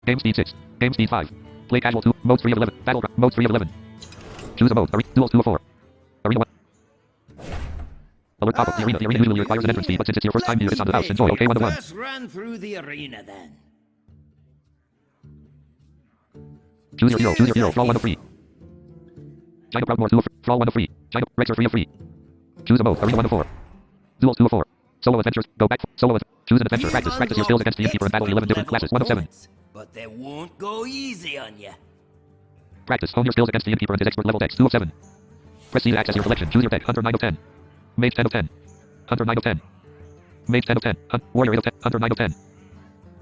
Game speed 6. Game speed 5. Play casual 2. Mode 3 of 11. Battle mode 3 of 11. Choose a mode. Duel 2 of 4. Arena 1. Alert pop-up. The arena usually requires an entrance fee, but since it's your first time here, it's on the house. Enjoy. Okay, 1 to 1. Let's run through the arena then. Choose your hero. Choose your hero. Draw 1 of 3. Giant Proudmore 2 of 3. Draw 1 of 3. Giant Rexer 3 of 3. Choose a mode. Arena 1 of 4. Duels 2 of 4. Solo adventures. Go back. Solo. Choose an adventure. Practice your skills against the Innkeeper and battle 11 different classes. 1 of 7. But they won't go easy on you. Practice. Hone your skills against the Innkeeper and his expert level decks. 2 of 7. Press C to access your selection. Choose your deck. Hunter 9 of 10. Mage 10 of 10. Hunter 9 of 10. Mage 10 of 10. Warrior 8 of 10. Hunter 9 of 10.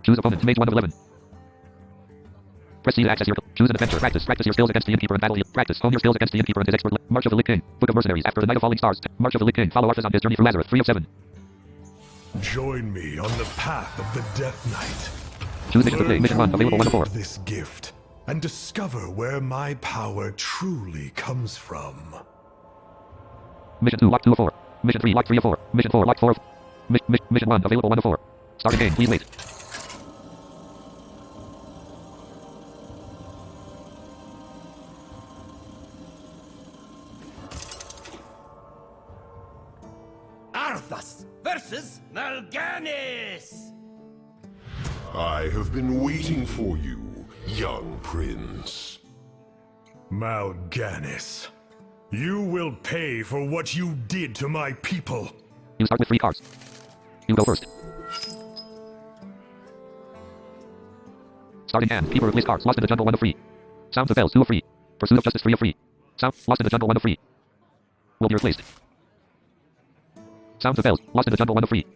Choose opponent. Mage 1 of 11. Press C to access your... Choose an adventure. Practice your skills against the Innkeeper and battle... Practice. Hone your skills against the Innkeeper and his expert... March of the Lich King. Book of Mercenaries. After the Night of Falling Stars. March of the Lich King. Follow Arthas on his journey through Lazarus. 3 of 7. Join me on the path of the Death Knight. Choose mission to play. Mission 1. Available 1 of 4. This gift and discover where my power truly comes from. Mission 2. Lock 2 of 4. Mission 3. Lock 3 of 4. Mission 4. Lock 4 of... Mission 1. Available 1 of 4. Starting game. Please wait. Arthas versus Mal'Ganis! I have been waiting for you, young prince. Mal'Ganis, you will pay for what you did to my people. You start with 3 cards. You go first. Starting hand. Keeper of list cards. Lost in the jungle 1 of 3. Sounds of bells 2 of 3. Pursuit of justice 3 of 3. Sound. Lost in the jungle 1 of 3. Will be replaced. Sounds of bells. Lost in the jungle 1 of 3.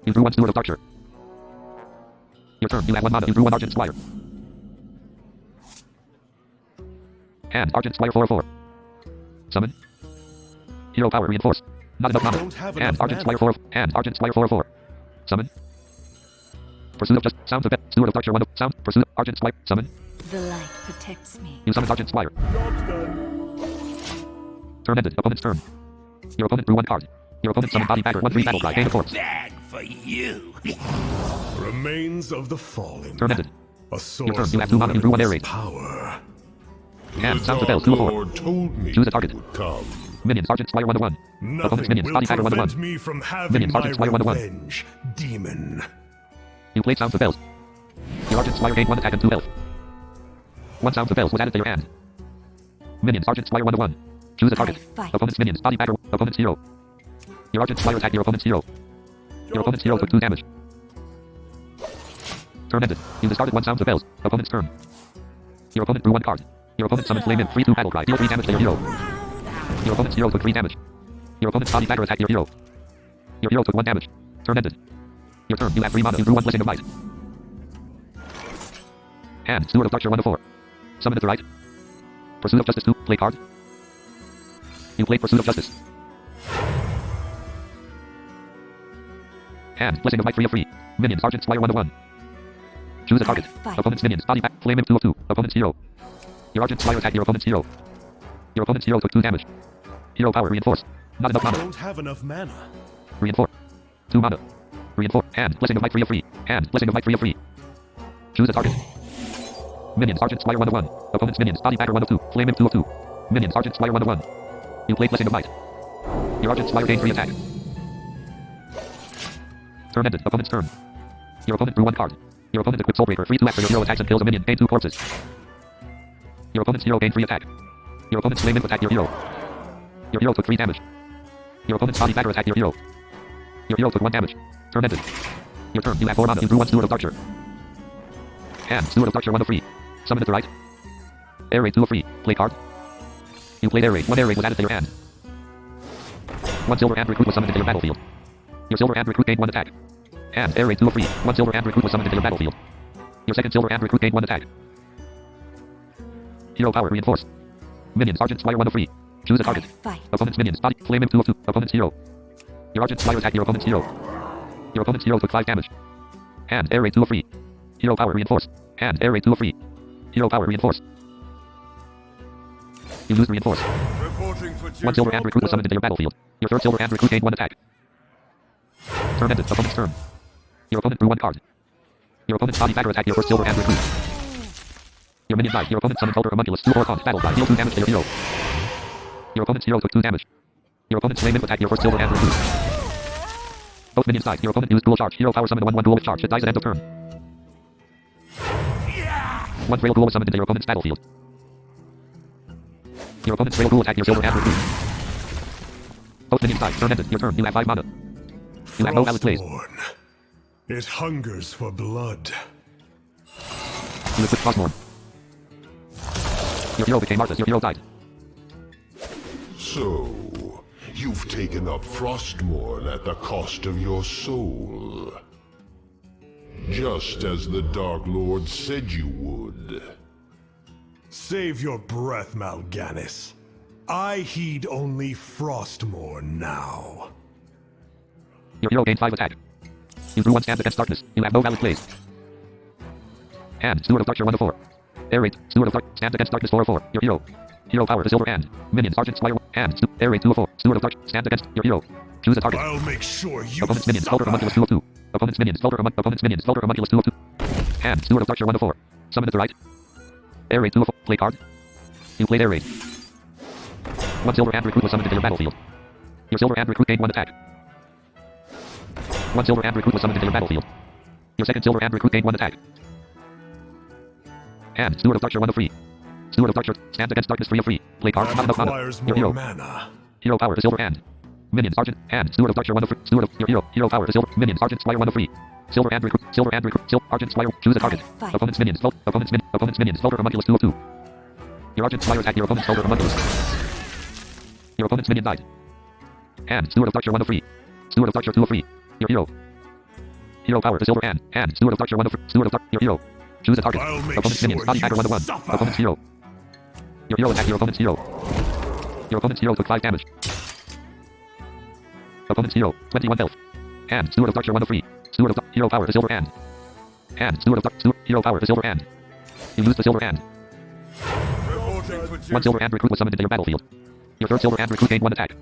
You drew 1 Steward of Darkshire. Your turn. You have 1 mana. You drew 1 Argent Squire. Hand. Argent Squire 4 of 4. Summon. Hero power reinforce. Not enough mana. Hand. Argent Squire 4 of... Hand. Argent Squire 4 of 4. Summon. Pursuit of just... Sounds of bet. Steward of Darkshire 1 of... Sound. Pursuit. Argent Squire. Summon. The light protects me. You summon Argent Squire. Turn ended. Opponent's turn. Your opponent drew 1 card. Your opponent summoned Body Bagger 1/3 battle cry. Gain of corpse. Bag for you. Remains of the fallen. Turn ended. A source Your turn. You have 2 mana. You drew 1 air raid. power. Hand. The Sounds of bells 2 of 4. Lord told me Choose a target. you would come. Minions. Argent Squire 1 of 1. Opponent's Nothing minions. will Body Bagger 1 of 1. prevent me from having Minions. my Argent Squire 1 of 1. revenge, demon. You played Sounds of Bells. Your Argent Squire gained 1 attack and 2 health. 1 Sounds of Bells was added to your hand. Minions. Argent Squire 1 of 1. Choose a target. Opponent's minions. Body Bagger. Opponent's hero. Your Argent Squire attacked your opponent's hero. Your opponent's hero took 2 damage. Turn ended. You discarded 1 Sounds of Bells. Opponent's turn. Your opponent drew 1 card. Your opponent summoned Flame in 3/2 battle cry. Deal 3 damage to your hero. Your opponent's hero took 3 damage. Your opponent's Body Bagger attacked your hero. Your hero took 1 damage. Turn ended. Your turn. You have 3 mana. You drew 1 Blessing of Light. Hand. Steward of Darkshire 1 of 4. Summon at the right. Pursuit of Justice 2. Play card. You played Pursuit of Justice. Hand. Blessing of Light 3 of 3. Minions. Argent Squire 1 of 1. Choose a target. Opponent's minions. Body Bag. Flame in 2 of 2. Opponent's hero. Your Argent Squire attacked your opponent's hero. Your opponent's hero took 2 damage. Hero power reinforce. Not enough I mana. don't have enough mana. Reinforce. 2 mana. Reinforce. Hand. Blessing of Light 3 of 3. Hand. Blessing of Light 3 of 3. Choose a target. Minions. Argent Squire 1 of 1. Opponent's minions. Body Bagger 1 of 2. Flame in 2 of 2. Minions. Argent Squire 1 of 1. You played Blessing of Light. Your Argent Squire gained 3 attack. Turn ended. Opponent's turn. Your opponent drew 1 card. Your opponent equipped Soulbreaker 3/2 after your hero attacks and kills a minion. Gain 2 corpses. Your opponent's hero gained 3 attack. Your opponent's Flame attacked your hero. Your hero took 3 damage. Your opponent's Body Bagger attacked your hero. Your hero took 1 damage. Turn ended. Your turn. You have 4 mana. You drew 1 Steward of Darkshire. Hand. Steward of Darkshire 1 of 3. Summon at the right. Air Raid 2 of 3. Play card. You played Air Raid. 1 Air Raid was added to your hand. 1 Silver Hand Recruit was summoned into your battlefield. Your Silver Hand Recruit gained 1 attack. Hand. Air Raid 2 of 3. 1 Silver Hand Recruit was summoned into your battlefield. Your second Silver Hand Recruit gained 1 attack. Hero power reinforce. Minions. Argent Squire 1 of 3. Choose a target. Opponent's minions. Body. Flame in 2 of 2. Opponent's hero. Your Argent Squire attacked your opponent's hero. Your opponent's hero took 5 damage. Hand. Air Raid 2 of 3. Hero power reinforce. Hand. Air Raid 2 of 3. Hero power reinforce. You lose reinforce. 1 Silver Hand Recruit was summoned into your battlefield. Your third Silver Hand Recruit gained 1 attack. Turn ended. Opponent's turn. Your opponent drew 1 card. Your opponent's body bagger attacked your first silver and recruit. Your minion died. Your opponent summoned Elder Homunculus. 2/4 cost. Battle cry. Deal 2 damage to your hero. Your opponent's hero took 2 damage. Your opponent's flame attacked your first silver and recruit. Both minions died. Your opponent used dual charge. Hero power summoned 1/1 dual with charge. It dies at end of turn. 1 frail duel was summoned into your opponent's battlefield. Your opponent's frail duel attacked your silver and recruit. Both minions died. Turn ended. Your turn. You have 5 mana. You have no valid plays. Frostborn. It hungers for blood. You equipped Frostborn. Your hero became Arthas. Your hero died. So, you've taken up Frostmourne at the cost of your soul. Just as the Dark Lord said you would. Save your breath, Mal'Ganis. I heed only Frostmourne now. Your hero gained 5 attack. You drew 1 stand against darkness. You have no valid plays. Hand. Steward of Darkshire 1/4. Air raid. Steward of Dark. Stand against darkness 4/4. Your hero. Hero power to silver hand. Minions. Sergeant Squire. Hand. Air raid 2/4. Steward of Dark. Stand against your hero. Choose a target. I'll make sure you Opponent's minions. suffer. Elder Homunculus 2/2. Opponent's minions. Opponent's minions. Elder Homunculus 2/2. Hand. Steward of Darkshire 1/4. Summon at the right. Air raid 2/4. Play card. You played air raid. 1 silver and recruit was summoned into your battlefield. Your silver and recruit gained 1 attack. 1 silver and recruit was summoned into your battlefield. Your second silver and recruit gained 1 attack. And Steward of Darkshire 1 of free. Steward of Darkshire stands against darkness 3 of free. Play card. Not enough mana. Requires Your more hero. mana. Hero power to silver and. Minions Sergeant and Steward of Darkshire 1 of free. Steward of your hero. Hero power to silver. Minions Sergeant Squire 1 of free. Silver and recruit. Silver and recruit. Silver Argent Squire. Choose a target. Fight. Opponent's minions. Opponent's minions. Elder Homunculus 2 of 2. Your Argent Squire attacked your opponent's Elder Homunculus. Your opponent's minion died. And Steward of Darkshire 1 of free. Steward of Darkshire 2 of free. Your hero. Hero power to silver and Steward of Darkshire 1 of free. Steward of Dark. Your hero. Choose a target. I'll make Opponent's sure minions. Body you bagger 1/1. suffer. Opponent's hero. Your hero attacked your opponent's hero. Your opponent's hero took 5 damage. Opponent's hero. 21 health. And Steward of Darkshire 1 of free. Steward of Dark. Hero power to silver and Steward of Dark. Hero power to silver and. You used the silver and. 1 silver and recruit was summoned into your battlefield. Your third silver and recruit gained 1 attack.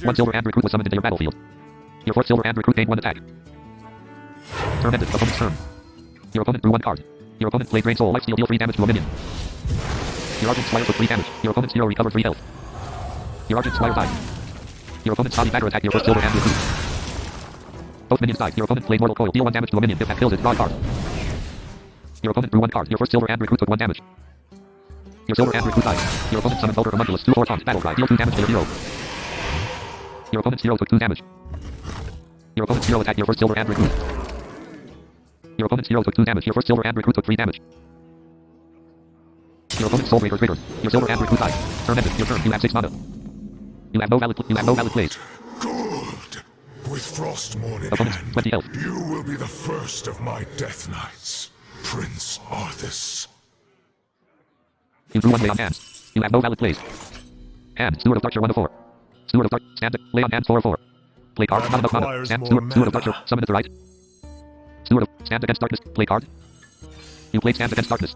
1 silver and recruit was summoned into your battlefield. Your fourth silver and recruit gained 1 attack. Turn ended. Opponent's turn. Your opponent drew 1 card. Your opponent played Drain Soul Lifesteal. Deal 3 damage to a minion. Your Argent Squire took 3 damage. Your opponent's hero recovered 3 health. Your Argent Squire died. Your opponent's body bagger attacked your first silver and recruit. Both minions died. Your opponent played Mortal Coil. Deal 1 damage to a minion. If that kills it, draw a card. Your opponent drew 1 card. Your first silver and recruit took 1 damage. Your silver and recruit died. Your opponent summoned Elder Homunculus. 2/4 taunt. Battle cry. Deal 2 damage to your hero. Your opponent's hero took 2 damage. Your opponent's hero attacked your first silver and recruit. Your opponent's hero took 2 damage. Your first silver and recruit took 3 damage. Your opponent's soul breaker triggered. Your silver and recruit died. Turn ended. Your turn. You have 6 mana. You have no valid plays. Good. With Frostmourne in Opponent's hand, 20 health. you will be the first of my death knights, Prince Arthas. You drew 1 lay on hands. You have no valid plays. And Steward of Darkshire 1/4. Steward of Dark. Stand. Lay on hands 4/4. Play card. Not enough mana. Requires Stand. more Steward of mana. Darkshire. Summon at the right. Steward of. Stand against darkness. Play card. You played Stand against darkness.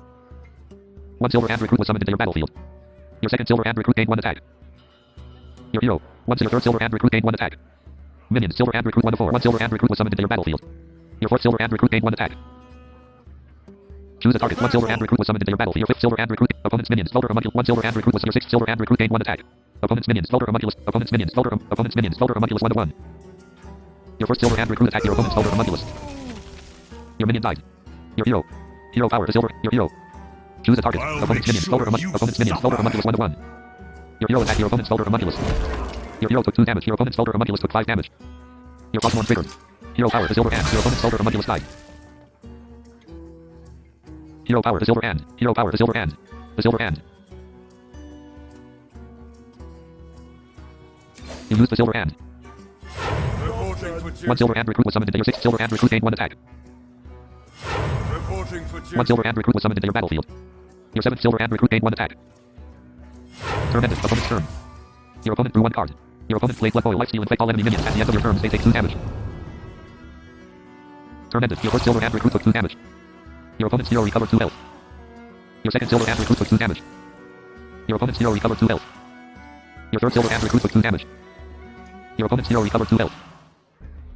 1 silver and recruit was summoned into your battlefield. Your second silver and recruit gained 1 attack. Your hero. Your third silver and recruit gained 1 attack. Minions. Silver and recruit 1/4. 1 silver and recruit was summoned into your battlefield. Your fourth silver and recruit gained 1 attack. Choose a target. 1 silver and recruit was summoned into your battlefield. Your fifth silver and recruit. Opponent's minions. Elder Homunculus. 1 silver and recruit was your sixth silver and recruit gained 1 attack. Opponent's minions. Elder Homunculus. Opponent's minions. Opponent's minions. Elder Homunculus 1/1. Your first silver and recruit attacked your opponent's Elder Homunculus. Your minion died. Your hero. Hero power to silver. Your hero. Choose a target. I'll Opponent's make minions. sure Opponent's minions. suffer. Elder Homunculus 1/1. Your hero attacked your opponent's Elder Homunculus. Your hero took 2 damage. Your opponent's Elder Homunculus took 5 damage. Your Frostmourne triggered. Hero power to silver and. Your opponent's Elder Homunculus died. Hero power to silver and. Hero power to silver and. The silver and. You used the silver and. 1 silver and recruit was summoned into your 6th silver and recruit gained 1 attack. 1 silver and recruit was summoned into your battlefield. Your 7th silver and recruit gained 1 attack. Turn ended. Opponent's turn. Your opponent drew 1 card. Your opponent played Blood Boil Lifesteal. Inflict all enemy minions. At the end of your turn, they take 2 damage. Turn ended. Your first silver and recruit took 2 damage. Your opponent's hero recovered 2 health. Your second silver and recruit took 2 damage. Your opponent's hero recovered 2 health. Your third silver and recruit took 2 damage. Your opponent's hero recovered 2 health.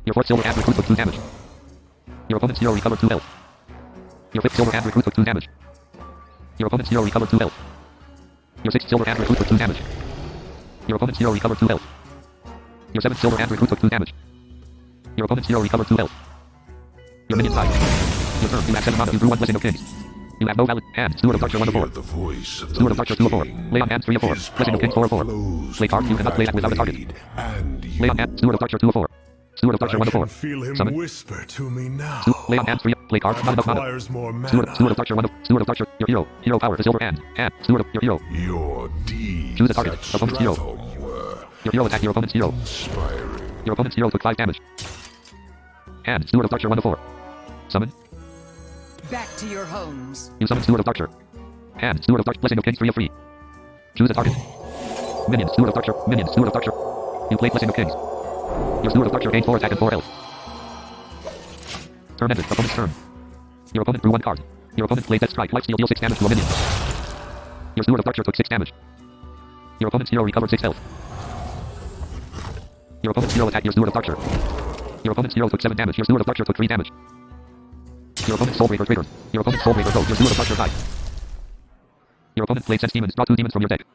Your fourth silver hand recruit took 2 damage. Your opponent's hero recovered 2 health. Your fifth silver hand recruit took 2 damage. Your opponent's hero recovered 2 health. Your sixth silver hand recruit took 2 damage. Your opponent's hero recovered 2 health. Your seventh silver hand recruit took 2 damage. Your opponent's hero recovered 2 health. Your minions died. Your turn. You have 7 mana. You drew 1 blessing of kings. You have no valid hand. Steward of Darkshire 1 of 4. The voice of the Steward of Darkshire 2 of 4. King. Lay on hand 3 of 4. His Blessing of kings 4 of 4. power flows Play card. You through cannot play that thy without a target. blade, and Lay on you hand. Steward of Darkshire 2 of 4. Steward of Darkshire I 1 of 4. can feel him Summon. whisper to me now. Lay on hand 3. Play card. Not enough mana. Requires more Steward mana. of Darkshire 1 of. Steward of Darkshire. Your hero. Hero power. The silver hand. Hand. Steward of your hero. Your deeds Choose a target. at Opponent's hero. Stratham were Your hero attacked your opponent's hero. inspiring. Your opponent's hero took 5 damage. Hand. Steward of Darkshire 1 of 4. Summon. Back to your homes. You summon Steward of Darkshire. Hand. Steward of Darkshire. Blessing of kings 3 of 3. Choose a target. Minions. Steward of Darkshire. Minions. Steward of Darkshire. You play Blessing of Kings. Your Steward of Darkshire gained 4 attack and 4 health. Turn ended. Opponent's turn. Your opponent drew 1 card. Your opponent played Death Strike. Lifesteal. Deal 6 damage to a minion. Your Steward of Darkshire took 6 damage. Your opponent's hero recovered 6 health. Your opponent's hero attacked your Steward of Darkshire. Your opponent's hero took 7 damage. Your Steward of Darkshire took 3 damage. Your opponent's Soulbreaker triggered. Your opponent's Soulbreaker broke. Your Steward of Darkshire died. Your opponent played Sense Demons. Draw 2 demons from your deck.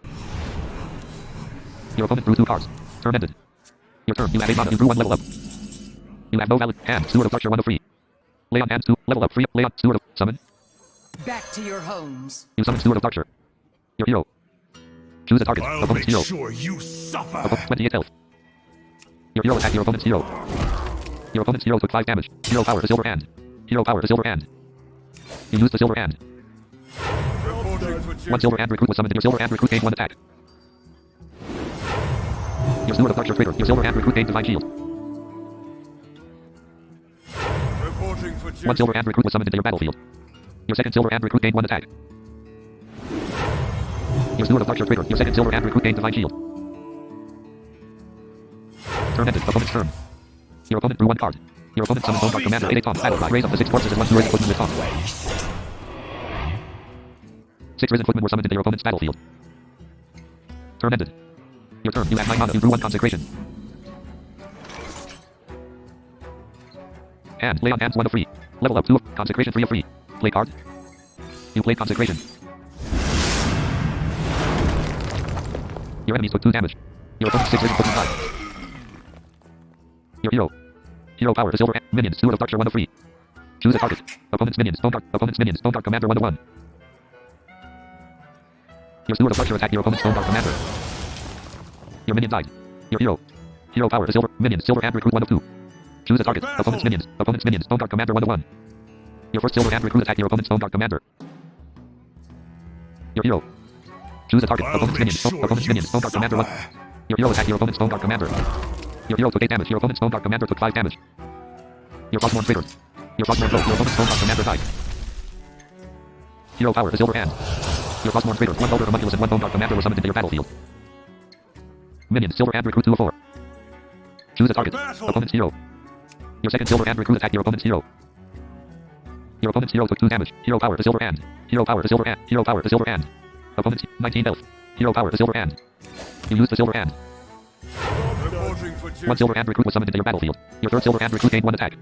Your opponent drew 2 cards. Turn ended. Your turn. You have 8 mana. You drew 1 level up. You have no valid hand. Steward of Darkshire 1 of 3. Lay on hand 2. Level up 3. Lay on. Steward of. Summon. Back to your homes. You summon Steward of Darkshire. Your hero. Choose a target. I'll Opponent's make hero. sure you suffer. Opponent 28 health. Your hero attacked your opponent's hero. Your opponent's hero took 5 damage. Hero power. The silver hand. Hero power. The silver hand. You used the silver hand. 1 silver hand recruit was summoned. Your silver hand recruit gained 1 attack. Your Steward of Darkshire triggered. Your silver hand recruit gained Divine Shield. 1 silver hand recruit was summoned into your battlefield. Your second silver hand recruit gained 1 attack. Your Steward of Darkshire triggered. Your second silver hand recruit gained Divine Shield. Turn ended. Opponent's turn. Your opponent drew 1 card. Your opponent summoned Bone Dark Commander. 8 taunt. Battle cry. Raise up to 6 forces and 1 druid footman with taunt. 6 risen footmen were summoned into your opponent's battlefield. Turn ended. Your turn. You have 9 mana. You drew 1 consecration. Hand. Lay on hands 1 of 3. Level up 2 of consecration 3 of 3. Play card. You played consecration. Your enemies took 2 damage. Your opponent's 6 risen footmen died. Your hero. Hero power. The silver hand. Minions. Steward of Darkshire 1 of 3. Choose a target. Opponent's minions. Bone Dark. Opponent's minions. Bone Dark Commander 1 of 1. Your Steward of Darkshire attacked your opponent's Bone Dark Commander. Your minion died. Your hero. Hero power. The silver. Minions. Silver hand recruit 1 of 2. Choose a target. Opponent's minions. Opponent's minions. Bone Dark Commander 1 of 1. Your first silver hand recruit attacked your opponent's Bone Dark Commander. Your hero. Choose a target. I'll Opponent's make minions. sure Opponent's you minions. Bone Dark Commander 1. suffer. Your hero attacked your opponent's Bone Dark Commander. Your hero took 8 damage. Your opponent's Bone Dark Commander took 5 damage. Your Frostmourne triggered. Your Frostmourne broke. Your opponent's Bone Dark Commander died. Hero power. The silver hand. Your Frostmourne triggered. 1 Elder Homunculus and 1 Bone Dark Commander were summoned into your battlefield. Minions. Silver hand recruit 2 of 4. Choose a target. Opponent's hero. Your second silver hand recruit attacked your opponent's hero. Your opponent's hero took 2 damage. Hero power. The silver hand. Hero power. The silver hand. Hero power. The silver hand. Opponent's 19 health. Hero power. The silver hand. You used the silver hand. 1 silver hand recruit was summoned into your battlefield. Your third silver hand recruit gained 1 attack.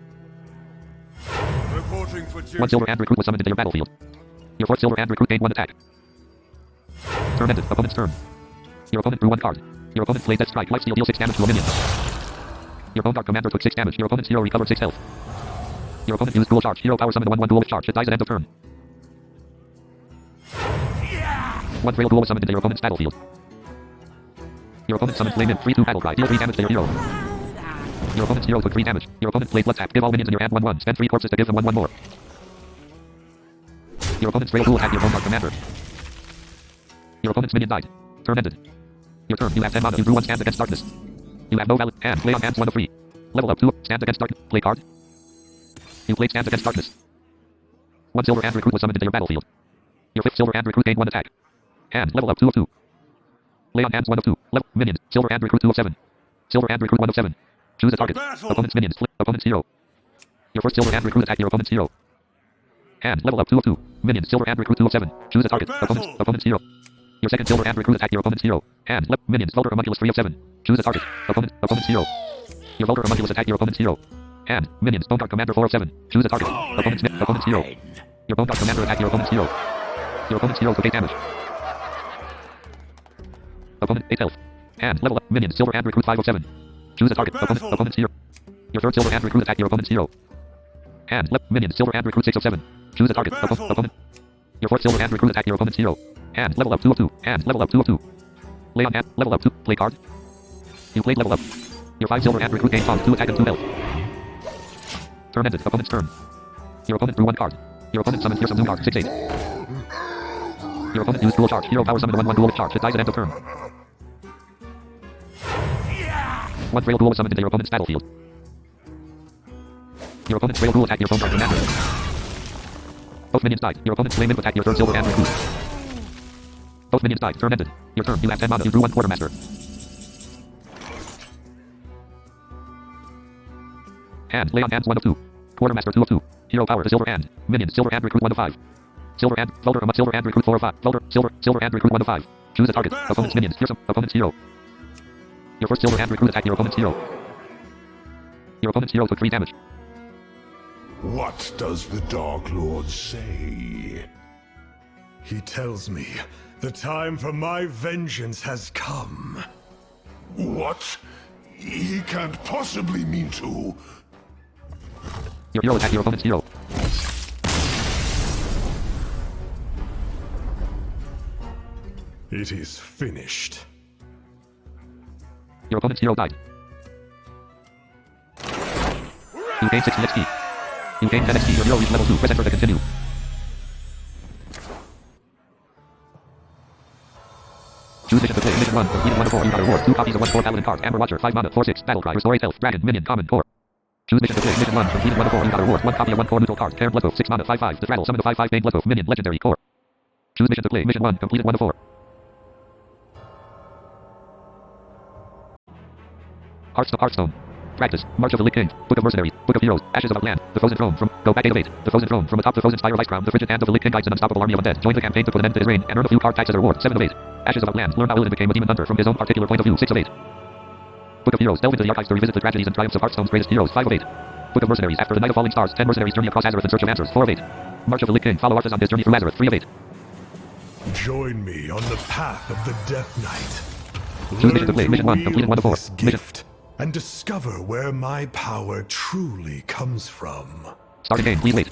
1 silver hand recruit was summoned into your battlefield. Your fourth silver hand recruit gained 1 attack. Turn ended. Opponent's turn. Your opponent drew 1 card. Your opponent played Death Strike. Lifesteal. Deal 6 damage to a minion. Your Bone Dark Commander took 6 damage. Your opponent's hero recovered 6 health. Your opponent used dual charge. Hero power summoned 1 dual with charge. It dies at end of turn. 1 frail duel was summoned into your opponent's battlefield. Your opponent summoned Flame in 3-2 battle cry. Deal 3 damage to your hero. Your opponent's hero took 3 damage. Your opponent played Blood Tap. Give all minions in your hand 1-1. Spend 3 corpses to give them 1-1 more. Your opponent's frail duel attacked your Bone Dark Commander. Your opponent's minion died. Turn ended. Your turn. You have 10 mana. You drew 1 stand against darkness. You have no valid hand. Play on hands 1 of 3. Level up 2. Stand against darkness. Play card. You played stand against darkness. 1 silver hand recruit was summoned into your battlefield. Your 5th silver hand recruit gained 1 attack. Hand. Level up 2 of 2. Lay on hands 1 of 2. Level. Minions. Silver hand recruit 2 of 7. Silver hand recruit 1 of 7. Choose a target. Opponent's minions. Opponent's hero. Your first silver hand recruit attacked your opponent's hero. Hand. Level up 2 of 2. Minions. Silver hand recruit 2 of 7. Choose a target. Opponent's hero. Your second silver hand recruit attacked your opponent's hero. Hand. Minions. Vulgar Homunculus 3 of 7. Choose a target. Opponent's hero. Your Vulgar Homunculus attacked your opponent's hero. Hand. Minions. Bone Dart Commander 407. Choose a target. Opponent's hero. Your Bone Dart Commander attack your opponent's hero. Your opponent's hero took 8 damage. Opponent 8 health. Hand. Level up. Minions. Silver Hand Recruit 507. Choose a target. Opponent's hero. Your third Silver Hand Recruit attack your opponent's hero. Hand. Minions. Silver Hand Recruit 607. Choose a target. Opponent. Your fourth Silver Hand Recruit attack your opponent's hero. Hand. Level up 2 of 2. Hand. Level up 2 of 2. Lay on hand. Level up 2. Play card. You played level up. Your 5 Silver Hand Recruit gains on 2 attack and 2 health. Turn ended. Opponent's turn. Your opponent drew 1 card. Your opponent summoned Fearsome Doom Card 6-8. Your opponent used dual charge. Hero power summon 1/1 dual with charge. It dies at end of turn. 1 Frail Ghoul was summoned into your opponent's battlefield. Your opponent's Frail Ghoul attacked your Bone Dart Commander. Both minions died. Your opponent's Flame Imp attacked your third Silver Hand Recruit. Both minions died. Turn ended. Your turn. You have 10 mana. You drew 1 Quartermaster. Hand. Lay on hands 1 of 2. Quartermaster 2 of 2. Hero power to Silver Hand. Minions. Silver Hand Recruit 1 of 5. Silver Hand. Velder. Silver Hand Recruit 4 of 5. Velder. Silver Hand Recruit 1 of 5. Choose a target. Opponent's minions. Fearsome. Opponent's hero. Your first Silver Hand Recruit attack your opponent's hero. Your opponent's hero took 3 damage. What does the Dark Lord say? He tells me the time for my vengeance has come. What? He can't possibly mean to. Your hero attacked your opponent's hero. It is finished. Your opponent's hero died. You gain 60 XP. You gain 10 XP. Your hero reached level 2. Press enter to continue. Choose mission to play. Mission 1. Completed 1 of 4. You got a reward. 2 copies of 1/4 Paladin card. Amber Watcher. 5 mana. 4/6. Battle Cry. Restore 8 health. Dragon. Minion. Common. Core. Choose mission to play. Mission 1. Completed 1 of 4. You got a reward. 1 copy of 1 core neutral card. Cairn Bloodcove. 6 mana. 5/5. The Straddle. Summon the 5/5 main Bloodcove. Minion. Legendary. Core. Choose mission to play. Mission 1. Completed 1 of 4. Hearthstone. Practice. March of the Lich King. Book of Mercenaries. Book of Heroes. Ashes of Outland. The Frozen Throne. From Go Back 8 of 8. The Frozen Throne. From atop the Frozen Spire of Ice Crown. The frigid hand of the Lich King guides an unstoppable army of undead. Join the campaign to put an end to his reign and earn a few card types as a reward. 7 of 8. Ashes of Outland. Learn how Illidan became a demon hunter from his own particular point of view. 6 of 8. Book of Heroes. Delve into the archives to revisit the tragedies and triumphs of Hearthstone's greatest heroes. 5 of 8. Book of Mercenaries. After the Night of Falling Stars, 10 mercenaries journey across Azeroth in search of answers. 4 of 8. March of the Lich King. Follow Arthas on his journey through Azeroth. 3 of 8. Join me on the path of the Death Knight. Choose mission to play. Mission 1. Learn to Completed 1 of 4. wield this gift and discover where my power truly comes from. Starting game. Please wait.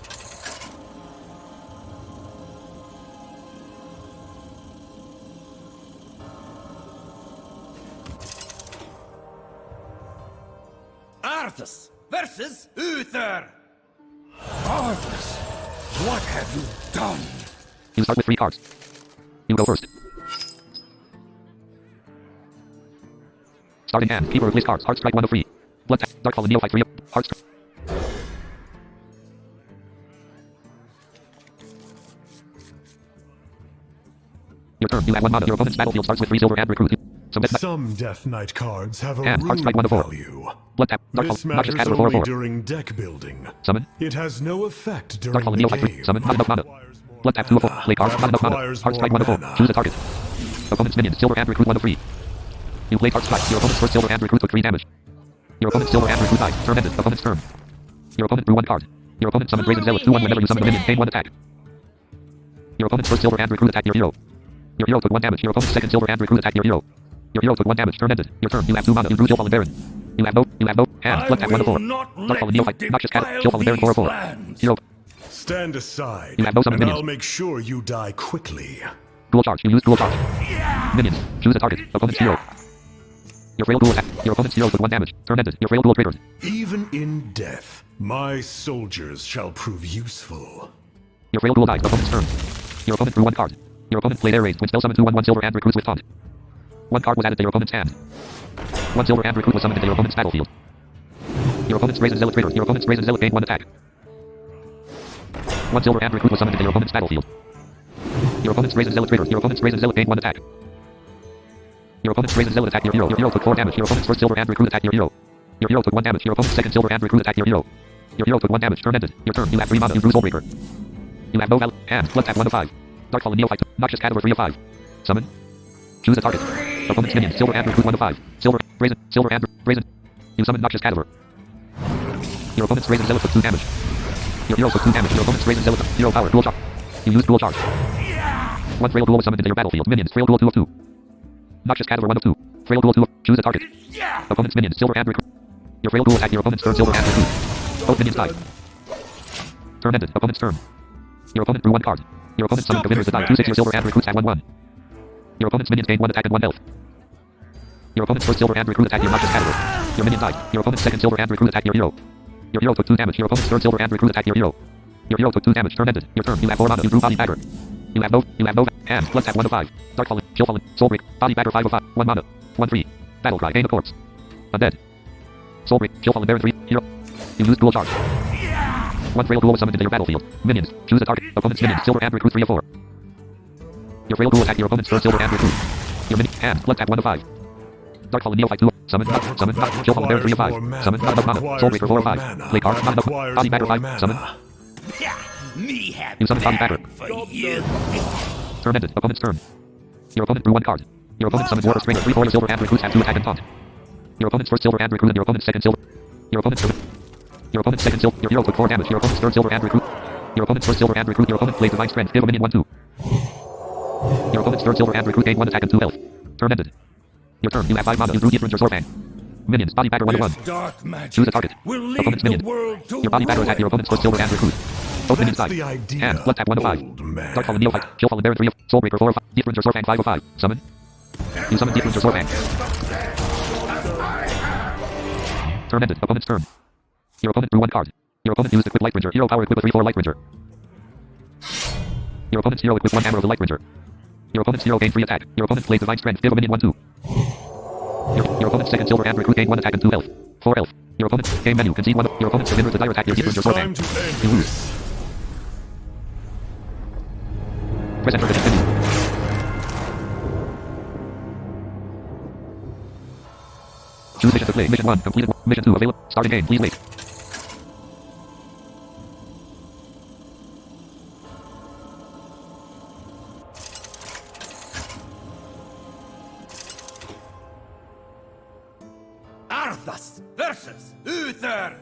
Arthas versus Uther. Arthas, what have you done? You start with 3 cards. You go first. Starting hand. Keeper replace cards. Heart Strike 1 of 3. Blood Tap. Darkfall and Neophyte 3 of Heart Strike. Your turn. You have 1 mana. Your opponent's battlefield starts with 3 Silver Hand Recruit. Some Death Knight cards have a And Heart Strike 1 of 4. value. Blood Tap. This Darkfall. Noxious matters Caterpillar 4 of only 4. during deck building. Summon. It has no effect during Darkfall and the Neophyte 3. game. Summon. Not enough mana. Blood Tap 2 of 4. Play card. Not enough mana. Heart Strike 1 of 4. Choose a target. Opponent's minion. Silver Hand Recruit 1 of 3. You play Heart Strike. Your opponent's first Silver Hand Recruit took 3 damage. Your opponent's Silver Hand Recruit died. Turn ended. Opponent's turn. Your opponent drew 1 card. Your opponent summoned Brazen Zealot 2/1 whenever you summon a minion. Gain 1 attack. Your opponent's first Silver Hand Recruit attacked your hero. Your hero took 1 damage. Your opponent's second Silver Hand Recruit attacked your hero. Your hero took 1 damage. Turn ended. Your turn. You have 2 mana. You drew Chillfallen Baron. You have no hand. Blood Tap 1 of 4. Darkfall Neophyte. Noxious Cat. Chillfallen Baron 4 of 4. Hero. Stand aside, You have no summon and minions. I'll make sure you die quickly. Dual charge. You use dual charge. Minions. Choose a target. Opponent's hero. Your frail dual attack. Your opponent's hero took 1 damage. Turn ended. Your frail dual triggered. Even in death, my soldiers shall prove useful. Your frail dual died. Opponent's turn. Your opponent drew 1 card. Your opponent played Air Raid. When spell summon 2/1 Silver Hand Recruits with taunt. 1 card was added to your opponent's hand. 1 Silver Hand Recruit was summoned into your opponent's battlefield. Your opponent's Brazen Zealot triggered. Your opponent's Brazen Zealot gained 1 attack. 1 Silver Hand Recruit was summoned into your opponent's battlefield. Your opponent's Brazen Zealot triggered. Your opponent's Brazen Zealot gained 1 attack. Your opponent's Brazen Zealot attacked your hero. Your hero took 4 damage. Your opponent's first Silver Hand Recruit attacked your hero. Your hero took 1 damage. Your opponent's second Silver Hand Recruit attacked your hero. Your hero took 1 damage. Turn ended. Your turn. You have 3 mana. You drew Soulbreaker. You have no valid hand. Blood Tap 1 of 5. Darkfall and Neophyte. Noxious Caterpillar 3 of 5. Summon. Choose a target. Opponent's minion. Silver Hand Recruit 1 of 5. Silver. Brazen. Silver Hand. Brazen. You summon Noxious Caterpillar. Your opponent's Brazen Zealot took 2 damage. Your hero took 2 damage. Your opponent's Brazen Zealot. Hero power. Dual charge. You used dual charge. 1 Frail Duel was summoned into your battlefield. Minions. Frail Duel 2 of 2. Noxious Cadaver 1 of 2. Frail Duel 2 of. Choose a target. Opponent's minions. Silver and recruit. Your Frail Duel attack your opponent's turn. Silver and recruit. Both minions died. Turn ended. Opponent's turn. Your opponent drew 1 card. Your opponent summoned Committer's Desire. 2/6 your silver and recruits at 1/1. Your opponent's minions gain 1 attack and 1 health. Your opponent's first silver and recruit attack your Noxious Cadaver. Your minion died. Your opponent's second silver and recruit attack your hero. Your hero took 2 damage. Your opponent's third silver and recruit attack your hero. Your hero took 2 damage. Turn ended. Your turn. You have 4 mana. You drew Body Bagger. You have no hand. Blood tap 1 of 5. Dark Fallen. Chill Fallen. Soul Break. Body Bagger 5 of 5. 1 mana. 1/3. Battle Cry. Gain a corpse. Undead. Soul Break. Chill Fallen. Baron 3. Hero. You lose dual charge. 1 Frail Duel was summoned into your battlefield. Minions. Choose a target. Opponent's minions. Silver and recruit 3 of 4. Your Frail Duel attack your opponent's first silver and recruit. Your minion. Hand. Blood tap 1 of 5. Dark Fallen Neophyte 2. Summon. Summon. Chill Fallen Baron 3 of 5. Summon. Not enough mana. Soul Breaker 4 of 5. Play card. Not enough mana. Body Bagger 5. Summon. Me have You summon Body Bagger. for you. Turn ended. Opponent's turn. Your opponent drew 1 card. Your opponent summoned Water Strainer 3 for your silver and recruits have 2 attack and taunt. Your opponent's first silver and recruit and your opponent's second silver. Your opponent's second silver. Your hero took 4 damage. Your opponent's third silver and recruit. Your opponent's first silver and recruit. Your opponent plays Divine Strength. Give a minion 1/2. Your opponent's third silver and recruit gained 1 attack and 2 health. Turn ended. Your turn. You have 5 mana. You drew Death Ranger Swordfang. Minions. Body Bagger 1 of 1. This dark magic Choose a target. will lead Opponent's the minion. world to Your Body Bagger attack your opponent's first silver and recruit. Both minions That's died. the idea, Hand. Blood tap 1 of 5. old man. Dark Fallen Neophyte. Chill Fallen Baron 3 of. Soul Breaker 4 of 5. Death Ranger Swordfang 5 of 5. Summon. You summon Death Ranger Swordfang. Turn ended. Opponent's turn. Your opponent drew 1 card. Your opponent used Equip Light Ranger. Hero power equip a 3/4 Light Ranger. Your opponent's hero equipped 1 hammer of the Light Ranger. Your opponent's hero gained 3 attack. Your opponent plays Divine Strength. Give a minion 1/2. Your opponent's second silver and recruit gained 1 attack and 2 health. 4 health. Your opponent's game menu concede 1 of. Your opponent's Committer's Desire attack your Death It is Ranger Swordfang. time to end You lose. this. Press enter to continue. Choose mission to play. Mission 1 completed. Mission 2 available. Starting game. Please wait. Arthas versus Uther.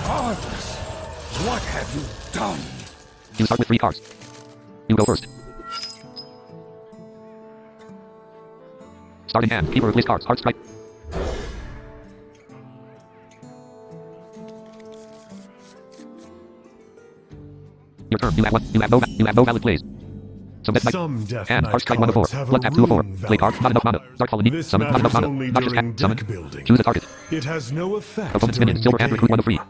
Arthas, what have you done? You start with 3 cards. You go first. Starting hand. Keeper replace cards. Heart strike. Your turn. You have no valid plays. Submit my Some death hand. knight Heart strike 1 of 4. cards have Blood a tap 2 of 4. rune Play card. Not enough mana. Dark Fallen Neophyte. This Summon. Not enough matters mana. only Noxious during Cat. Summon. deck building. Choose a target. It has no effect Opponent's during minion. Silver and recruit 1 of 3. game.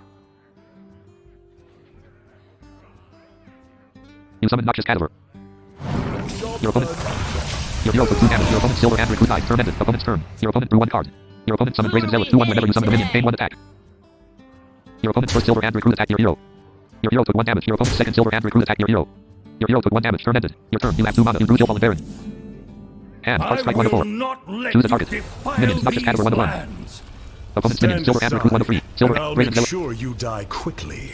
You summon Noxious Cadaver. Your opponent. Your hero took 2 damage. Your opponent's silver and recruit died. Turn ended. Opponent's turn. Your opponent drew 1 card. Your opponent summoned Brazen Zealot 2/1 whenever you summon a minion. Gain 1 attack. Your opponent's first silver and recruit attack your hero. Your hero took 1 damage. Your opponent's second silver and recruit attack your hero. Your hero took 1 damage. Turn ended. Your turn. You have 2 mana. You drew Chill Fallen Baron. Hand. Heart strike 1 of 4. not let Choose a you target. defile Minions. Noxious Cadaver 1 of 1. lands. Opponent's minion. Silver and recruit 1 of 3. Silver. and I'll Brazen make Zealot. sure you die quickly.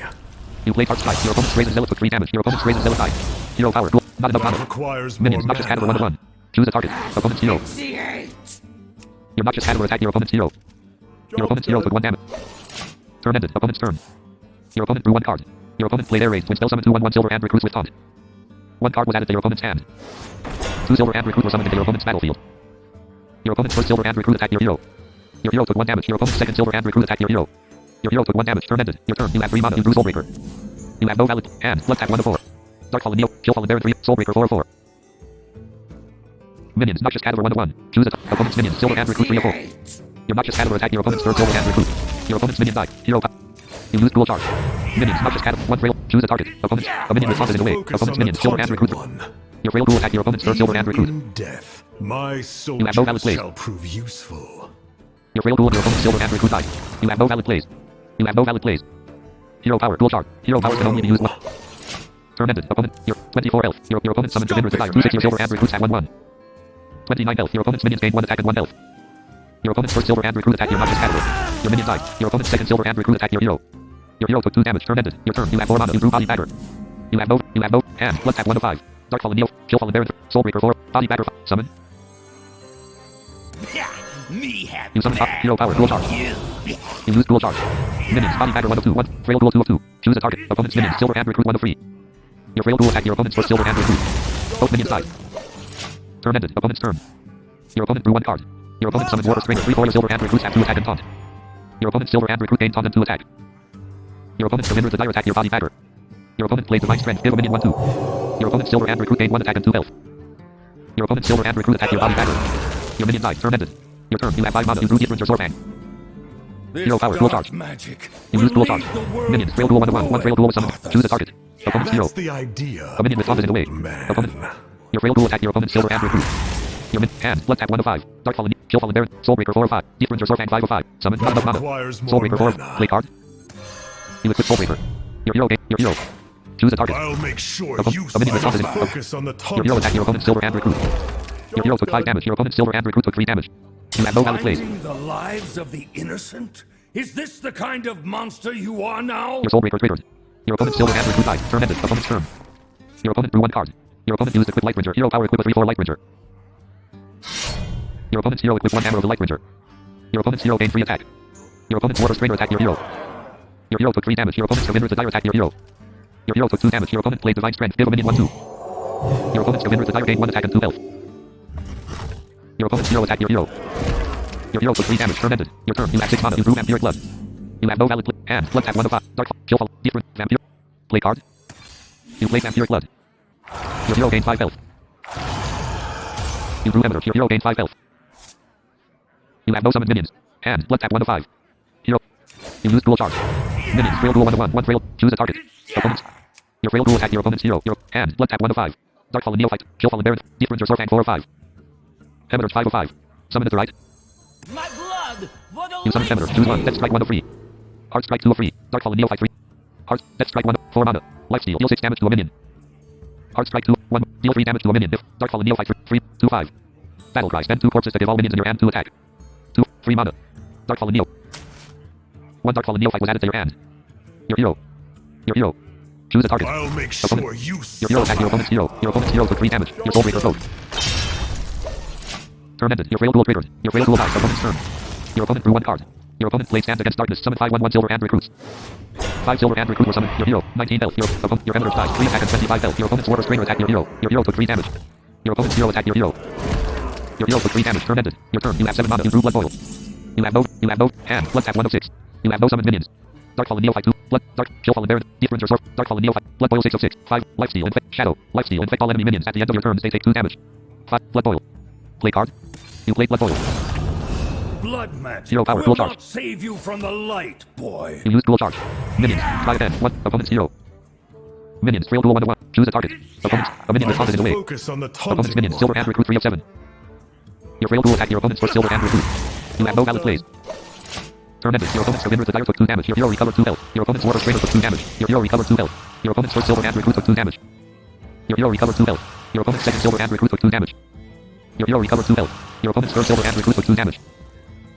You played Heart strike. Your opponent's Brazen Zealot took 3 damage. Your opponent's Brazen Zealot died. Hero power. Duel. Not enough That mana. requires Minions. more Noxious Cadaver 1 of mana. 1. Choose a target. Opponent's hero. Your Noxious Cadaver attack your opponent's hero. Your opponent's hero took 1 damage. Turn ended. Opponent's turn. Your opponent drew 1 card. Your opponent played Air Raid. When spell summon 2/1 silver and recruits with taunt. 1 card was added to your opponent's hand. 2 silver and recruit were summoned into your opponent's battlefield. Your opponent's first silver and recruit attacked your hero. Your hero took 1 damage. Your opponent's second silver and recruit attacked your hero. Your hero took 1 damage. Turn ended. Your turn. You have 3 mana. You drew Soulbreaker. You have no valid hand. Blood tap 1 of 4. Dark Fallen Neo. Chill Fallen Baron 3. Soulbreaker 4 of 4. Minions. Noxious Cadaver 1 of 1. Choose a opponent's minions. Silver and recruit 3 of 4. Your Noxious Cadaver attacked your opponent's third silver and recruit. Your opponent's minion died. Hero power. You lose dual charge. Minions. Noxious Cadaver 1 frail. Choose a target. Opponent's. A minion responded in a way. Focus Opponent's on the minions. Silver and taunted recruit. one. Your frail duel attacked your opponent's third silver and recruit. In death, my have no soldiers valid plays. shall prove useful. Your frail duel, your opponent's silver and recruit died. You have no valid plays. You have no valid plays. Hero power, dual charge. Hero powers can only be used once. Turn ended. Opponent, your 24 health. Your opponent summons Committer's Desire. 2/6 your silver and recruits at 1/1. 29 health. Your opponent's minions gain 1 attack and 1 health. Your opponent's first silver and recruit attack your Noxious Cadaver. Your minion died. Your opponent's second silver and recruit attack your hero. Your hero took 2 damage. Turn ended. Your turn. You have 4 mana. You drew Body Bagger. You have no hand. Blood tap 1 of 5. Dark Fallen Neo. Chill Fallen Baron. Soulbreaker 4. Body Bagger 5. Summon. Me have You summon top hero power dual charge. you. You use dual charge. Minions body bagger 1 of 2. 1. Frail duel 2 of 2. Choose a target. Opponent's minions silver hand recruit 1 of 3. Your frail duel attack your opponent's first silver hand recruit. Both minions died. Turn ended. Opponent's turn. Your opponent drew 1 card. Your opponent summons water strainer 3 for your silver hand recruits have 2 attack and taunt. Your opponent's silver hand recruit gain taunt and 2 attack. Your opponent's surrender the dire attack your body bagger. Your opponent plays divine strength give a minion 1 2. Your opponent's silver hand recruit gain 1 attack and 2 health. Your opponent's silver hand recruit attack your body bagger. Your minion died. Turn ended. Your turn. You have 5 mana. You drew different your sword hand. Hero power dual charge. Magic. You use dual charge. Minions frail duel 1 of 1. 1 frail duel with summon. Choose a target. Opponent's hero. That's the idea. A minion with taunt is in the way. Man. Opponent. Your frail duel attack your opponent's silver hand recruit. Your min hand. Let's tap 1 of 5. Darkfallen. Chill fallen baron. Soulbreaker 4 of 5. Different your sword hand 5 of 5. Summon. Not enough mana. Requires more Soulbreaker 4 of mana. play card. You equip Soulbreaker. Your hero game. Your hero. Choose a target. I'll make sure Oppo- you a minion with taunt is in focus on the Your hero attack your taunting. opponent's silver hand recruit. Your hero took 5 damage. Your opponent's silver hand recruit took 3 damage. You have no valid plays. Finding the lives of the innocent? Is this the kind of monster you are now? Your Soulbreaker triggered. Your opponent's silver hand recruit died. Turn ended. Opponent's turn. Your opponent drew 1 card. Your opponent used equip Light Ranger. Hero power equip a 3/4 Light Ranger. Your opponent's hero equipped 1 hammer of the Light Ranger. Your opponent's hero gained 3 attack. Your opponent's water strainer attacked your hero. Your hero took 3 damage. Your opponent's surrender the dire attacked your hero. Your hero took 2 damage. Your opponent played divine strength. Give a minion 1 2. Your opponent's surrender the dire gained 1 attack and 2 health. Your opponent's hero attacked your hero. Your hero took 3 damage. Turn ended. Your turn. You have 6 mana. You drew vampiric blood. You have no valid play. Hand. Blood tap 1 of 5. Dark. Chill fall. Different. Vampire. Play card. You play vampiric blood. Your hero gained 5 health. You drew Ember. Your hero gained 5 health. You have no summoned minions. Hand. Blood tap 1 of 5. Hero. You use dual charge. Minions. Frail duel 1 of 1. 1 frail. Choose a target. Opponents. Your frail duel attack your opponent's hero. Your hand. Blood tap 1 of 5. Darkfallen neophyte. Chill fallen baron. Different your sword hand 4 of 5. Hemorrhage 5 of 5. Summon at the right. My blood! For the You summon Hemorrhage. Choose 1. Death strike 1 of 3. Heart strike 2 of 3. Darkfallen neophyte 3. Heart. Death strike 1 of 4 mana. Lifesteal. Deal 6 damage to a minion. Heart strike 2. 1. Deal 3 damage to a minion. If Darkfallen neophyte 3. 2 5. Battle cry. Spend 2 corpses to give all minions in your hand 2 attack. 2. 3 mana. Darkfallen neo. 1 Darkfallen neophyte was added to your hand. Your hero. Your hero. Choose a target. I'll make Opponent. sure you Your hero attacked your opponent's hero. Your opponent's hero took 3 damage. Your Soulbreaker broke. Turn ended. Your frail duel triggered. Your frail duel died. Opponent's turn. Your opponent drew 1 card. Your opponent played Stands Against Darkness. Summon 5 1 1 silver hand recruits. 5 silver hand recruit were summoned. Your hero. 19 health. Your opponent. Your Hemorrhage died. 3 attack and 25 health. Your opponent's water strainer attacked your hero. Your hero took 3 damage. Your opponent's hero attacked your hero. Your hero took 3 damage. Turn ended. Your turn. You have 7 mana. You drew blood boil. You have no hand. Blood tap 1 of 6. You have no summoned minions. Darkfallen neophyte 2. Blood. Dark. Chill fallen baron. Different your sword. Darkfallen neophyte. Blood boil 6 of 6. 5. Lifesteal. Infect. Shadow. Lifesteal. Infect all enemy minions. At the end of your turns they take 2 damage. 5. Blood boil. Play card. You play blood boil. blood magic Hero power, will dual charge. not save you from the light, boy. You use dual charge. Minions. Try again. 1. Opponent's hero. Minions. Frail duel 1 of 1. Choose a target. Opponents. A minion responses in the way. Focus on the Opponent's taunting minions. Silver one. hand recruit 3 of 7. Your frail duel attack your opponent's first silver hand recruit. You have no valid plays. Turn ended. Your opponent's surrender desire took 2 damage. Your hero recovered 2 health. Your opponent's water strainer took 2 damage. Your hero recovered 2 health. Your opponent's first silver hand recruit took 2 damage. Your hero recovered 2 health. Your opponent's second silver hand recruit took 2 damage. Your hero recovered 2 health. Your opponent's third silver hand recruit took 2 damage.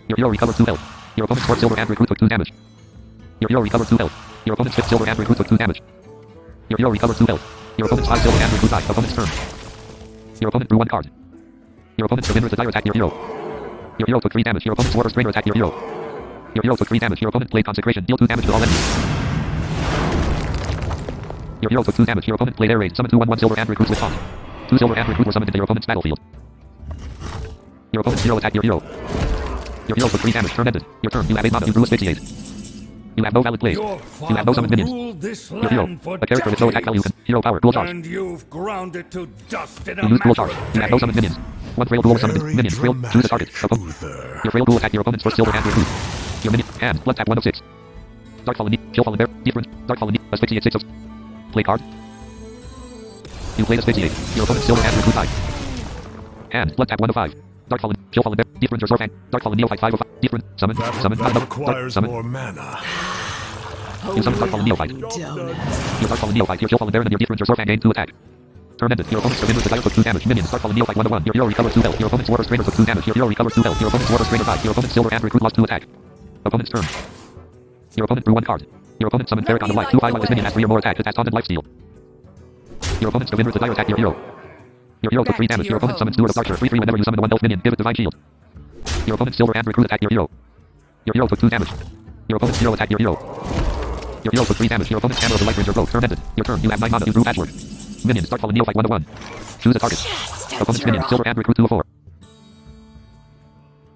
Your hero recovered 2 health. Your opponent's fourth silver hand recruit took 2 damage. Your hero recovered 2 health. Your opponent's fifth silver hand recruit took 2 damage. Your hero recovered 2 health. Your opponent's 5 silver hand recruit died. Opponent's turn. Your opponent drew 1 card. Your opponent's surrender desire attacked your hero. Your hero took 3 damage. Your opponent's water strainer attacked your hero. Your hero took 3 damage. Your opponent played consecration. Deal 2 damage to all enemies. Your hero took 2 damage. Your opponent played air raid. Summon 2 1 1 silver hand recruits with taunt. 2 silver hand recruits were summoned into your opponent's battlefield. Your opponent's hero attacked your hero. Your hero took 3 damage. Turn ended. Your turn. You have 8 mana. You drew asphyxiate. You have no valid plays. Your You have no summoned minions. ruled this Your hero. land for A character with no attack value. Hero power. Dual charge. and you've ground it to dust in You a use dual matter charge. of You have no summoned days. minions. 1 frail duel summoned. Very Minions. Frail. Choose a target. dramatic truth. Your frail duel attacked your opponent's first silver hand recruit. Your minion. Hand. Blood tap 1 of 6. Darkfallen. Chill fallen bear. Different. Darkfallen. Asphyxiate 6 of. Play card. You played asphyxiate. Your opponent's silver hand recruit died. Hand. Blood tap 1 of 5. Darkfallen. Chill fallen bear. Different. Your sword hand. Darkfallen neophyte 5 of 5. Different. Summon. Summon. That Dark. requires Summon. more mana. You summon Darkfallen neophyte. Your Darkfallen neophyte. Your chill fallen baron and your different. Your sword hand gain 2 attack. Turn ended. Your opponent's surrender desire took 2 damage. Minions. Darkfallen neophyte 1 of 1. Your hero recovered 2 health. Your opponent's water strainer took 2 damage. Your hero recovered 2 health. Your opponent's water strainer died. Your opponent's silver hand recruit lost 2 attack. Opponent's turn. Your opponent drew 1 card. Your opponent summoned Farrakhan of Light. 2 5 1. This minion has 3 or more attack. It has taunted lifesteal. Your opponent's surrender desire attacked your hero. Your hero took 3 damage. Your opponent summons Steward of Archer. 3 3. Whenever you summon a 1 health minion, give it divine shield. Your opponent's silver and recruit attack your hero. Your hero took 2 damage. Your opponent's hero attacked your hero. Your hero took 3 damage. Your opponent's hammer of the light ranger broke. Turn ended. Your turn. You have 9 mana. You drew patchwork. Minions start falling neophyte 1-1. Choose a target. Opponent's minion silver and recruit 2-4.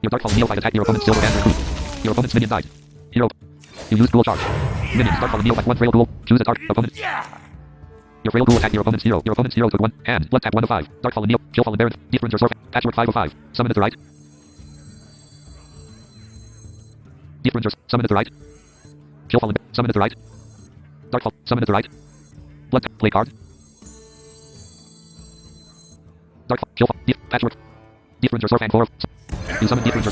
Your dark fallen neophyte attacked your opponent's silver and recruit. Your opponent's minion died. Hero. You use dual charge. Minions start fallen neophyte 1 frail duel. Choose a target. Opponent. Your frail duel attacked your opponent's hero. Your opponent's hero took 1 and blood tap 1-5. Dark fallen neo. Chill fallen baron. Deep ranger sword. Patchwork 5-5. Summon at the right. Deep ranger. Summon at the right. Chill fallen. Summon at the right. Dark fall. Summon at the right. Blood tap. Play card. Dark fall. Chill fall. Deep. Patchwork. Deep ranger sword 4. You summon deep ranger.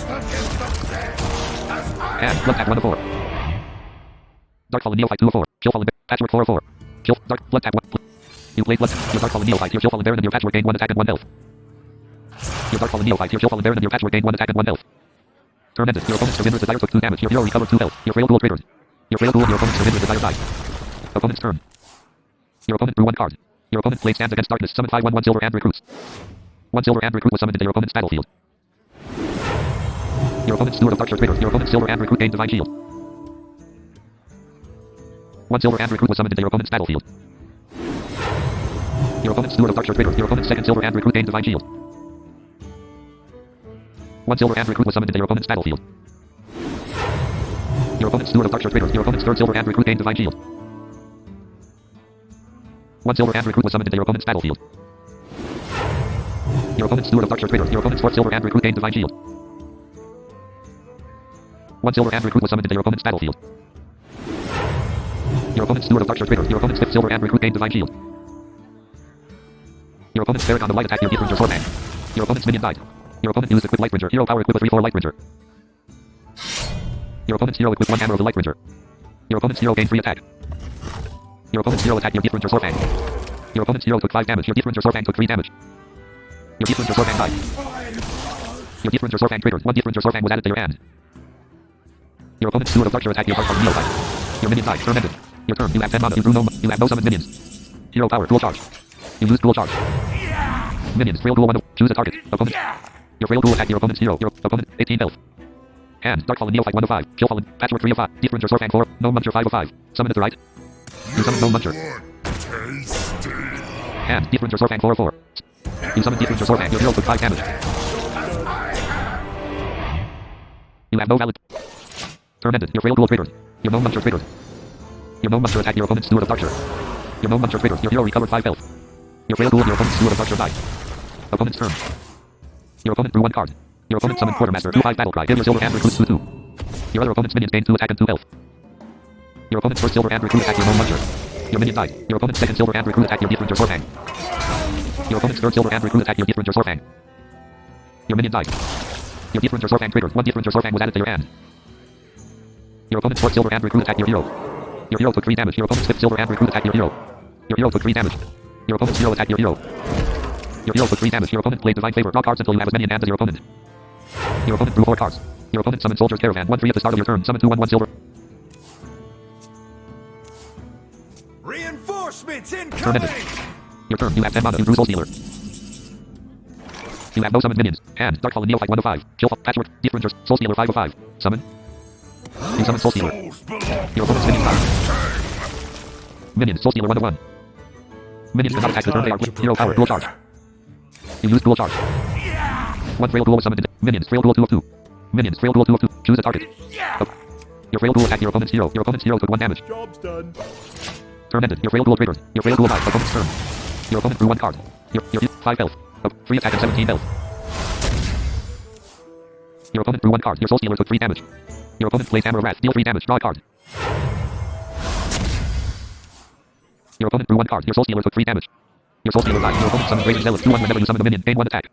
And blood tap 1-4. Dark fallen neophyte 2-4. Chill fallen. Patchwork 4-4. Chill. Dark. Blood tap 1. You played blood tap. Your dark fallen neophyte. Your chill fallen baron and your patchwork gain 1 attack and 1 health. Your dark fallen neophyte. Your chill fallen baron and your patchwork gain 1 attack and 1 health. Turn ended. Your opponent's surrender desire took 2 damage. Your hero recovered 2 health. Your frail duel triggered. Your frail duel and your opponent's surrender desire died. Opponent's turn. Your opponent drew 1 card. Your opponent played Stands Against Darkness. Summon 5/1 silver and recruits. 1 silver and recruit was summoned into your opponent's battlefield. Your opponent's Steward of Darkshire triggered. Your opponent's silver and recruit gained divine shield. 1 silver and recruit was summoned into your opponent's battlefield. Your opponent's Steward of Darkshire triggered. Your opponent's second silver and recruit gained divine shield. 1 silver and recruit was summoned into your opponent's battlefield. Your opponent's Steward of Darkshire triggered. Your opponent's third silver and recruit gained divine shield. 1 silver and recruit was summoned into your opponent's battlefield. Your opponent's Steward of Darkshire triggered. Your opponent's fourth silver and recruit gained divine shield. 1 silver and recruit was summoned into your opponent's battlefield. Your opponent's Steward of Darkshire triggered. Your opponent's fifth silver and recruit gained divine shield. Your opponent's Paragon of Light attacked your Deep Ranger Swordman. Your opponent's minion died. Your opponent used equip Light Ranger. Hero power equip a 3/4 Light Ranger. Your opponent's hero equipped 1 hammer of the Light Ranger. Your opponent's hero gained 3 attack. Your opponent's hero attacked your Deep Ranger Swordman. Your opponent's hero took 5 damage. Your Deep Ranger Swordman took 3 damage. Your Deep Ranger Swordman died. Your Deep Ranger Swordman triggered. 1 Deep Ranger Swordman was added to your hand. Your opponent's Steward of Darkshire attacked your Dark Fallen Neophyte. Your minion died. Turn ended. Your turn. You have 10 mana. You drew no. You have no summoned minions. Hero power. Dual charge. You lose dual charge. Minions. Frail duel 1. Choose a target. Opponent. Your frail duel attacked your opponent's hero. Your opponent 18 health. And Dark Fallen Neophyte 1/5. Chill fallen. Patchwork 3/5. Deep Ranger Swordman 4. No Muncher 5/5. Summon at the right. You summon no Muncher. And Deep Ranger Swordman 4/4. You summon Deep Ranger Swordman. Your hero took 5 damage. You have no valid. Turn ended. Your frail duel triggered. Your no Muncher triggered. Your no Muncher attacked your opponent's Steward of Darkshire. Your no Muncher triggered. Your hero recovered 5 health. Your frail duel and your opponent's Steward of Darkshire died. Opponent's turn. Your opponent drew 1 card. Your opponent summoned Quartermaster. 2/5 battle cry. Give your silver and recruits 2/2. Your other opponent's minions gained 2 attack and 2 health. Your opponent's first silver and recruit attacked your no Muncher. Your minion died. Your opponent's second silver and recruit attacked your Deep Ranger Swordman. Your opponent's third silver and recruit attacked your Deep Ranger Swordman. Your minion died. Your Deep Ranger Swordman triggered. 1 Deep Ranger Swordman was added to your hand. Your opponent's fourth silver and recruit attacked your hero. Your hero took 3 damage. Your opponent's fifth silver and recruit attacked your hero. Your hero took 3 damage. Your opponent's hero attacked your hero. Your hero took 3 damage. Your opponent played Divine Favor. Draw cards until you have as many in hand as your opponent. Your opponent drew 4 cards. Your opponent summoned Soldier's Caravan. 1/3 at the start of your turn. Summon 2/1 silver. Reinforcements Turn incoming! ended. Your turn. You have 10 mana. You drew Soul Stealer. You have no summoned minions. And Dark Fallen Neophyte 1/5. Chill Patchwork. Deep Ranger. Soul Stealer 5/5. Summon. You summon Soul Stealer. Your opponent's minions died. Minions. Soul Stealer 1/1. Minions cannot attack the turn they are with hero power. Dual charge. You use dual charge. 1 frail duel was summoned. Minions. Frail duel 2/2. Minions. Frail duel 2/2. Choose a target. Your frail duel attacked your opponent's hero. Your opponent's hero took 1 damage. Job's done. Turn ended. Your frail duel triggered. Your frail duel died. Opponent's turn. Your opponent drew 1 card. Your 5 health. 3 attack and 17 health. Your opponent drew 1 card. Your Soul Stealer took 3 damage. Your opponent plays Hammer of Wrath. Deal 3 damage. Draw a card. Your opponent drew 1 card. Your Soul Stealer took 3 damage. Your Soul Stealer died. Your opponent summoned Razor Zealot. 2/1 whenever you summon a minion. Gain 1 attack.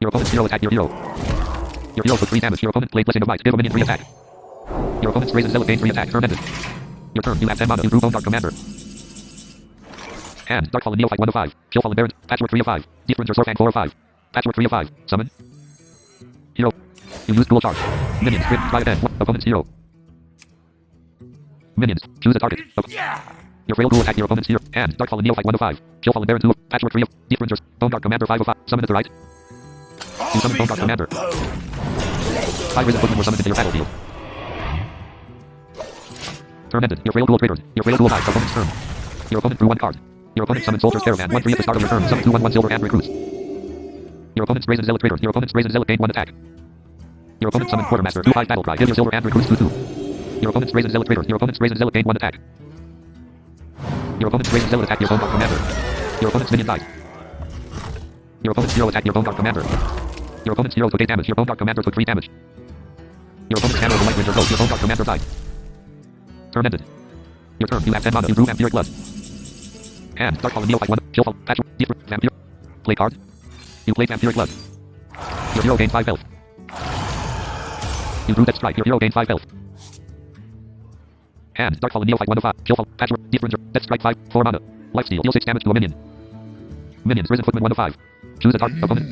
Your opponent's hero attacked your hero. Your hero took 3 damage. Your opponent played Blessing of Light. Give a minion 3 attack. Your opponent's Razor Zealot gained 3 attack. Turn ended. Your turn. You have 10 mana. You drew Bone Dark Commander. And Dark Fallen Neophyte 1/5. Chill Fallen Baron. Patchwork 3/5. Deep Ranger Swordman 4/5. Patchwork 3/5. Summon. Hero. You use dual charge. Minions. Try again. Opponent's hero. Minions. Choose a target. Your frail duel attacked your opponent's hero. And Dark Fallen Neophyte 1/5. Chill Fallen Baron 2. Patchwork 3. Deep Rangers. Bone Dark Commander 5/5. Summon at the right. You summon Bone Guard Commander. 5 Risen Footmen were summoned into your battlefield. Turn ended. Your Frail Ghoul triggered. Your Frail Ghoul died. Opponent's turn. Your opponent drew 1 card. Your opponent summoned Soldier's Caravan 1/3 at the start of your turn. Summon 2/1/1 Silver and recruits. Your opponent's Brazen Zealot triggered. Your opponent's Brazen Zealot gained 1 attack. Your opponent summoned Quartermaster 2/5 battle cry. Give your Silver and recruits 2/2. Your opponent's Brazen Zealot triggered. Your opponent's Brazen Zealot gained 1 attack. Your opponent's Brazen Zealot attacked your Bone Guard Commander. Your opponent's minion died. Your opponent's hero attacked your Bone Guard Commander. Your opponent's hero took 8 damage. Your Bone Guard Commander took 3 damage. Your opponent's hammer of the Light Winter broke. Your Bone Guard Commander died. Turn ended. Your turn. You have 10 mana. You drew Vampiric Blood. Hand. Darkfall and Neophyte 1. Chillfall. Patch. Deep. Vampire. Play card. You played Vampiric Blood. Your hero gained 5 health. You drew Death Strike. Your hero gained 5 health. Hand. Darkfall and Neophyte 1 of 5. Chillfall. Patchwork. Deep Ranger. Death Strike 5. 4 mana. Lifesteal. Deal 6 damage to a minion. Minions. Risen Footman 1 of 5. Choose a target. Opponent.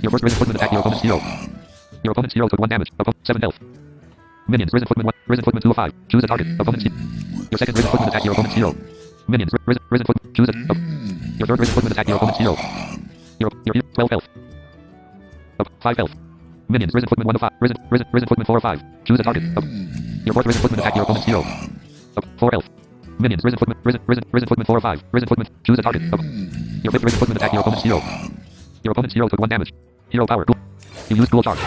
Your first Risen Footman attacked your opponent's hero. Your opponent's hero took 1 damage. 7 health. Minions. Risen Footman 1. Risen Footman 2 of 5. Choose a target. Opponent's hero. Your second Risen Footman attacked your opponent's hero. Minions. Risen Footman. Choose a. Your third Risen Footman attacked your opponent's hero. Your hero. 12 health. 5 health. Minions. Risen Footman 1 of 5. Risen Footman 4 of 5. Choose a target. Your fourth Risen Footman attacked your opponent's hero. 4 health. Minions. Risen Footman. Risen Footman 4 of 5. Risen Footman. Choose a target. Your fifth Risen Footman attacked your opponent's hero. Your opponent's hero took 1 damage. Hero power. You use Ghoul Charge.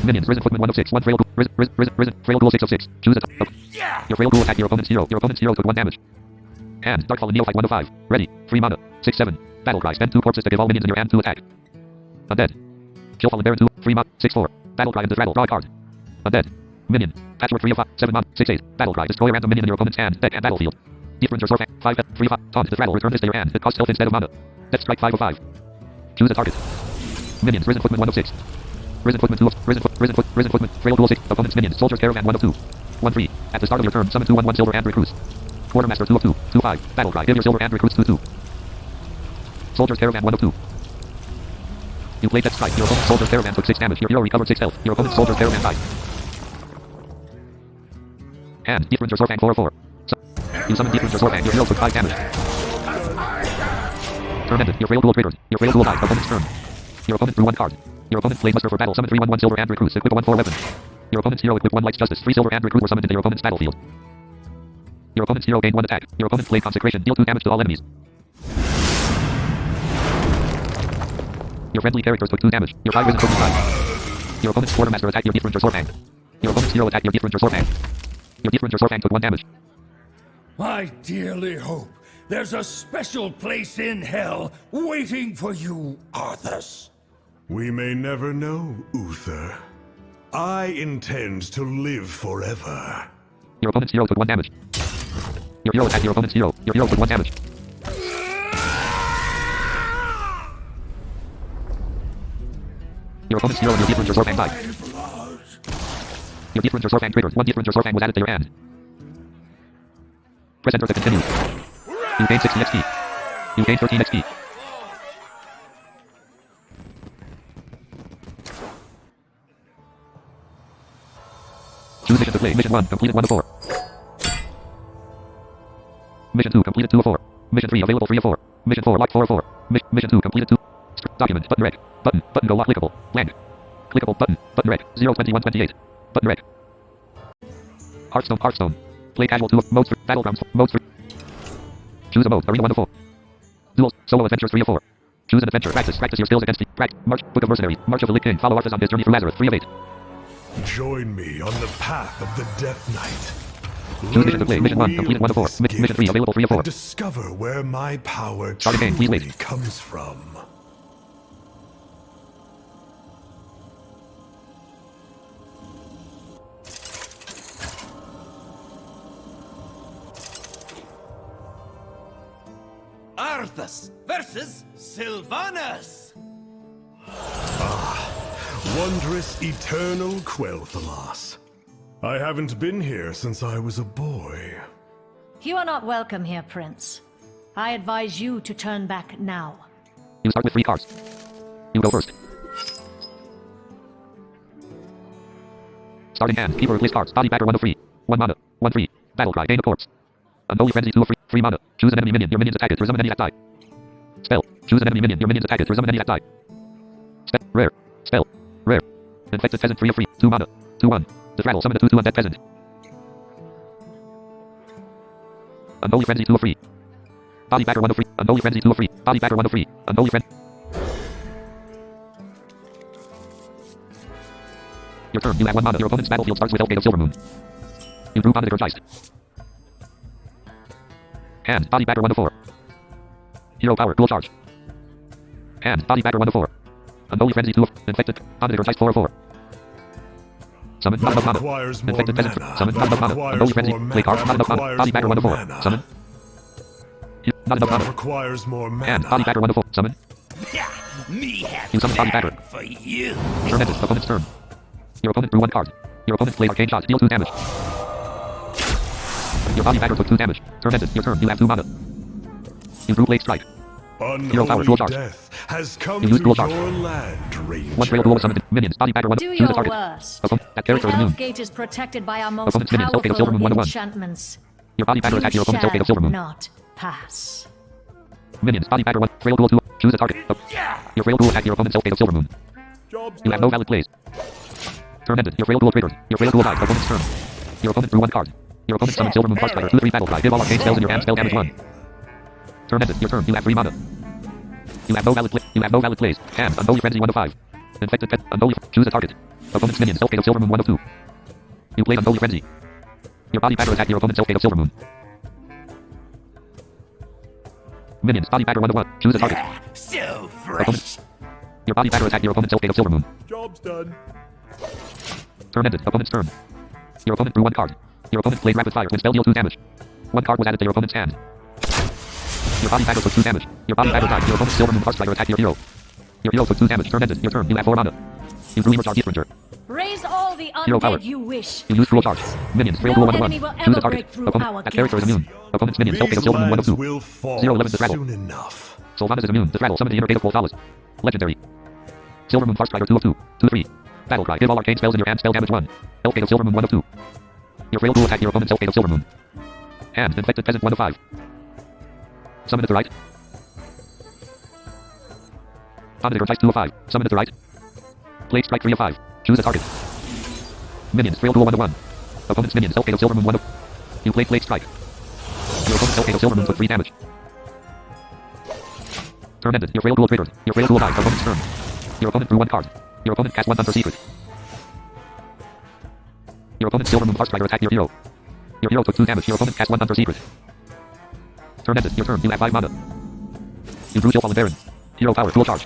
Minions. Risen Footman 1 of 6. 1 Frail Ghoul. Risen Frail Ghoul 6 of 6. Choose a Your Frail Ghoul attacked your opponent's hero. Your opponent's hero took 1 damage. Hand. Darkfall and Neophyte 1 of 5. Ready. 3 mana. 6/7. Battle cry. Spend 2 corpses to give all minions in your hand 2 attack. Undead. Killfall and Baron 2. 3 mana. 6/4. Battle cry and Disraddle. Draw a card. Undead. Minion. Patchwork 3 of 5. 7 mana. 6/8. Battle cry. Destroy a random minion in your opponent's hand, deck, and battlefield. Deep Ranger Sword 5. 3 5. Taunt. Disraddle. Return this to your hand. It costs health instead of mana. Death Strike 5 of 5. Choose a target. Minions. Risen Footman 1 of 6. Risen Footman 2 of Risen Footman. Frail Ghoul 6. Opponent's minions. Soldier's Caravan 1 of 2. 1/3. At the start of your turn, summon 2/1/1 Silver and recruits. Quartermaster 2 of 2. 2/5. Battle cry. Give your Silver and recruits 2/2. Soldier's Caravan 1 of 2. You played Death Strike. Your opponent's Soldier's Caravan took 6 damage. Your hero recovered 6 health. Your opponent's Soldier's Caravan died. Hand. Deep Ranger Swordfang 4 of 4. You summoned Deep Ranger Swordfang. Your hero took 5 damage. Turn ended. Your Frail Ghoul triggered. Your Frail Ghoul died. Opponent's turn. Your opponent drew 1 card. Your opponent played Muster for battle. Summon 3/1/1 Silver and recruits. Equip 1/4 weapon. Your opponent's hero equipped 1 Light's Justice. 3 Silver and recruit were summoned into your opponent's battlefield. Your opponent's hero gained 1 attack. Your opponent played Consecration. Deal 2 damage to all enemies. Your friendly characters took 2 damage. Your 5 Risen Footman died. Your opponent's Quartermaster attacked your Deep Ranger Swordfang. Your opponent's hero attacked your Deep Ranger Swordfang. Your Deep Ranger Swordfang took 1 damage. I dearly hope there's a special place in hell waiting for you, Arthas. We may never know, Uther. I intend to live forever. Your opponent's hero took 1 damage. Your hero attacked your opponent's hero. Your hero took 1 damage. Your opponent's hero and your Deep Ranger Swordfang died. Your Deep Ranger Swordfang triggered. 1 Deep Ranger Swordfang was added to your hand. Press enter to continue. You gain 60 XP. You gain 13 XP. Choose mission to play. Mission 1, completed 1 of 4. Mission 2, completed 2 of 4. Mission 3, available 3 of 4. Mission 4, locked 4 of 4. Mission 2, completed 2. Document, button rec. Button go lock clickable. Blank. Clickable button rec. 02128. Button rec. Hearthstone. Play casual 2 of modes 3. Battlegrounds, modes 3. Choose a mode, arena 1 of 4. Duels, solo adventures 3 of 4. Choose an adventure, practice your skills against March, Book of Mercenaries, March of the Lich King, follow Arthas on his journey through Lazarus, 3 of 8. Join me on the path of the Death Knight. Choose mission to play, mission 1, completed 1 of 4. Mission 3, available 3 of 4. Discover where my power Start again, please truly wait. comes from. Arthas versus Sylvanas. Wondrous eternal Quel'Thalas. I haven't been here since I was a boy. You are not welcome here, Prince. I advise you to turn back now. You start with 3 cards. You go first. Starting hand. Keeper replace cards. Body backer 1 of 3. 1 mana. 1/3. Battle cry. Gain a corpse. Unholy Frenzy 2 of 3. 3 mana. Choose an enemy minion. Your minions attack it. Resummon any that die. Spell. Choose an enemy minion. Your minions attack it. Resummon any that die. Rare. Spell. Rare. Infected Peasant 3 of 3. 2 mana. 2-1. Disrattle. Summon a 2/2 Undead Peasant. Unholy Frenzy 2 of 3. Body Bagger 1 of 3. Unholy Frenzy 2 of 3. Body Bagger 1 of 3. Unholy Frenzy. Your turn. You have 1 mana. Your opponent's battlefield starts with Elfgate of Silvermoon. You drew Bond Geist. Hand. Body Bagger 1 of 4. Hero Power. Dual Charge. Hand. Body Bagger 1 of 4. Unholy Frenzy 2 of. Infected. Bond Geist 4 of 4. Summon. Not enough mana. Requires more Infected Peasant. mana. Summon. Not enough mana. Requires Unholy Frenzy. more Play card. mana. Not enough mana. Requires Body Bagger 1 of 4. more mana. Summon. Not enough That mana. requires more And mana. Body Bagger 1 of 4. Summon. Yeah, me have You summon Body Bagger. bag for you. Turn ended. Opponent's turn. Your opponent drew 1 card. Your opponent plays Arcane Shot. Deal 2 damage. Your Body Bagger took 2 damage. Turn ended. Your turn. You have 2 mana. You drew Blade Strike. Hero Power. Unholy Dual Charge. death has come You to use Dual Charge. your land, Ranger. 1 trail duel summoned. Minions. Body Bagger 1. Do Choose your a target. worst. That The character is immune. Elfgate is protected by our most Opponent's minions. Elfgate of powerful Silvermoon 1/1. enchantments. Your Body Bagger You attack your opponent's Elfgate of shall Silvermoon. not pass. Minions. Body Bagger 1. Trail duel 2. Choose a target. Your trail duel attack your opponent's Elfgate of Silvermoon. You have no valid plays. Turn ended. Your trail duel triggered. Your trail duel died. Opponent's turn. Your opponent drew 1 card. Your opponent summoned Silvermoon Farsighter. 2/3 battle cry. Give all arcane spells in your hand. Spell damage 1. Turn ended. Your turn. You have 3 mana. You have no valid plays. Hand. Unholy Frenzy 1 of 5. Infected Pet. Unholy. Choose a target. Opponent's minions. Elfgate of Silvermoon 1 of 2. You played Unholy Frenzy. Your Body Bagger attack your opponent's Elfgate of Silvermoon. Minions. Body Bagger 1 of 1. Choose a target. So fresh. Your Body Bagger attack your opponent's Elfgate of Silvermoon. Job's done. Turn ended. Opponent's turn. Your opponent drew 1 card. Your opponent played Rapid Fire. When spell deal 2 damage. 1 card was added to your opponent's hand. Your Body Bagger took 2 damage. Your Body Bagger died. Your opponent's Silvermoon Farsighter attacked your hero. Your hero took 2 damage. Turn ended. Your turn. You have 4 mana. You drew Emerge Ranger. Raise all the Hero power. undead you wish. You use Dual Charge. Minions. Trail No duel 1 of 1. enemy will Choose ever a target. break through Opponent. our That character is gates. immune. Opponent's minions. Elfgate of These Silvermoon 1 of lands 2. will fall 0/11 Disrattle. soon enough. Sylvanas is immune. Disrattle. Summon the inner gate of Quothalas. Legendary. Silvermoon Farsighter 2 of 2. 2/3. Battle cry. Give all arcane spells in your hand. Spell damage 1. Elfgate of Silvermoon 1 of 2. Your trail duel attack your opponent's Elfgate of Silvermoon. Hand. Infected Peasant 1 of 5. Summon at the right. Bond Geist 2 of 5. Summon at the right. Blade Strike 3 of 5. Choose a target. Minions. Trail duel 1 of 1. Opponent's minions. Elfgate of Silvermoon 1 of. You played Blade Strike. Your opponent's Elfgate of Silvermoon took 3 damage. Turn ended. Your trail duel triggered. Your trail duel died. Opponent's turn. Your opponent drew 1 card. Your opponent cast 1 Hunter Secret. Your opponent's Silvermoon Farsighter attacked your hero. Your hero took 2 damage. Your opponent cast 1 Hunter Secret. Turn ended. Your turn. You have 5 mana. You drew Fallen Baron. Hero Power. Dual Charge.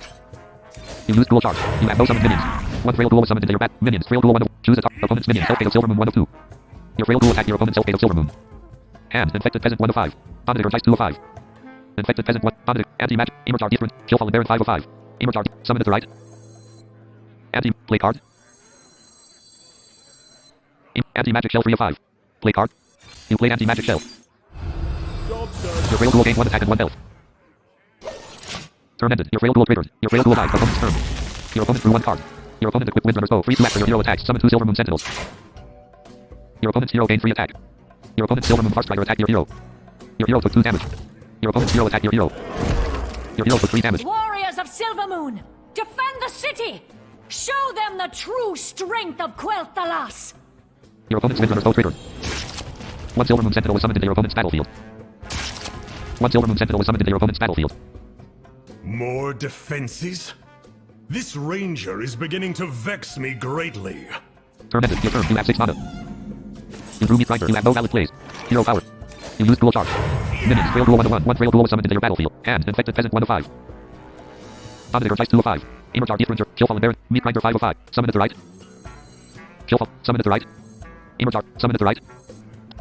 You use Dual Charge. You have no summoned minions. 1 trail duel was summoned into your bat. Minions. Trail duel 1 of. Choose a target. Opponent's minions. Elfgate of Silvermoon 1 of 2. Your trail duel attacked your opponent's Elfgate of Silvermoon. Hand. Infected Peasant 1 of 5. Bond Geist 2 of 5. Infected Peasant 1. Bond Anti-Magic. Emerge different. Kill Fallen Baron 5 of 5. Emerge Summon at the right. Play card. Anti-Magic Shell 3 of 5. Play card. You played Anti-Magic Shell. Your trail duel gained 1 attack and 1 health. Turn ended. Your trail duel triggered. Your trail duel died. Opponent's turn. Your opponent drew 1 card. Your opponent equipped Windrunner's Bow. Free to after your hero attacks. Summon 2 Silvermoon Sentinels. Your opponent's hero gained free attack. Your opponent's Silvermoon Farsighter attacked your hero. Your hero took 2 damage. Your opponent's hero attacked your hero. Your hero took 3 damage. Warriors of Silvermoon, defend the city! Show them the true strength of Quel'Thalas! Your opponent's Windrunner's Bow triggered. 1 Silvermoon Sentinel was summoned into your opponent's battlefield. 1 Silvermoon Sentinel was summoned into your opponent's battlefield. More defenses? This ranger is beginning to vex me greatly. Turn ended. Your turn. You have 6 mana. You drew Meat Grinder. You have no valid plays. Hero Power. You use Dual Charge. Minions. Trail duel 1 of 1. 1 trail duel was summoned into your battlefield. Hand. Infected Peasant 1 of 5. Bond Geist 2 of 5. Emerge Different. Kill Fallen Baron. Meat Grinder 5 of 5. Summon at the right. Summon at the right. Emerge Summon at the right.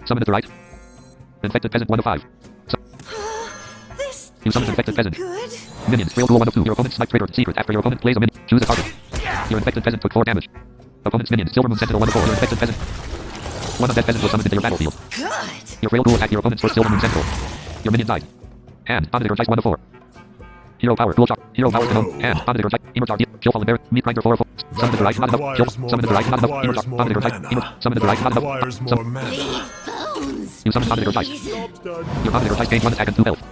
Summon at the right. Infected Peasant 1 of 5. This You summon Infected Peasant. good. Minions. Trail duel 1 of 2. Your opponent's snipe triggered. Secret. After your opponent plays a minion, choose a target. Your Infected Peasant took 4 damage. Opponent's minions. Silvermoon Sentinel 1 of 4. Your Infected Peasant. 1 Undead Peasant was summoned into your battlefield. Good. Your trail duel attacked your opponent's first Silvermoon Sentinel. Your minion died. Hand. Bond Geist 1 of 4. Hero Power. Dual Charge. Hero Power Canon. Hand. Bond Geist. Emerge Kill Fallen Baron. Meat Grinder 4 of 4. Summon at the right. Not enough. Kill. Summon at the right. Not enough. Emerge. Bond Geist. Summon at the right. Not enough. Requires more mana. Bones. You summon Bond Geist. Job's done. Your Bond Geist gained 1 attack and 2 health.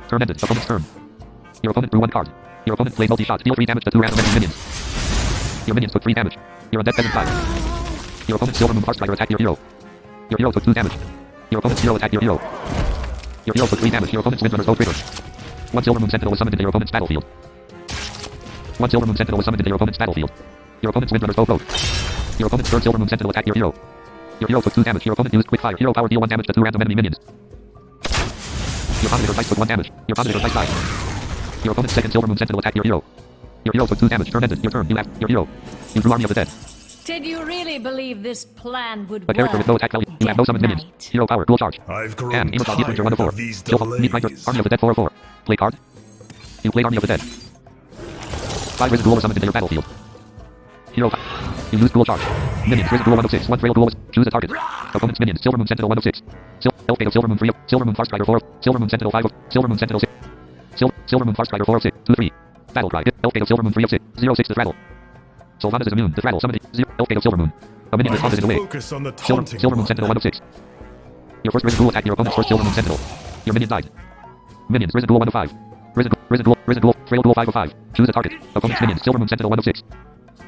Turn ended. Opponent's turn. Your opponent drew 1 card. Your opponent plays multi-shot. Deal 3 damage to 2 random enemy minions. Your minions took 3 damage. Your undead peasant 5. Your opponent's Silver Moon Hearthstrider attacked your hero. Your hero took 2 damage. Your opponent's hero attacked your hero. Your hero took 3 damage. Your opponent's Windrunner's bow triggered. 1 Silver Moon Sentinel was summoned into your opponent's battlefield. 1 Silver Moon Sentinel was summoned into your opponent's battlefield. Your opponent's Windrunner's bow broke. Your opponent's 3rd Silver Moon Sentinel attacked your hero. Your hero took 2 damage. Your opponent used quick fire. Hero power deal 1 damage to 2 random enemy minions. Your Dominator Dice took 1 damage. Your Dominator Dice died. Your opponent's 2nd Silver Moon Sentinel attacked your hero. Your hero took 2 damage. Turn ended. Your turn. You left. Your hero. You drew Army of the Dead. Did you really believe this plan would A work? character with no attack value. You have no summoned minions. Knight? Hero power. Dual charge. I've grown And Gamer Deep Ranger 1 tired 4. of these Kill Meat Grinder. delays. Army of the Dead 404. Play card. You played Army of the Dead. 5 Risen Duel were summoned into your battlefield. Hero power. You use dual charge. Minions. Risen Duel 106. 1 Frail Duel. Choose a target. Opponent's minions. Silver Moon Sentinel 106. Elfgate of Silver Moon 3. Silver Moon Hearthstrider 4. Silver Moon Sentinel 5. Silver Moon Sentinel 6. Silver Moon Hearthstrider 4 6. 2 3. Battle Cry. Elfgate of Silver Moon 3 6. 0 6 to Thrall. Sylvanas is immune. The Thrall summoned. Elfgate of Silver Moon. A minion responses in a way. Focus on the taunting Silver Moon one. Sentinel 106. Your first Risen Duel attacked your opponent's first Silver Moon Sentinel. Your minion died. Minions. Risen Duel 105. Risen Duel. Frail Duel 505. Choose a target. Opponent's minions. Silver Moon Sentinel 106.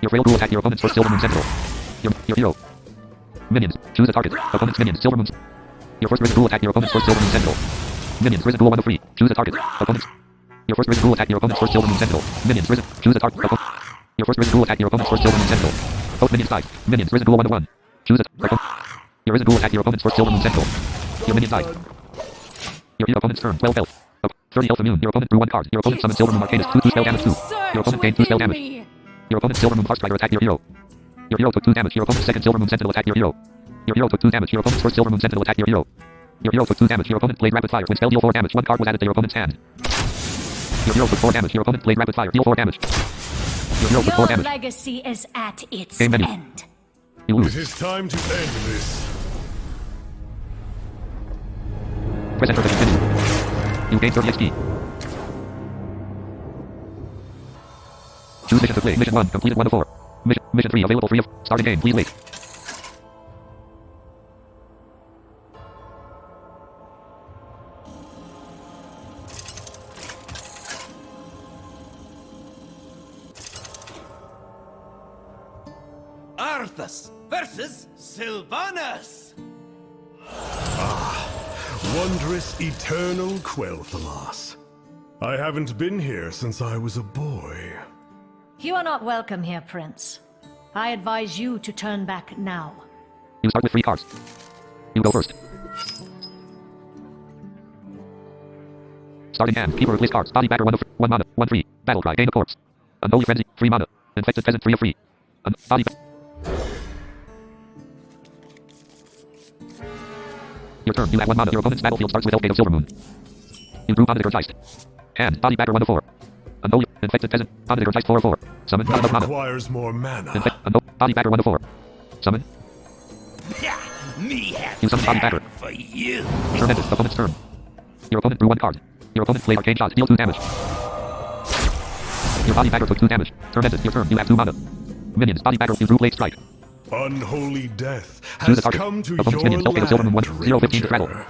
Your Frail Duel attacked your opponent's first Silver Moon Sentinel. Your hero. Minions. Choose a target. Opponent's minions. Silver Moon. Your first Risen Duel attacked your opponent's first Silver Moon Sentinel. Minions. Risen Duel 103. Choose a target. Opponent's. Your first Risen Duel attacked your opponent's first Silver Moon Sentinel. Minions. Risen. Choose a target. Your first Risen Duel attacked your opponent's first Silver Moon Sentinel. Both minions died. Minions. Risen Duel 101. Choose a target. Your Risen Duel attacked your opponent's first Silver Moon Sentinel. Your minion died. Your opponent's turn. 12 health. 30 health immune. Your opponent drew 1 card. Your opponent summoned Silver Moon Arcanist 2 spell damage 2. Your opponent gained 2 spell damage. Your opponent's Silver Moon Hearthstrider attacked your hero. Your hero took 2 damage. Your opponent's 2nd Silver Moon Sentinel attacked your hero. Your hero took 2 damage. Your opponent's 1st Silver Moon Sentinel attacked your hero. Your hero took 2 damage. Your opponent played Rapid Fire. When spell deal 4 damage, 1 card was added to your opponent's hand. Your hero took 4 damage. Your opponent played Rapid Fire. Deal 4 damage. Your hero took 4 Your damage. legacy is at its Game menu. end. It You lose. is time to end this. Press enter to continue. You gain 30 XP. Choose mission to play. Mission 1 completed 1 of 4. Mission 3 available 3 of. Starting game. Please wait. Arthas versus Sylvanas. Wondrous eternal Quel'Thalas. I haven't been here since I was a boy. You are not welcome here, Prince. I advise you to turn back now. You start with 3 cards. You go first. Starting hand. Keeper replace cards. Body batter 1 of 1 mana. 1 free. Battle cry. Gain a corpse. Unholy frenzy. 3 mana. Infected peasant 3 of free. Body. Your turn. You have 1 mana. Your opponent's battlefield starts with Elfgate of Silver Moon. You drew Dominator Geist. Hand. Body batter 1 of 4. Unholy. Infected peasant. Dominator Geist 4 of 4. Summon. Not enough mana. Requires more mana. Body batter 1 of 4. Summon. Yeah, me have You summon Body Batter. for you. Turn ended. Opponent's turn. Your opponent drew 1 card. Your opponent played Arcane Shot. Deal 2 damage. Your Body Batter took 2 damage. Turn ended. Your turn. You have 2 mana. Minions. Body Batter. You drew Blade Strike. Unholy death Choose has a target. come to Opponent's your minions. Elfgate of Silver Moon 1. land, 0 15 to Thrall. Ranger.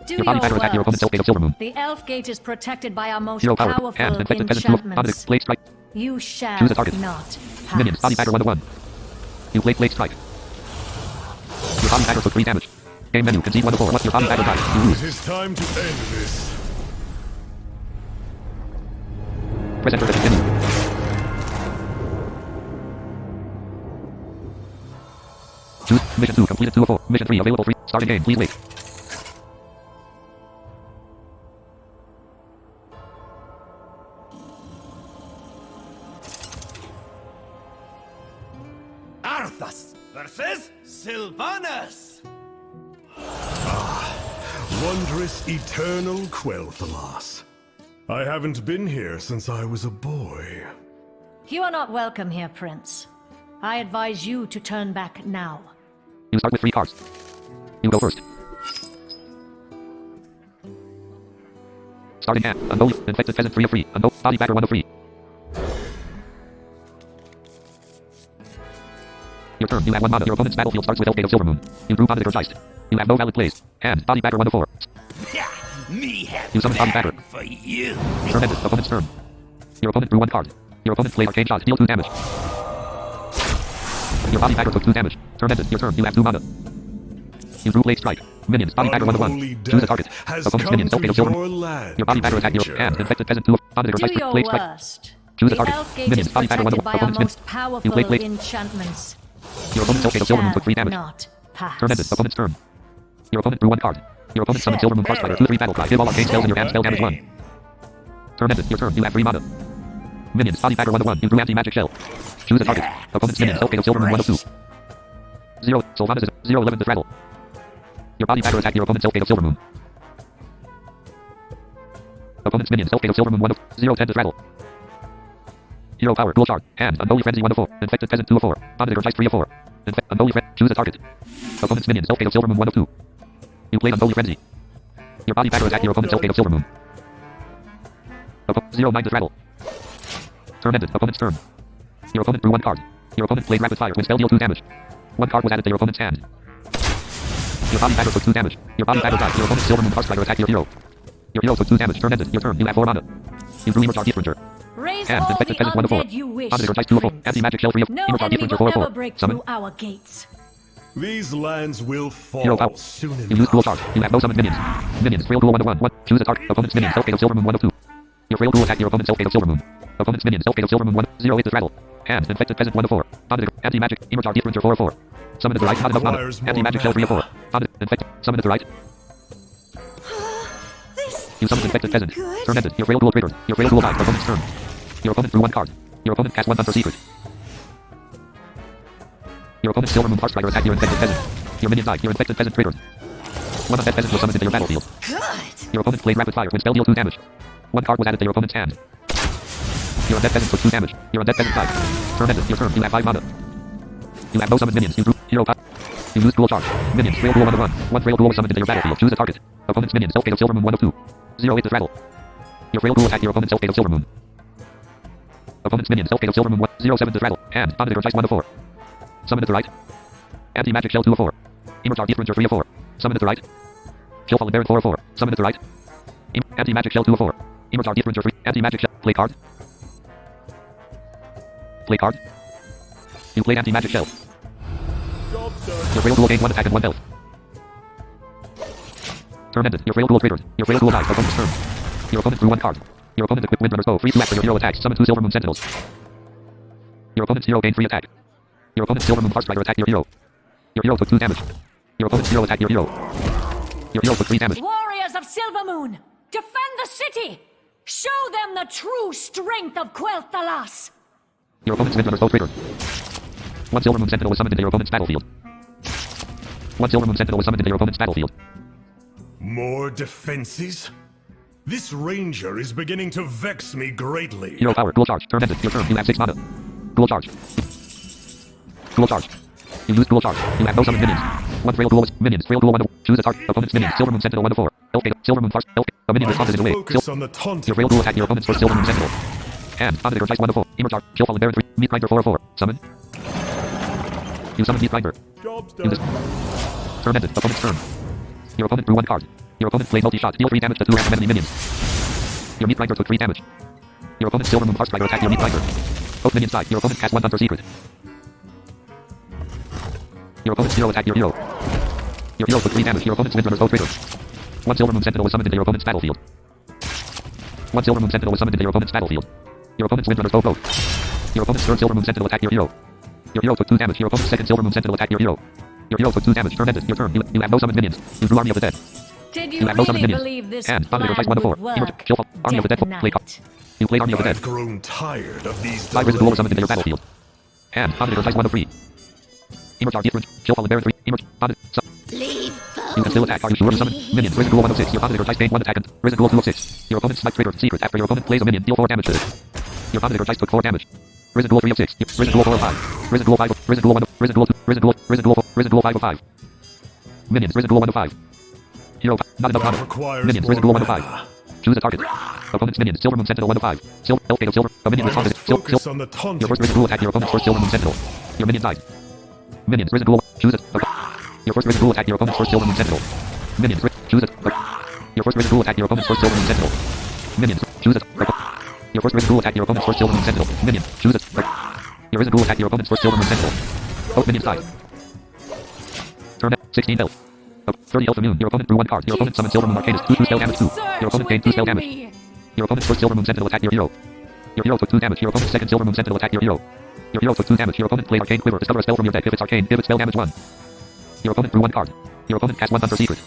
Do Your body batter attack your opponent's Elfgate of Silver Moon. The Elfgate is protected by our most Hero power. powerful Hand. Infected peasant 2 of. Dominator. enchantments. Blade Strike. You shall Choose a target. not pass. Minions. Body Batter 1 of 1. You played Blade Strike. Your Body Batter took 3 damage. Game menu. Concede 1 of 4. What's your Body Batter die? You It lose. is time to end this. Press enter to continue. Choose mission 2 completed 2 of 4. Mission 3 available 3. Starting game. Please wait. Arthas versus Sylvanas. Wondrous eternal Quel'Thalas. I haven't been here since I was a boy. You are not welcome here, Prince. I advise you to turn back now. You start with 3 cards. You go first. Starting hand. Unholy. Infected peasant 3 of free. Body batter 1 of free. Your turn. You have 1 mana. Your opponent's battlefield starts with Elfgate of Silver Moon. You drew Dominator Geist. You have no valid plays. Hand. Body batter 1 of 4. Yeah, me have You summon Body Batter. for you. Turn ended. Opponent's turn. Your opponent drew 1 card. Your opponent played Arcane Shot. Deal 2 damage. Your body bagger took 2 damage. Turn ended. Your turn. You have 2 mana. You drew Blade Strike. Minions. Body bagger 1 to 1. Unholy Choose a death target. has Opponent's come minions. to Self-fatal silver. your land, Your body bagger attacked your creature. hand. Infected peasant 2. Dominator Do strike. your Blade Strike. worst. Choose a The target. Elf Gate Minions. is Body bagger 1 to protected 1. by our Opponent's minions. most powerful You play Blade. enchantments. Your opponent's self-fatal silver moon took 3 damage. Not pass. Turn ended. Opponent's turn. Your opponent drew 1 card. Your opponent summoned Silver Moon Farsighter. 2/3 battle cry. Give all arcane spells in your hand. Spell damage 1. Turn ended. Your turn. You have 3 mana. Minions. Body bagger 1 to 1. You drew anti-magic shell. Choose a target. Opponent's minions. Self-fatal Silver Moon 1 to 2. 0. Sylvanas is 0/11 to rattle. Your body bagger attacked your opponent's self-fatal Silver Moon. Opponent's minions. Self-fatal Silver Moon 1 to 0/10 to rattle. Hero power. Dual shard. Hand. Unholy frenzy 1 to 4. Infected peasant 2 of 4. Dominator Geist 3 of 4. Unholy frenzy. Choose a target. Opponent's minions. Self-fatal Silver Moon 1 of 2. You played Unholy Frenzy. Your body bagger attacked your opponent's self-fatal Silver Moon. 0/9 to rattle. Turn ended. Opponent's turn. Your opponent drew 1 card. Your opponent played Rapid Fire. When spell deal 2 damage. 1 card was added to your opponent's hand. Your body bagger took 2 damage. Your body bagger died. Your opponent's Silver Moon Farsighter attacked your hero. Your hero took 2 damage. Turn ended. Your turn. You have 4 mana. You drew Emerge Arcane Ranger. Raise Hand. all Infected the peasant 1 to 4. undead you wish, Dominator Geist 2 of 4. Prince. Anti-magic shell 3 of 4. No Emerge Arcane enemy Ranger will 4 of 4. ever break Summon. through our gates. These lands will Hero power. fall soon You lose dual enough. charge. You have no summoned minions. Minions. Frail duel 1 to 1. 1. Choose a target. Opponent's minions. Self-fatal Silver Moon 1 of 2. Your frail duel attacked your opponent's self-fatal Silver Moon. Opponent's minions. Self-fatal Silver Moon 1. 0/8 to rattle. Hand. Infected peasant 1 to 4. Dominator. Anti-magic. Emerge Arcane Ranger 4 of 4. Summon to the right. Not enough mana. Requires more Anti-magic shell 3 of 4. Dominator. Infected. Summon to the right. This You summoned infected peasant. good. Turn ended. Your frail duel triggered. Your frail duel died. Opponent's turn. Your opponent drew 1 card. Your opponent cast 1 Hunter Secret. Your opponent's Silver Moon Farsighter attacked your infected peasant. Your minion died. Your infected peasant triggered. 1 undead peasant was summoned into your battlefield. Good. Your opponent played Rapid Fire. When spell deal 2 damage. 1 card was added to your opponent's hand. Your undead peasant took 2 damage. Your undead peasant died. Turn ended. Your turn. You have 5 mana. You have no summoned minions. You drew hero power. You lose dual charge. Minions. Frail duel 1 to 1. 1 frail duel was summoned into your battlefield. Choose a target. Opponent's minions. Self-fatal Silver Moon 1 of 2. 0/8 to rattle. Your frail duel attacked your opponent's self-fatal Silver Moon. Opponent's minions. Self-fatal Silver Moon 1. 0/7 to rattle. Hand. Dominator Geist 1 to 4. Summon to the right. Anti-magic shell 2 of 4. Emerge Arcane Ranger 3 of 4. Summon to the right. Chill Fallen Baron 4 of 4. Summon to the right. Anti-magic shell 2 of 4. Emerge Arcane Ranger 3. Anti-magic shell. Play card. Play card. You played anti-magic shell. Your frail duel gained 1 attack and 1 health. Turn ended. Your frail duel triggered. Your frail duel died. Opponent's turn. Your opponent drew 1 card. Your opponent equipped Windrunner's Bow. Free to act when your hero attacks. Summon 2 Silver Moon Sentinels. Your opponent's hero gained free attack. Your opponent's Silver Moon Farsighter attacked your hero. Your hero took 2 damage. Your opponent's hero attacked your hero. Your hero took 3 damage. Warriors of Silver Moon, defend the city! Show them the true strength of Quel'Thalas! Your opponent's Windrunner's Bow triggered. 1 Silver Moon Sentinel was summoned into your opponent's battlefield. 1 Silver Moon Sentinel was summoned into your opponent's battlefield. More defenses? This ranger is beginning to vex me greatly. Hero power. Dual charge. Turn ended. Your turn. You have 6 mana. Dual charge. Dual charge. You lose dual charge. You have no summoned minions. 1 frail duel was minions. Frail duel 1 to choose a target. Opponent's minions. Silver Moon Sentinel 1 to 4. Elf Silver Moon Farce. Elf. A minion responses in a way. Focus on the taunting. Your frail duel attacked your opponent's first Silver Moon Sentinel. Hand. Dominator Geist 1 to 4. Emerge Arc. Chill Fallen Baron 3. Meat Grinder 4 of 4. Summon. You summon Meat Grinder. Job's You done. turn ended. Opponent's turn. Your opponent drew 1 card. Your opponent played multi-shot. Deal 3 damage to 2 random enemy minions. Your Meat Grinder took 3 damage. Your opponent's Silver Moon Farsighter attacked your Meat Grinder. Both minions died. Your opponent cast 1 Hunter Secret. Your opponent's hero attacked your hero. Your hero took 3 damage. Your opponent's Windrunner's Bow triggered. 1 Silver Moon Sentinel was summoned into your opponent's battlefield. 1 Silver Moon Sentinel was summoned into your opponent's battlefield. Your opponent's Windrunner's Bow broke. Your opponent's third Silver Moon Sentinel attacked your hero. Your hero took 2 damage. Your opponent's second Silver Moon Sentinel attacked your hero. Your hero took 2 damage. Turn ended. Your turn. You have no summoned minions. You drew Army of the Dead. Did You you have no summoned really minions. believe this Hand. plan Dominator Geist 1 to 4. would Emerge. work? Chill. Army of the Dead. Death Play card. Knight. You played Army of the Dead. I've grown tired of these 5 Resident Duel was summoned into your delays. battlefield. Hand. Dominator Geist 1 to 3. Emerge Arcane Ranger. Chill Fallen Baron 3. Emerge. Leave You can still attack. Are you sure to summon? Minions. Risen Duel 1 of 6. Your Dominator Geist gained 1 attack and Risen Duel 2 of 6. Your opponent's Smite triggered. Secret. After your opponent plays a minion, deal 4 damage to it. Your Dominator Geist took 4 damage. Risen Duel 3 of 6. Risen Duel 4 of 5. Risen Duel 5 of Risen Duel 1 of Risen Duel 2. Risen Duel 4. Risen Duel 5 of 5. Minions. Risen Duel 1 of 5. Hero. Not enough That mana. requires Minions. more Risen Duel 1 of mana. 5. Choose a target. Opponent's minions. Silver Moon Sentinel 1 of 5. Silver. Elf Silver. A minion responses. Focus on the Your taunting. first Risen Duel attacked your opponent's first Silver Moon Sentinel. Your minion died. Minions. Risen Duel. Choose it. Your first Risen Duel attacked your opponent's first Silver Moon Sentinel. Minions. Choose it. Your first Risen Duel attacked your opponent's first Silver Moon Sentinel. Minions. Choose it. Your Your first Risen Ghoul attack your opponent's first Silver Moon Sentinel. Minion. Choose it. Your Risen Ghoul attack your opponent's first Silver Moon Sentinel. Both minions died. Turn it. 16 health. 30 health immune. Your opponent drew 1 card. Your opponent summoned Silver Moon Arcanist. 2 spell damage 2. Your opponent gained 2 spell damage. Your opponent's first Silver Moon Sentinel attacked your hero. Your hero took 2 damage. Your opponent's second Silver Moon Sentinel attacked your hero. Your hero took 2 damage. Your opponent played Arcane Quiver. Discover a spell from your deck. If it's arcane, give it spell damage 1. Your opponent drew 1 card. Your opponent cast 1 Hunter Secret.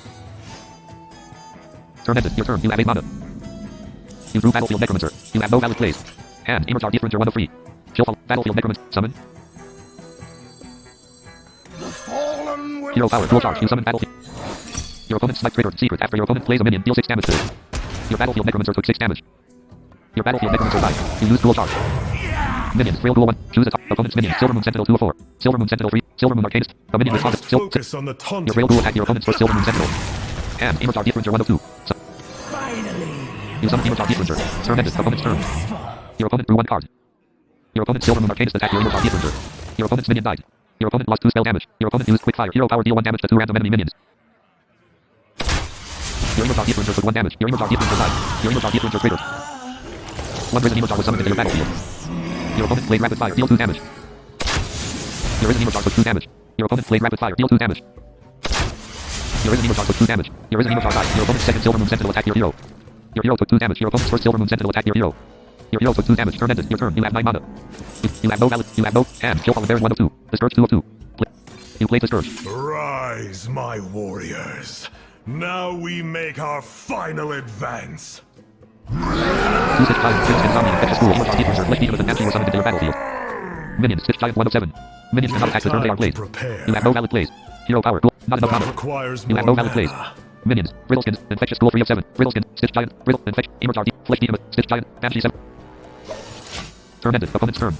Turn ended. Your turn. You have 8 mana. You drew Battlefield Necromancer. You have no valid plays. Hand. Emerge Differencer 1 of 3. Chill fall. Battlefield Necromancer. Summon. Hero power. Dual charge. You summon Battlefield. Your opponent select triggered secret. After your opponent plays a minion, deal 6 damage to it. Your Battlefield Necromancer took 6 damage. Your Battlefield Necromancer died. You lose dual charge. Minions. Frail Duel 1. Choose a top. Opponent's minion. Silver Moon Sentinel 2 of 4. Silver Moon Sentinel 3. Silver Moon Arcanist. A minion responds. Focus on the taunting. Your Frail Duel attack your opponent's first Silver Moon Sentinel. And Emerge Differencer 1 of 2. You summon Emerge Differencer. Turn ended. Opponent's turn. Your opponent drew 1 card. Your opponent's Silver Moon Arcanist attacked your Emerge Differencer. Your opponent's minion died. Your opponent lost 2 spell damage. Your opponent used Quick Fire. Hero power. Deal 1 damage to 2 random enemy minions. Your Emerge Differencer took 1 damage. Your Emerge Differencer died. Your Emerge Differencer triggered. 1 Risen Emerge was summoned into your battlefield. Your opponent played Rapid Fire. Deal 2 damage. Your Risen Emerge took 2 damage. Your opponent played Rapid Fire. Deal 2 damage. Your Risen Emerge took 2 damage. Your Risen Emerge died. Your opponent's second Silver Moon Sentinel attacked your hero. Your hero took 2 damage. Your opponent's first Silver Moon Sentinel attacked your hero. Your hero took 2 damage. Turn ended. Your turn. You have 9 mana. You have no valid. You have no hand. Kill Fallen Bears 1 of 2. Discourage 2 of 2. You played Discourage. Rise, my warriors. Now we make our final advance. 2 Stitch Giant, Prince Insomnia, Infectious Ghoul, Emerge Differencer, Lich Demon, and Banshee were summoned into your battlefield. Minions. Stitch Giant 1 of 7. Minions cannot attack the turn they are played. You have no valid plays. Hero power. Not enough mana. You have no valid plays. Minions. Brittleskin. Infectious Ghoul 3 of 7. Brittleskin. Stitch Giant. Brittle. Infect. Emerge Flesh Demon. Stitch Giant. Banshee 7. Turn ended. Opponent's turn.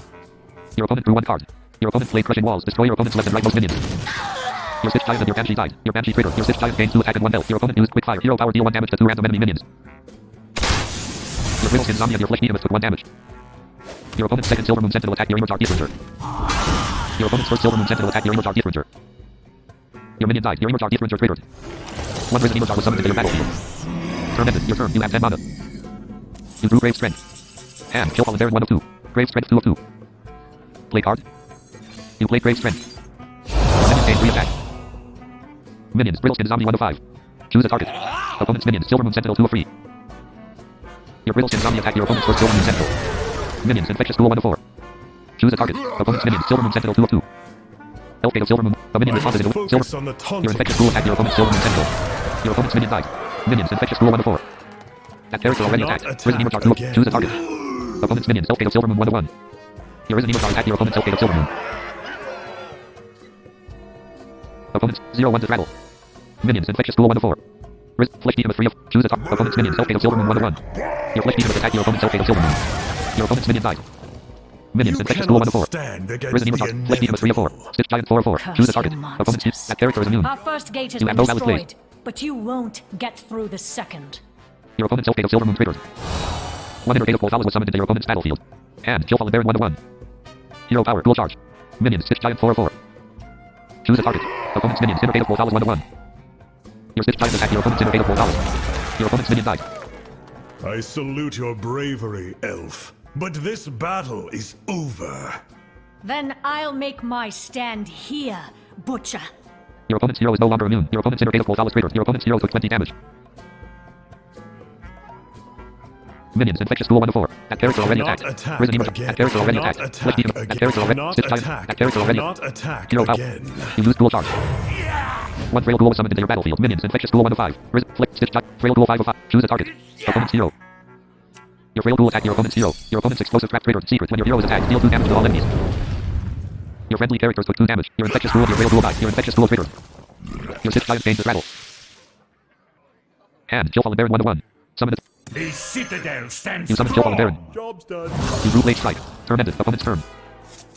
Your opponent drew 1 card. Your opponent played Crushing Walls. Destroy your opponent's left and rightmost minions. Your Stitch Giant and your Banshee died. Your Banshee triggered. Your Stitch Giant gained 2 attack and 1 health. Your opponent used Quick Fire. Hero power. Deal 1 damage to 2 random enemy minions. Your Brittleskin Zombie and your Flesh Demon took 1 damage. Your opponent's second Silver Moon Sentinel attacked your Emerge Differencer. Your opponent's first Silver Moon Sentinel attacked your Emerge Differencer. Your minion died. Your Emerge Differencer triggered. 1 Risen Emerge was summoned into your battlefield. Turn ended. Your turn. You have 10 mana. You drew Grave Strength. Hand. Kill Fallen Bears 1 of 2. Grave Strength 2 of 2. Play card. You played Grave Strength. Minions gain 3 attack. Minions. Brittleskin Zombie 1 of 5. Choose a target. Opponent's minions. Silver Moon Sentinel 2 of 3. Your Brittleskin Zombie attacked your opponent's first Silver Moon Sentinel. Minions. Infectious Ghoul 1 of 4. Choose a target. Opponent's minions. Silver Moon Sentinel 2 of 2. Elfgate of Silver Moon. A minion responded into Silver. Focus on the Your taunting. Infectious Ghoul attacked your opponent's Silver Moon Sentinel. Your opponent's minion died. Minions. Infectious Ghoul 1 of 4. That character already Cannot attacked. Risen Emerge attack 2. again. Choose a target. Opponent's minions. Elfgate of Silver Moon 1 of 1. Your Risen Emerge attacked your opponent's Elfgate of Silver Moon. Opponents 0-1 to travel. Minions. Infectious Ghoul 1 of 4. Flesh Demon 3 of. Choose a target. Opponent's minions. Elfgate of Silver Moon 1 of 1. Your Flesh Demon attacked your opponent's Elfgate of Silver Moon. Your opponent's minion died. Minions. You Infectious Ghoul 1 of 4. stand against Risen the Emerge. Flesh Demon 3 of 4. inevitable. Stitch Giant 4 of 4. Choose a target. Curse you Opponent's monsters. that character is immune. Our first gate has You been have no valid plays. destroyed, but you won't get through the second. Your opponent's Elfgate of Silver Moon triggered. 1 Inner Gate of Portals was summoned into your opponent's battlefield. And Kill Fallen Bear 1 of 1. Hero power. Dual charge. Minions. Stitch Giant 4 of 4. Choose a target. Opponent's minions. Inner Gate of Portals 1 of 1. Your Stitch Giant attacked your opponent's Inner Gate of Portals. Your opponent's minion died. I salute your bravery, elf. But this battle is over. Then I'll make my stand here, Butcher. Your opponent's hero is no longer immune. Your opponent's Inner Gate of Portals triggered. Your opponent's hero took 20 damage. Minions. Infectious Ghoul 1 of 4. That character already Cannot attacked. attack Risen Emerge. again. That character already Cannot attacked. attack Flesh Demon. That again. character already. Cannot Stitch Giant. attack. That character already. Cannot attack Hero power. again. You lose dual charge. 1 Frail Ghoul was summoned into your battlefield. Minions. Infectious Ghoul 1 of 5. Stitch Giant. Frail Ghoul 5 of 5. Choose a target. Opponent's hero. Your Frail Ghoul attacked your opponent's hero. Your opponent's explosive trap triggered. Secret. When your hero is attacked, deal 2 damage to all enemies. Your friendly characters took 2 damage. Your Infectious Ghoul and your Frail Ghoul died. Your Infectious Ghoul triggered. Your Stitch Giant gains the rattle. And Kill Fallen Baron 1 of 1. Summon it. The citadel stands You summon Kill Fallen Baron. Job's done. You drew Blade Strike. Turn ended. Opponent's turn.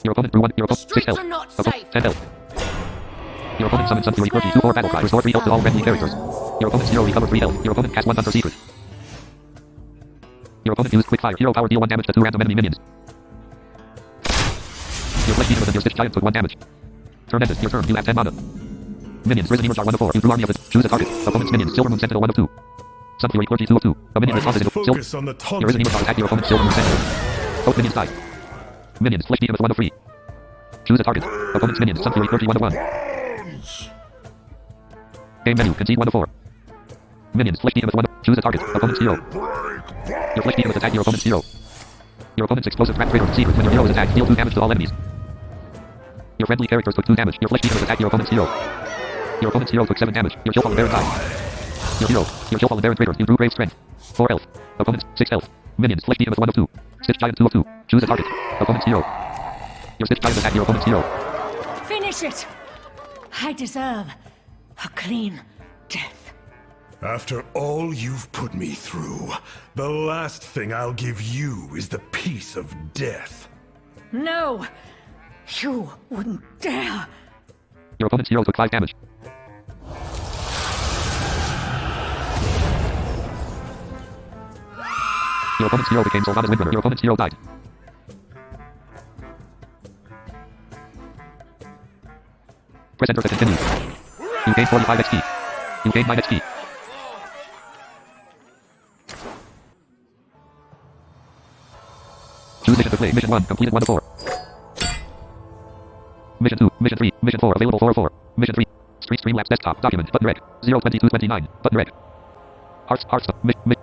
Your opponent drew 1. Your opponent 6 health. not Opponent safe. 10 health. Your opponent summons Sun Fury Quirky 2-4 battle cry. Restore 3 health to all friendly characters. Your opponent's hero recovered 3 health. Your opponent cast 1 Hunter Secret. Your opponent used Quick Fire. Hero power deal 1 damage to 2 random enemy minions. Your Flesh Demon and your Stitch Giant took 1 damage. Turn ended. Your turn. You have 10 mana. Minions. Risen Emerge are 1 of 4. You drew Army of it. Choose a target. Opponent's minions. Silver Moon Sentinel 1 of 2. Sun Fury Clergy 2 of 2. A minion I responds must in focus on the Your Risen taunting. Demon attack your opponent's silver moon center. Both minions die. Minions, Flesh Behemoth 1 of 3. Choose a target. Opponent's minions, Sun Fury Clergy 1 of 1. Game menu, concede 1 of 4. Minions, Flesh Behemoth 1 of... Choose a target. Opponent's hero. Your Flesh Behemoth attack your opponent's hero. Your opponent's explosive trap traitor secret. When your hero is attacked, deal 2 damage to all enemies. Your friendly characters took 2 damage. Your Flesh Behemoth attack your opponent's hero. Your opponent's hero took 7 damage. Your Killfallen Baron died. Your hero. Your Killfallen Baron traitor. You drew grave strength. 4 health. Opponent's 6 health. Minions, Flesh Behemoth 1 of 2. Stitch Giant 2 of 2. Choose a target. Opponent's hero. Your Stitch Giant attack your opponent's hero. Finish it! I deserve a clean death. After all you've put me through, the last thing I'll give you is the peace of death. No! You wouldn't dare! Your opponent's hero took 5 damage. Your opponent's hero became Sylvanas Windrunner. Your opponent's hero died. Press enter to continue. You gained 45 XP. You gained 9 XP. Choose mission to play. Mission 1, completed 1 of 4. Mission 2, Mission 3, Mission 4, available 4 of 4. Mission 3, Streamlabs desktop, document, button red. 02229, button red. Hearthstone,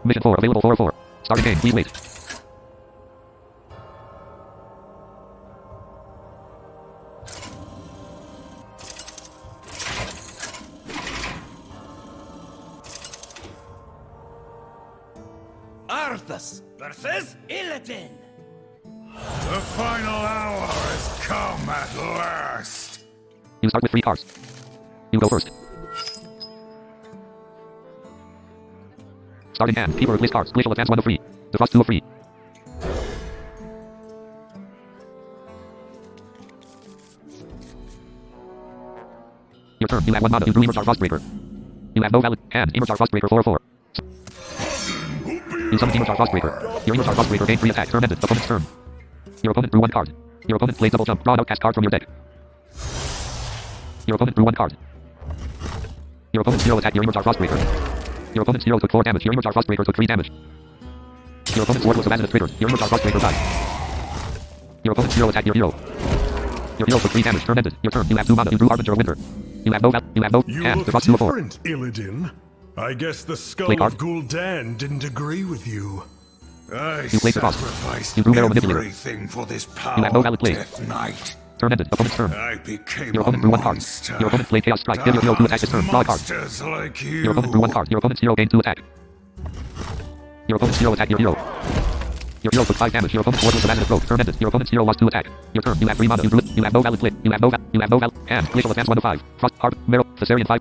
Mission 4, available 4 of 4. Starting game, please wait. Arthas versus Illidan. The final hour has come at last. You start with 3 cards. You go first. Starting hand, keeper replace cards. Glacial advance 1 of 3. Defrost 2 of 3. Your turn. You have 1 mana. You drew Emerjar Frostbreaker. You have no valid hand. Emerjar Frostbreaker 4 of 4. You summon Emerjar Frostbreaker. Your Emerjar Frostbreaker gained 3 attack. Turn ended. Opponent's turn. Your opponent drew 1 card. Your opponent plays double jump. Draw an outcast card from your deck. Your opponent drew 1 card. Your opponent's hero attacked your Emerjar Frostbreaker. Your opponent's hero took 4 damage. Your Emerjar Frostbreaker took 3 damage. Your opponent's sword was abandoned traitor. Your Emerjar Frostbreaker died. Your opponent's hero attacked your hero. Your hero took 3 damage. Turn ended. Your turn. You have 2 mana. You drew Harbinger of Winter. You have no You hand. look Defrost 2 of 4. different, Illidan. I guess the skull Play card. of Gul'dan didn't agree with you. I You played the cross. sacrificed You drew Marrow Manipulator. everything for this power You have no valid play. Death Knight. Turn ended. Opponent's turn. I became Your opponent drew 1 card. Your opponent played Chaos Strike. Give your hero 2 attacks. His turn. Draw a card. Monsters like you. Your opponent drew 1 card. Your opponent's hero gained 2 attack. Your opponent's hero attacked your hero. Your hero took 5 damage. Your opponent's sword was abandoned throat. Turn ended. Your opponent's hero lost 2 attack. Your turn. You have 3 mana. You drew it. You have no valid play. You have no valid hand. Glacial advance 1 of 5. Frost Harp. Marrow. Thessarian 5.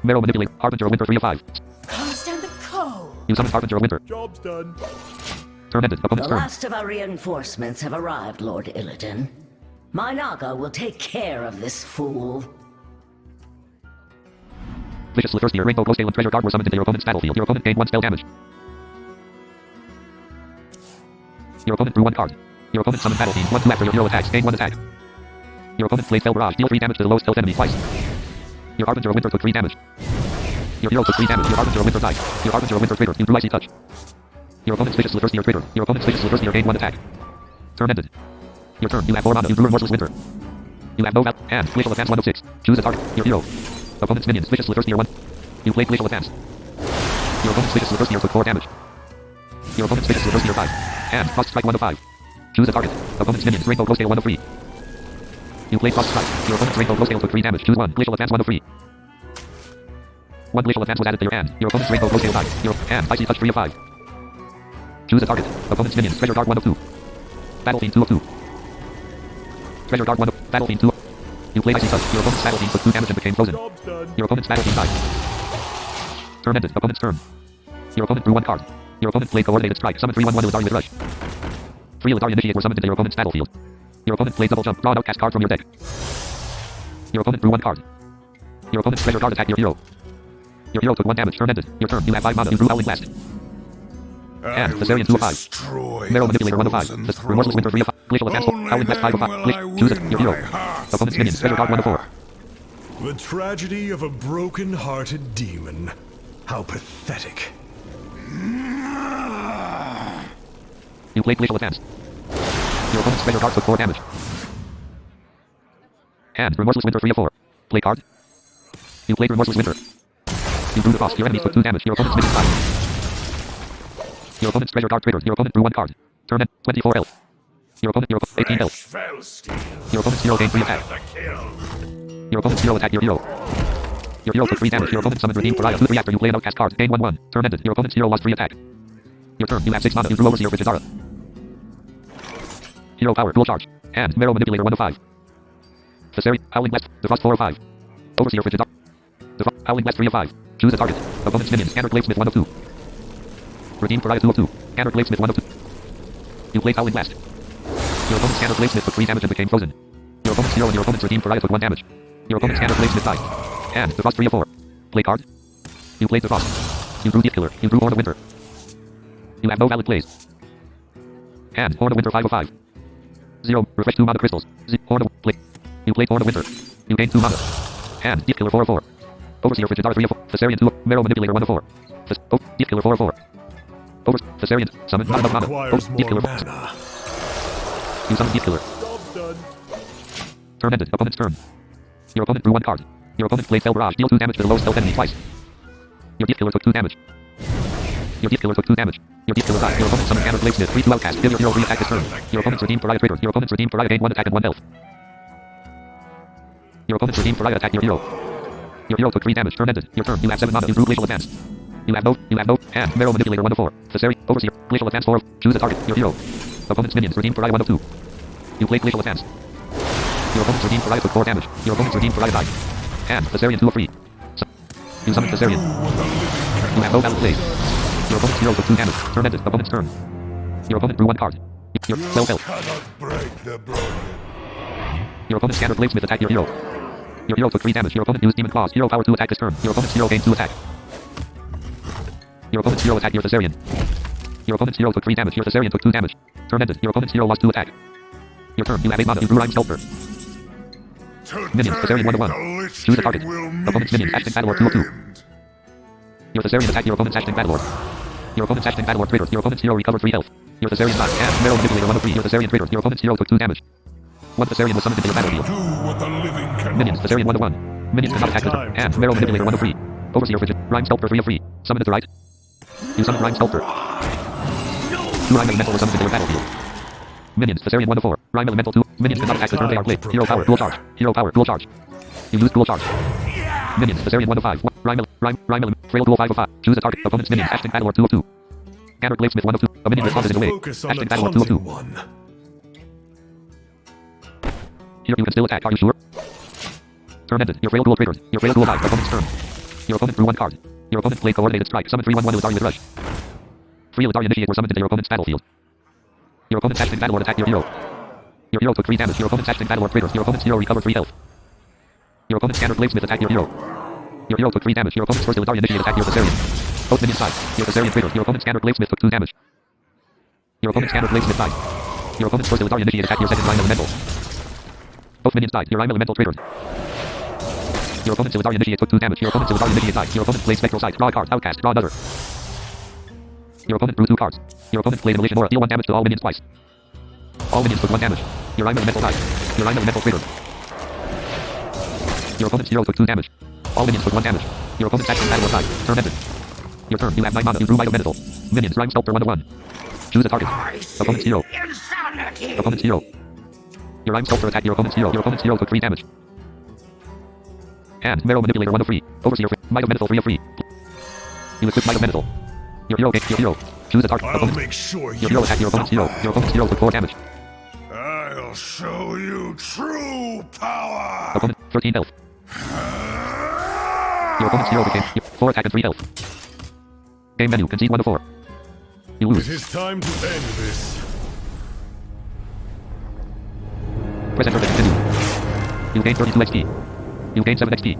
Marrow manipulate. Harbinger of Winter 3 of 5. Can't stand the cold. You summon Harbinger of Winter. Job's done. Turn ended. The Opponent's turn. last of our reinforcements have arrived, Lord Illidan. My Naga will take care of this fool. Vicious Slithersteer, Rainbow Glowscale, and Treasure Guard were summoned into your opponent's battlefield. Your opponent gained 1 spell damage. Your opponent drew 1 card. Your opponent summoned Battle Fiend. 1 2 after your hero attacks. Gain 1 attack. Your opponent played Fell Barrage. Deal 3 damage to the lowest health enemy twice. Your Harbinger of Winter took 3 damage. Your hero took 3 damage. Your Harbinger of Winter died. Your Harbinger of Winter traitor. You drew Icy Touch. Your opponent's Vicious Slithersteer traitor. Your opponent's Vicious Slithersteer gained 1 attack. Turn ended. Your turn. You have 4 mana. You drew Remorseless Winter. You have no hand. Glacial Advance 1 of 6. Choose a target. Your hero. Opponent's minions. Vicious Slithersteer 1. You played Glacial Advance. Your opponent's Vicious Slithersteer took 4 damage. Your opponent's Vicious Slithersteer died. Hand. Frost Strike 1 of 5. Choose a target. Opponent's minions. Rainbow Glowscale 1 of 3. You played Frost Strike. Your opponent's Rainbow Glowscale took 3 damage. Choose 1. Glacial Advance 1 of 3. 1 Glacial Advance was added to your hand. Your opponent's Rainbow Glowscale died. Your hand. Icy Touch 3 of 5. Choose a target. Opponent's minions. Treasure Guard 1 of 2. Battle Fiend 2 of 2. Treasure Guard 1 of... Battle Fiend 2 of... You played Icy Touch. Your opponent's Battle Fiend took 2 damage and became frozen. Job's done. Your opponent's Battle Fiend died. Turn ended. Opponent's turn. Your opponent drew 1 card. Your opponent played Coordinated Strike. Summon 3/1/1 Illidari with Rush. 3 Illidari Initiate were summoned into your opponent's battlefield. Your opponent played Double Jump. Draw an outcast card from your deck. Your opponent drew 1 card. Your opponent's Treasure Guard attacked your hero. Your hero took 1 damage. Turn ended. Your turn. You have 5 mana. You drew Howling Blast. And Thessarian 2 of 5. Marrow Manipulator 1 of 5. Remorseless Winter 3 of 5. Glacial Advance 4. Howling Blast 5 of 5. Choose it. Your hero. Opponent's minions. Treasure Guard 1 of 4. The tragedy of a broken-hearted demon. How pathetic. You played Glacial Advance. Your opponent's treasure card took 4 damage. And Remorseless Winter 3 of 4. Play card. You played Remorseless Winter. You drew the cost. Your enemies took 2 damage. Your opponent's minions 5. Your opponent's treasure card triggered. Your opponent drew 1 card. Turn end. 24 health. Your opponent 18 health. Your opponent's hero gained 3 attack. Your opponent's hero attacked your hero. Your hero took 3 damage. Your opponent summoned Redeemed Pariah 2-3 after you play an outcast card. Gain 1-1. Turn ended. Your opponent's hero lost 3 attack. Your turn. You have 6 mana. You drew Overseer Frigidara. Hero power. Dual charge. And Marrow Manipulator 1 of 5. Viseri. Howling Blast. Defrost 4 of 5. Overseer Frigidara. Howling Blast 3 of 5. Choose a target. Opponent's minion. Scanner Bladesmith 1 of 2. Redeemed Pariah 2 of 2. Scanner Bladesmith 1 of 2. You played Howling Blast. Your opponent's Scanner Bladesmith took 3 damage and became frozen. Your opponent's hero and your opponent's Redeemed Pariah took 1 damage. Your opponent's Scanner Bladesmith died. And Defrost 3 of 4. Play card. You played Defrost. You drew Deep Killer. You drew Horn of Winter. You have no valid plays. And Horn of Winter 5 of 5. 0. Refresh 2 mana crystals. Horn of play. You played Horn of Winter. You gained 2 mana. And Deep Killer 4 of 4. Overseer Frigidara 3 of 4. Viserion 2 of Marrow Manipulator 1 of 4. Deep Killer 4 of 4. Viserion. Summon. Not enough mana. Deep Killer. You summon Deep Killer. Turn ended. Opponent's turn. Your opponent drew 1 card. Your opponent played Fell Barrage. Deal 2 damage to the lowest health enemy twice. Your Deep Killer took 2 damage. Your Deep Killer took 2 damage. Your Deep Killer died. Your opponent summoned Scanner Bladesmith 3-2 outcast. Give your hero 3 attack this turn. Your opponent's Redeemed Pariah triggered. Your opponent's Redeemed Pariah gained 1 attack and 1 health. Your opponent's Redeemed Pariah attacked your hero. Your hero took 3 damage. Turn ended. Your turn. You have 7 mana. You drew Glacial Advance. You have no. And Marrow Manipulator 1 of 4. Viseri. Overseer. Glacial Advance 4 of. Choose a target. Your hero. Opponent's minions. Redeemed Pariah 1 of 2. You played Glacial Advance. Your opponent's Redeemed Pariah took 4 damage. Your opponent's Redeemed Pariah died. And Viserion 2 of 3. You summoned Viserion. You have no valid plays. Your opponent's hero took 2 damage. Turn ended. Opponent's turn. Your opponent drew 1 card. Your 12 health. Your opponent's Scanner Bladesmith attacked your hero. Your hero took 3 damage. Your opponent used Demon Claws. Hero power to attack this turn. Your opponent's hero gained 2 attack. Your opponent's hero attacked your Viserion. Your opponent's hero took 3 damage. Your Viserion took 2 damage. Turn ended. Your opponent's hero lost 2 attack. Your turn. You have 8 mana. You drew Rhyme Sculptor. Minions. Viserion 1 of 1. Choose a target. Opponent's minions. Hashtag Battlelord 2 of 2. Your Viserion attacked your opponent's Hashtag Battlelord. Your opponent's Hashtag Battlelord triggered. Your opponent's hero recovered 3 health. Your Viserion died. And Marrow Manipulator 1 of 3. Your Viserion triggered. Your opponent's hero took 2 damage. 1 Viserion was summoned into your battlefield. Minions. Viserion 1 of 1. Minions cannot attack this turn. And Marrow Manipulator 1 of 3. Overseer Frigid. Rhyme Sculptor 3 of 3. Summon it to right. You summon Rhyme Sculptor. 2 Rhyme Elemental were summoned into your battlefield. Minions. Viserion 1 of 4. Rhyme Elemental 2. Minions cannot attack this turn. They are played. Hero power. Dual charge. Hero power. Dual charge. You use dual charge. Minions. Viserion 1 of 5. Rhyme Element. Frail dual 5 of 5. Choose a target. Opponent's minions. Hashtag Battlelord 2 of 2. Scanner Bladesmith 1 of 2. A minion responds in a way. Hashtag Battlelord 2 of 2. Here you can still attack. Are you sure? Turn ended. Your frail dual triggered. Your frail dual died. Opponent's turn. Your opponent drew 1 card. Your opponent played Coordinated Strike. Summon 3/1/1 Illidari with Rush. 3 Illidari Initiate were summoned into your opponent's battlefield. Your opponent's Hashtag Battlelord attacked your hero. Your hero took 3 damage. Your opponent's Hashtag Battlelord triggered. Your opponent's hero recovered 3 health. Your opponent's Scanner Bladesmith attacked your hero. Your hero took 3 damage. Your opponent's first Illidari Initiate attacked your Viserion. Both minions died. Your Viserion triggered. Your opponent's Scanner Bladesmith took 2 damage. Your opponent's Scanner Bladesmith died. Your opponent's first Illidari Initiate attacked your second Rhyme Elemental. Both minions died. Your Rhyme Elemental triggered. Your opponent's Illidari Initiate took 2 damage. Your opponent's Illidari Initiate died. Your opponent played Spectral Sight. Draw a card. Outcast. Draw another. Your opponent drew 2 cards. Your opponent played Immolation Aura. Deal 1 damage to all minions twice. All minions took 1 damage. Your Rhyme Elemental died. Your Rhyme Elemental triggered. Your opponent's hero took 2 damage. All minions took 1 damage. Your opponent's action battle died. Turn ended. Your turn. You have 9 mana. You drew Might of Mental. Minions. Rhyme Sculptor 1 of 1. Choose a target. Opponent's hero. Opponent's hero. Your Rhyme Sculptor attacked your opponent's hero. Your opponent's hero took 3 damage. And Marrow Manipulator 1 of 3. Overseer Might of Mental 3 of 3. You equip Might of Mental. Your hero gained your hero. Choose a target. Opponent. Make sure your hero attacked your opponent's hero. Your opponent's hero took 4 damage. I'll show you true power. Opponent 13 health. Your opponent's hero became 4 attack and 3 health. Game menu. Concede 1 of 4. You lose. It is time to end this. Press enter to continue. You gain 32 XP. You gain 7 XP.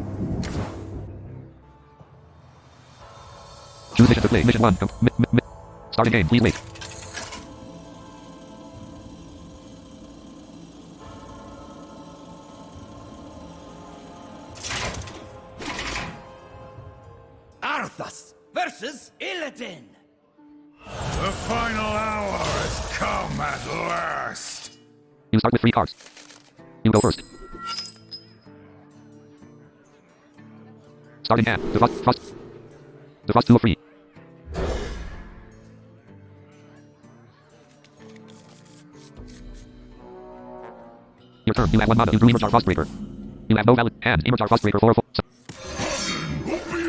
Choose mission to play. Mission 1. Starting game. Please wait. Arthas versus Illidan. The final hour has come at last. You start with 3 cards. You go first. Starting hand. The frost 2 of 3. Your turn. You have 1 mana. You drew Emerjar Frostbreaker. You have no valid hand. Emerjar Frostbreaker 4 of 4.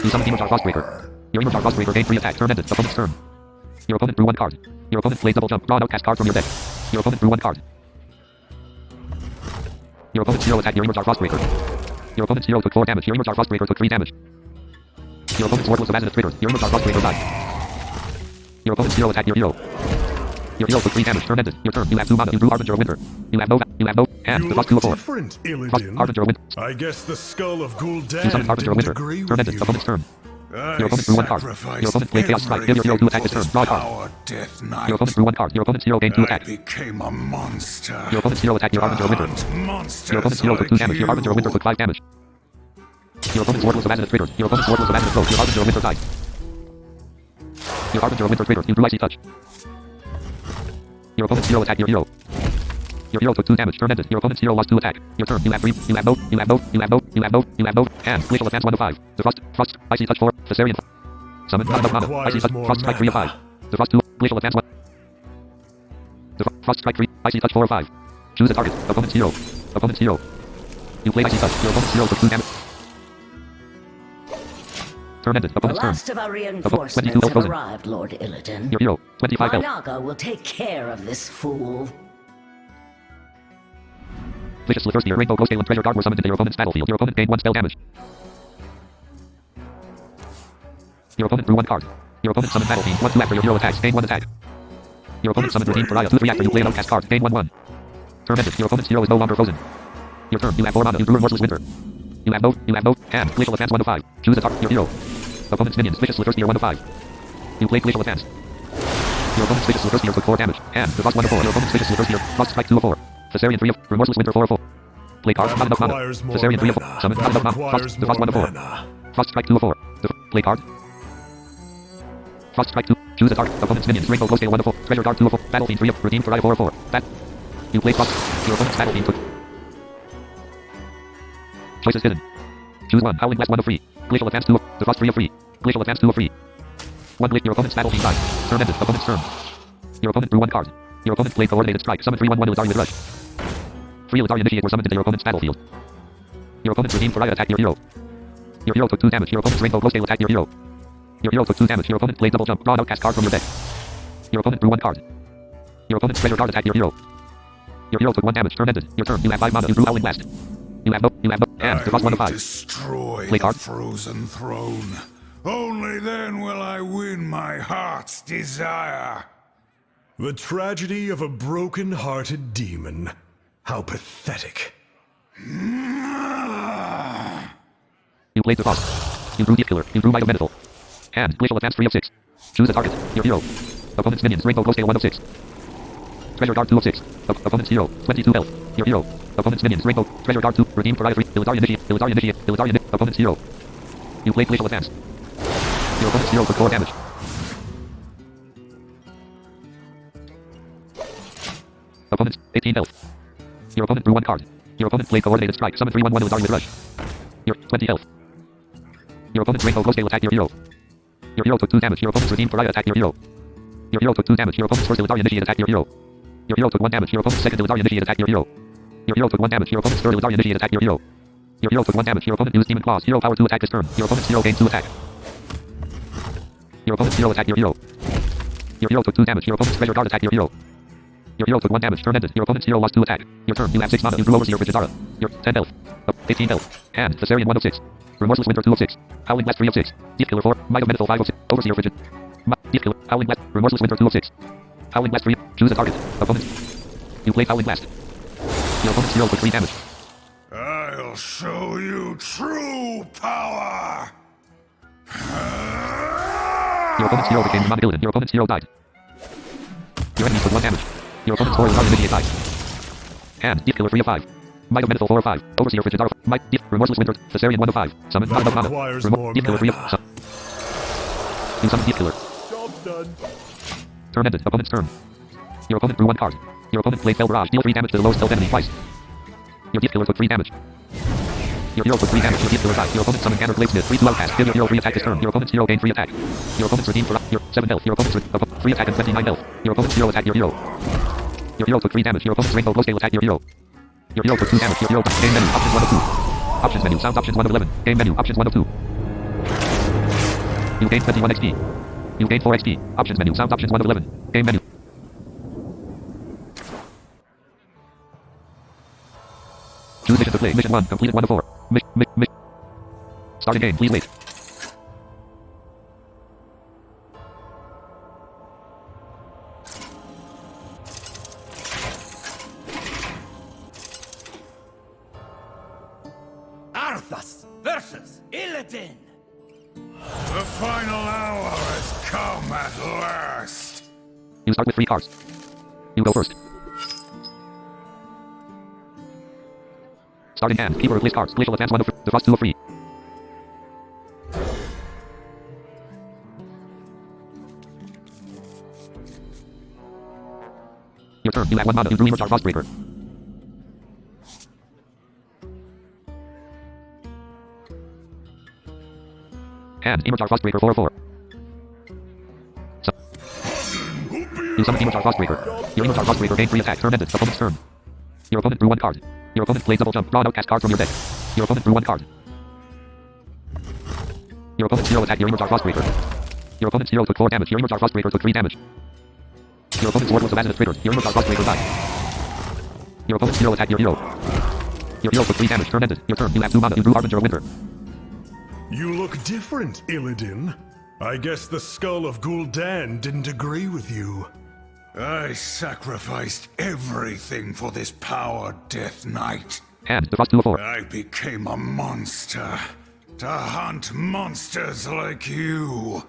You summon Emerjar Frostbreaker. Your Emerjar Frostbreaker gained 3 attack. Turn ended. Opponent's turn. Your opponent drew 1 card. Your opponent played double jump. Draw an outcast card from your deck. Your opponent drew 1 card. Your opponent's hero attacked your Emerjar Frostbreaker. Your opponent's hero took 4 damage. Your Emerjar Frostbreaker took 3 damage. Your opponent's sword was a Basilisk triggered. Your Emerjar Frostbreaker died. Your opponent's hero attacked your hero. Your hero took 3 damage. Turn ended. Your turn. You have 2 mana. You drew Harbinger of Winter. You have no hand. You The look frost 2 of 4. different, Frost, Illidan. Harbinger of Winter. I guess the skull of Gul'dan You summon Harbinger of didn't Winter. agree Turn with ended. you. Opponent's turn. I Your opponent drew 1 card. Your opponent played Chaos Strike. Give your hero 2 attack this turn. Draw a card. Our death knight. Your opponent drew 1 card. Your opponent's hero gained 2 I attack. became a monster. Your opponent's hero attacked your Harbinger of Winter. Monsters Your opponent's hero took 2 damage. Your Harbinger of Winter took 5 damage. Your opponent's sword was a Basilisk triggered. Your opponent's sword was a Basilisk throat. Your Harbinger of Winter died. Your Harbinger of Winter triggered. You drew Icy Touch. Your opponent's hero attacked your hero. Your hero took 2 damage. Turn ended. Your opponent's hero lost 2 attack. Your turn. You have 3. You have no. Hand. Glacial Advance 1 of 5. The frost. Icy Touch 4. Thessarian. Summon. Not enough mana. Icy Touch. Frost Strike 3 of 5. The frost 2. Glacial Advance 1. The frost strike 3. Icy Touch 4 of 5. Choose a target. Opponent's hero. Opponent's hero. You played Icy Touch. Your opponent's hero took 2 damage. Turn ended. The Opponent's turn. last of our 22 reinforcements health have frozen. arrived, Lord Illidan. Your hero. 25 My health. Naga will take care of this fool. Vicious Slithersteer, Rainbow Ghost and Treasure Guard were summoned into your opponent's battlefield. Your opponent gained 1 spell damage. Your opponent drew 1 card. Your opponent summoned Battle Fiend 1-2 after your hero attacks. Gain 1 attack. Your opponent summoned Redeemed Pariah 2-3 after you play an outcast card. Gain 1-1. Turn ended. Your opponent's hero is no longer frozen. Your turn. You have 4 mana. You drew Remorseless Winter. You have no hand. Glacial Advance 1 of 5. Choose a target. Your hero. Opponent's minions. Vicious Slithersteer 1 of 5. You played Glacial Advance. Your opponent's Vicious Slithersteer took 4 damage. Hand. The Frost 1 of 4. Your opponent's Vicious Slithersteer. Frost Strike 2 of 4. Thessarian 3 of. Remorseless Winter 4 of 4. Play card. Not enough mana. Requires more Thessarian 3 of 4. mana. Summon. Not enough mana. Requires Frost. The Frost 1 of 4. mana. Frost Strike 2 of 4. Play card. Frost Strike 2. Choose a target. Opponent's minions. Rainbow Ghost 1 of 4. Treasure Guard 2 of 4. Battle Fiend 3 of. Redeemed Pariah 4 of 4. You play Frost. Your opponent's Battle Fiend took. Choices hidden. Choose 1. Howling Blast 1 of 3. Glacial Advance 2 of. The Frost 3 of 3. Glacial Advance 2 of 3. 1 glitch. Your opponent's Battle Fiend died. Turn ended. Opponent's turn. Your opponent drew 1 card. Your opponent played Coordinated Strike. Summon 3/1/1 Elitarian Rush. 3 Elitarian Initiate were summoned into your opponent's battlefield. Your opponent's Redeemed Pariah attacked your hero. Your hero took 2 damage. Your opponent's Rainbow Ghost attacked your hero. Your hero took 2 damage. Your opponent played double jump. Draw an outcast card from your deck. Your opponent drew 1 card. Your opponent's Treasure Guard attacked your hero. Your hero took 1 damage. Turn ended. Your turn. You have 5 mana. You drew Howling Blast. You have no. And the Frost 1 of 5. Destroy Play the card. frozen throne. Only then will I win my heart's desire. The tragedy of a broken-hearted demon. How pathetic. You played the Frost. You drew Deep Killer. You drew Might of Menethil. Hand. Glacial Advance 3 of 6. Choose a target. Your hero. Opponent's minions. Rainbow Ghost 1 of 6. Treasure Guard 2 of 6. Opponent's hero. 22 health. Your hero. Opponent's minions. Rainbow. Treasure Guard 2. Redeemed Pariah 3. Elitarian Initiate. Opponent's hero. You played Glacial Advance. Your opponent's hero took 4 damage. Opponent's 18 health. Your opponent drew 1 card. Your opponent played Coordinated Strike. Summon 3/1/1 Elitarian Rush. Your 20 health. Your opponent's Rainbow Ghost attacked your hero. Your hero took 2 damage. Your opponent's Redeemed Pariah attacked your hero. Your hero took 2 damage. Your opponent's first Elitarian Initiate attacked your hero. Your hero took 1 damage. Your opponent's second Elitarian Initiate attacked your hero. Your hero took 1 damage. Your opponent's third Elitarian Initiate attacked your hero. Your hero took 1 damage. Your opponent used Demon Claws. Hero power to attack this turn. Your opponent's hero gained 2 attack. Your opponent's hero attacked your hero. Your hero took 2 damage. Your opponent's Treasure Guard attacked your hero. Your hero took 1 damage. Turn ended. Your opponent's hero lost 2 attack. Your turn. You have 6 mana. You drew Overseer Frigidara. Your 10 health. 15 health. And Thessarian 1 of 6. Remorseless Winter 2 of 6. Howling Blast 3 of 6. Deep Killer 4. Might of Menethil 5 of 6. Overseer Frigid. Deep Killer. Howling Blast. Remorseless Winter 2 of 6. Howling Blast 3. Choose a target. Opponent. You played Howling Blast. Your opponent's hero took 3 damage. I'll show you true power. Your opponent's hero became demonic Illidan. Your opponent's hero died. Your enemy took 1 damage. Your opponent's 4 Elitarian Initiate died. And Deep Killer 3 of 5. Might of Menethil 4 of 5. Overseer Frigidara. Might. Deep. Remorseless Winter. Thessarian 1 of 5. Summon. Not enough mana. Requires more Deep Killer 3 of. mana. You summon Deep Killer. Job done. Turn ended. Opponent's turn. Your opponent drew 1 card. Your opponent played Fell Barrage. Deal 3 damage to the lowest health enemy twice. Your Gift Killer took 3 damage. Your hero took 3 damage. Your Gift Killer died. Your opponent summoned Hammer Bladesmith. 3 2 outcast. Give your hero 3 attack this turn. Your opponent's hero gained 3 attack. Your opponent's redeemed for your 7 health. Your opponent's 3 attack and 29 health. Your opponent's hero attacked your hero. Your hero took 3 damage. Your opponent's Rainbow Glow Scale attacked your hero. Your hero took 2 damage. Your hero died. Game menu. Options 1 of 2. Options menu. Sounds options 1 of 11. Game menu. Options 1 of 2. You gained 21 XP. You gained 4 XP. Options menu. Sounds options 1 of 11. Game menu. Choose mission to play. Mission 1. Completed 1 of 4. Start a game. Please wait. Arthas versus Illidan. The final hour has come at last. You start with 3 cards. You go first. Starting hand. Keep or replace cards. Glacial advance 1 of 3. Defrost 2 of 3. Your turn. You have 1 mana. You drew Emerge Frostbreaker. Hand. Emerge Frostbreaker 4 of 4. You summon Emerge Frostbreaker. Your Emerge Frostbreaker gained 3 attack. Turn ended. Opponent's turn. Your opponent drew 1 card. Your opponent played double jump. Draw an outcast card from your deck. Your opponent drew 1 card. Your opponent's hero attacked your Emerge Frostbreaker. Your opponent's hero took 4 damage. Your Emerge Frostbreaker took 3 damage. Your opponent's sword was a Lazarus triggered. Your Emerge Frostbreaker died. Your opponent's hero attacked your hero. Your hero took 3 damage. Turn ended. Your turn. You have 2 mana. You drew Harbinger of Winter. You look different, Illidan. I guess the skull of Gul'dan didn't agree with you. I sacrificed everything for this power, Death Knight. Hand. Defrost 2 of 4. I became a monster to hunt monsters like you.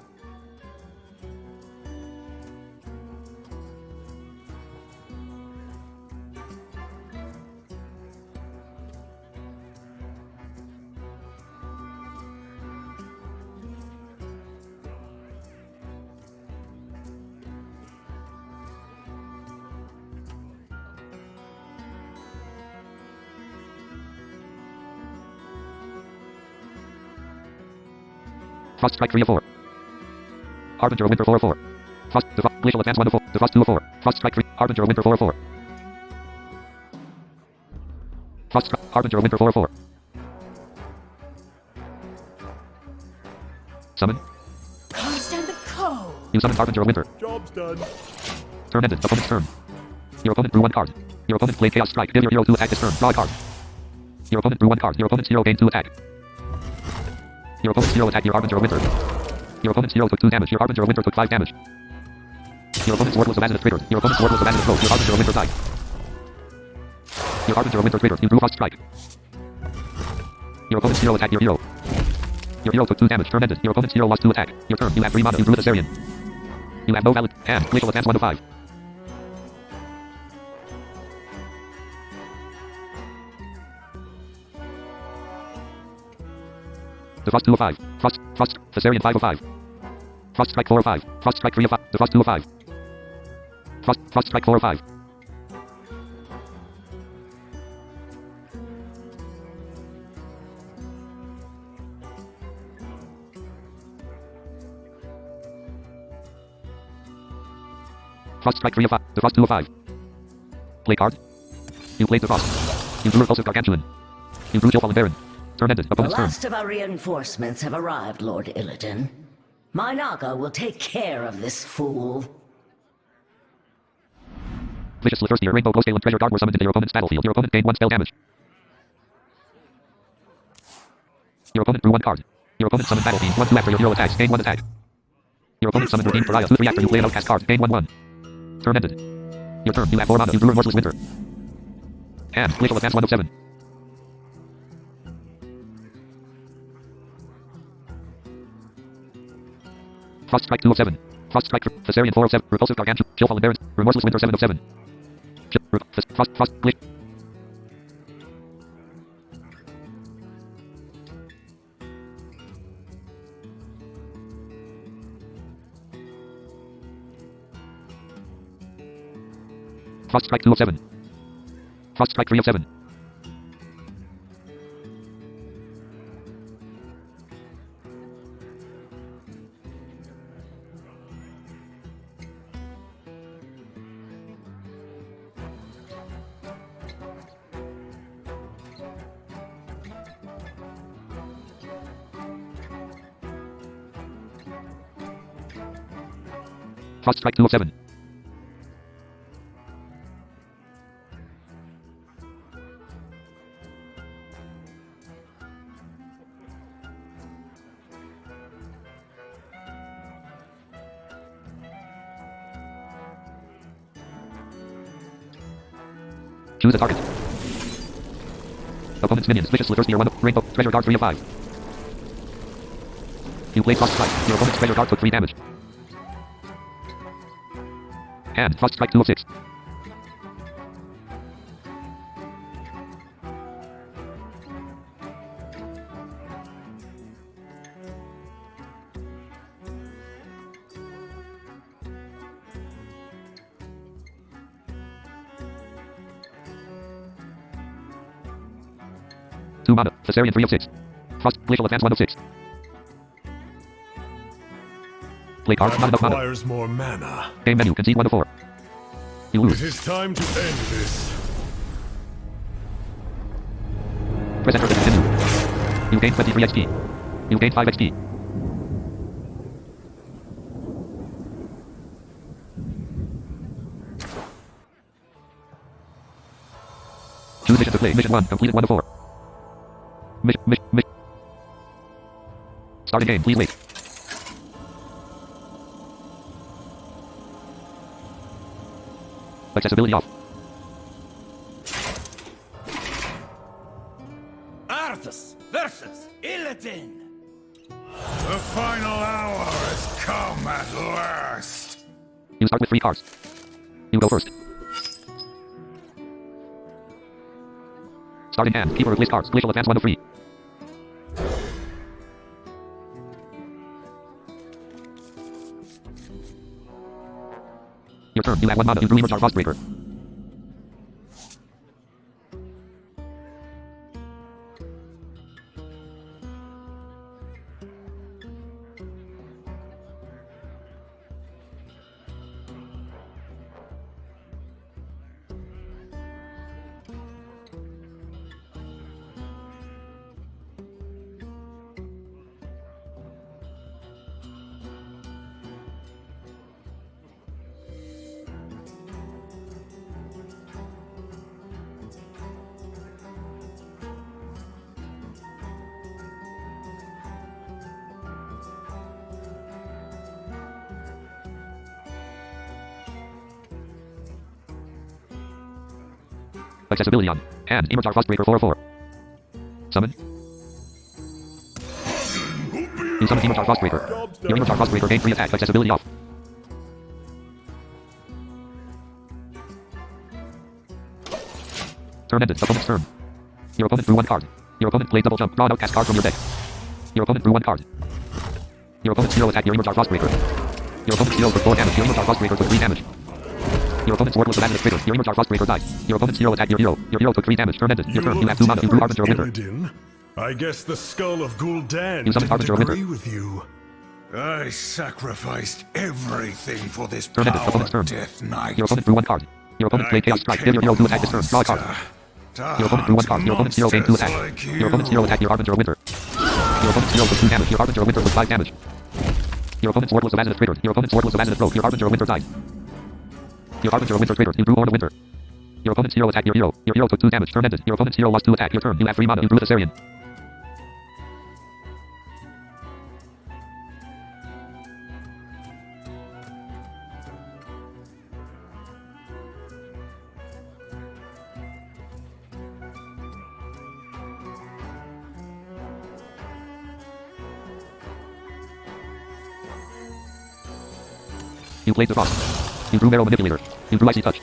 Frost Strike 3 of 4. Harbinger of Winter 4 of 4. Frost. Glacial Advance 1 of 4. Defrost 2 of 4. Frost Strike 3. Harbinger of Winter 4 of 4. Frost Strike. Harbinger of Winter 4 of 4. Summon. Can't stand the cold. You summon Harbinger of Winter. Job's done. Turn ended. Opponent's turn. Your opponent drew 1 card. Your opponent played Chaos Strike. Give your hero 2 attack this turn. Draw a card. Your opponent drew 1 card. Your opponent's hero gained 2 attack. Your opponent's hero attacked your Harbinger of Winter. Your opponent's hero took 2 damage. Your Harbinger of Winter took 5 damage. Your opponent's sword was a Lazarus triggered. Your opponent's sword was a Lazarus rogue. Your Harbinger of Winter died. Your Harbinger of Winter triggered. You drew Frost Strike. Your opponent's hero attacked your hero. Your hero took 2 damage. Turn ended. Your opponent's hero lost 2 attack. Your turn. You have 3 mana. You drew the Thessarian. You have no valid hand. Glacial Advance 1 of 5. Defrost 2 of 5. Frost. Thessarian 5 of 5. Frost Strike 4 of 5. Frost Strike 3 of 5. Defrost 2 of 5. Frost Strike 4 of 5. Frost Strike 3 of 5. Defrost 2 of 5. Play card. You played Defrost. You drew Repulsive Gargantuan. You drew Chillfallen Baron. Turn ended. The Opponent's turn. last of our reinforcements have arrived, Lord Illidan. My Naga will take care of this fool. Vicious Slithurstier, Rainbow Glow Scale and Treasure Guard were summoned into your opponent's battlefield. Your opponent gained 1 spell damage. Your opponent drew 1 card. Your opponent summoned Battle Fiend 1-2 after your hero attacks. Gain 1 attack. Your opponent summoned Redeemed Pariah 2-3 after you play an outcast card. Gain 1-1. Turn ended. Your turn. You have 4 mana. You drew Remorseless Winter. Hand. Glacial Advance 1 of 7. Frost Strike 2 of 7. Frost Strike. Thessarian 4 of 7. Repulsive Gargantuan. Chillfallen Baron. Remorseless Winter 7 of 7. Frost. Glitch. Frost Strike 2 of 7. Frost Strike 3 of 7. Frost Strike 2 of 7. Choose a target. Opponent's minions. Vicious Slithers near 1. Rainbow. Treasure Guard 3 of 5. You played Frost Strike. Your opponent's Treasure Guard took 3 damage. And Frost Strike 2 of 6. Two mana. Thessarian 3 of 6. Frost. Glacial Advance 1 of 6. Play card. Not enough mana. Requires more mana. Game menu. Concede 1 of 4. You lose. It is time to end this. Press enter to continue. You gain 23 XP. You gain 5 XP. Choose mission to play. Mission 1. Completed 1 of 4. Mission. Starting game. Please wait. Accessibility off. Arthas versus Illidan. The final hour has come at last. You start with 3 cards. You go first. Starting hand. Keep or replace cards. Glacial Advance 1 of 3. Your turn. You add 1 mana. You drew Emerjar Frostbreaker. Accessibility on. Hand. Emerjar Frostbreaker 4 of 4. Summon. You summon Emerjar Frostbreaker. Your Emerjar Frostbreaker gains 3 attack. Accessibility off. Turn ended. Opponent's turn. Your opponent drew 1 card. Your opponent played double jump. Draw an outcast card from your deck. Your opponent drew 1 card. Your opponent's hero attacked your Emerjar Frostbreaker. Your opponent's hero took 4 damage. Your Emerjar Frostbreaker took 3 damage. Your opponent's wordless abandoned trigger. Your Emerjar Frostbreaker died. Your opponent's hero attacked your hero. Your hero took 3 damage. Turn ended. Your turn. You have 2 mana. You drew Harbinger of Winter. Illidan? I guess the skull of Gul'dan You summoned didn't Harbinger of Winter. agree with you. I sacrificed everything for this Turn ended. power, Opponent's turn. Death Knight. Your opponent drew 1 card. Your opponent played Chaos Strike. Give your hero 2 attack this turn. Draw a card. Your opponent drew 1 card. Your opponent's hero gained 2 attack. Your opponent's hero attacked your Harbinger of Winter. Your opponent's hero took 2 damage. Your Harbinger of Winter took 5 damage. Your opponent's wordless abandoned triggered. Your opponent's wordless abandoned broke. Your Harbinger of Winter died. Your Harbinger of Winter triggered. You drew Horn of Winter. Your opponent's hero attacked your hero. Your hero took 2 damage. Turn ended. Your opponent's hero lost 2 attack. Your turn. You have 3 mana. You drew Thessarian. You played the Frost. You drew Marrow Manipulator. You drew Icy Touch.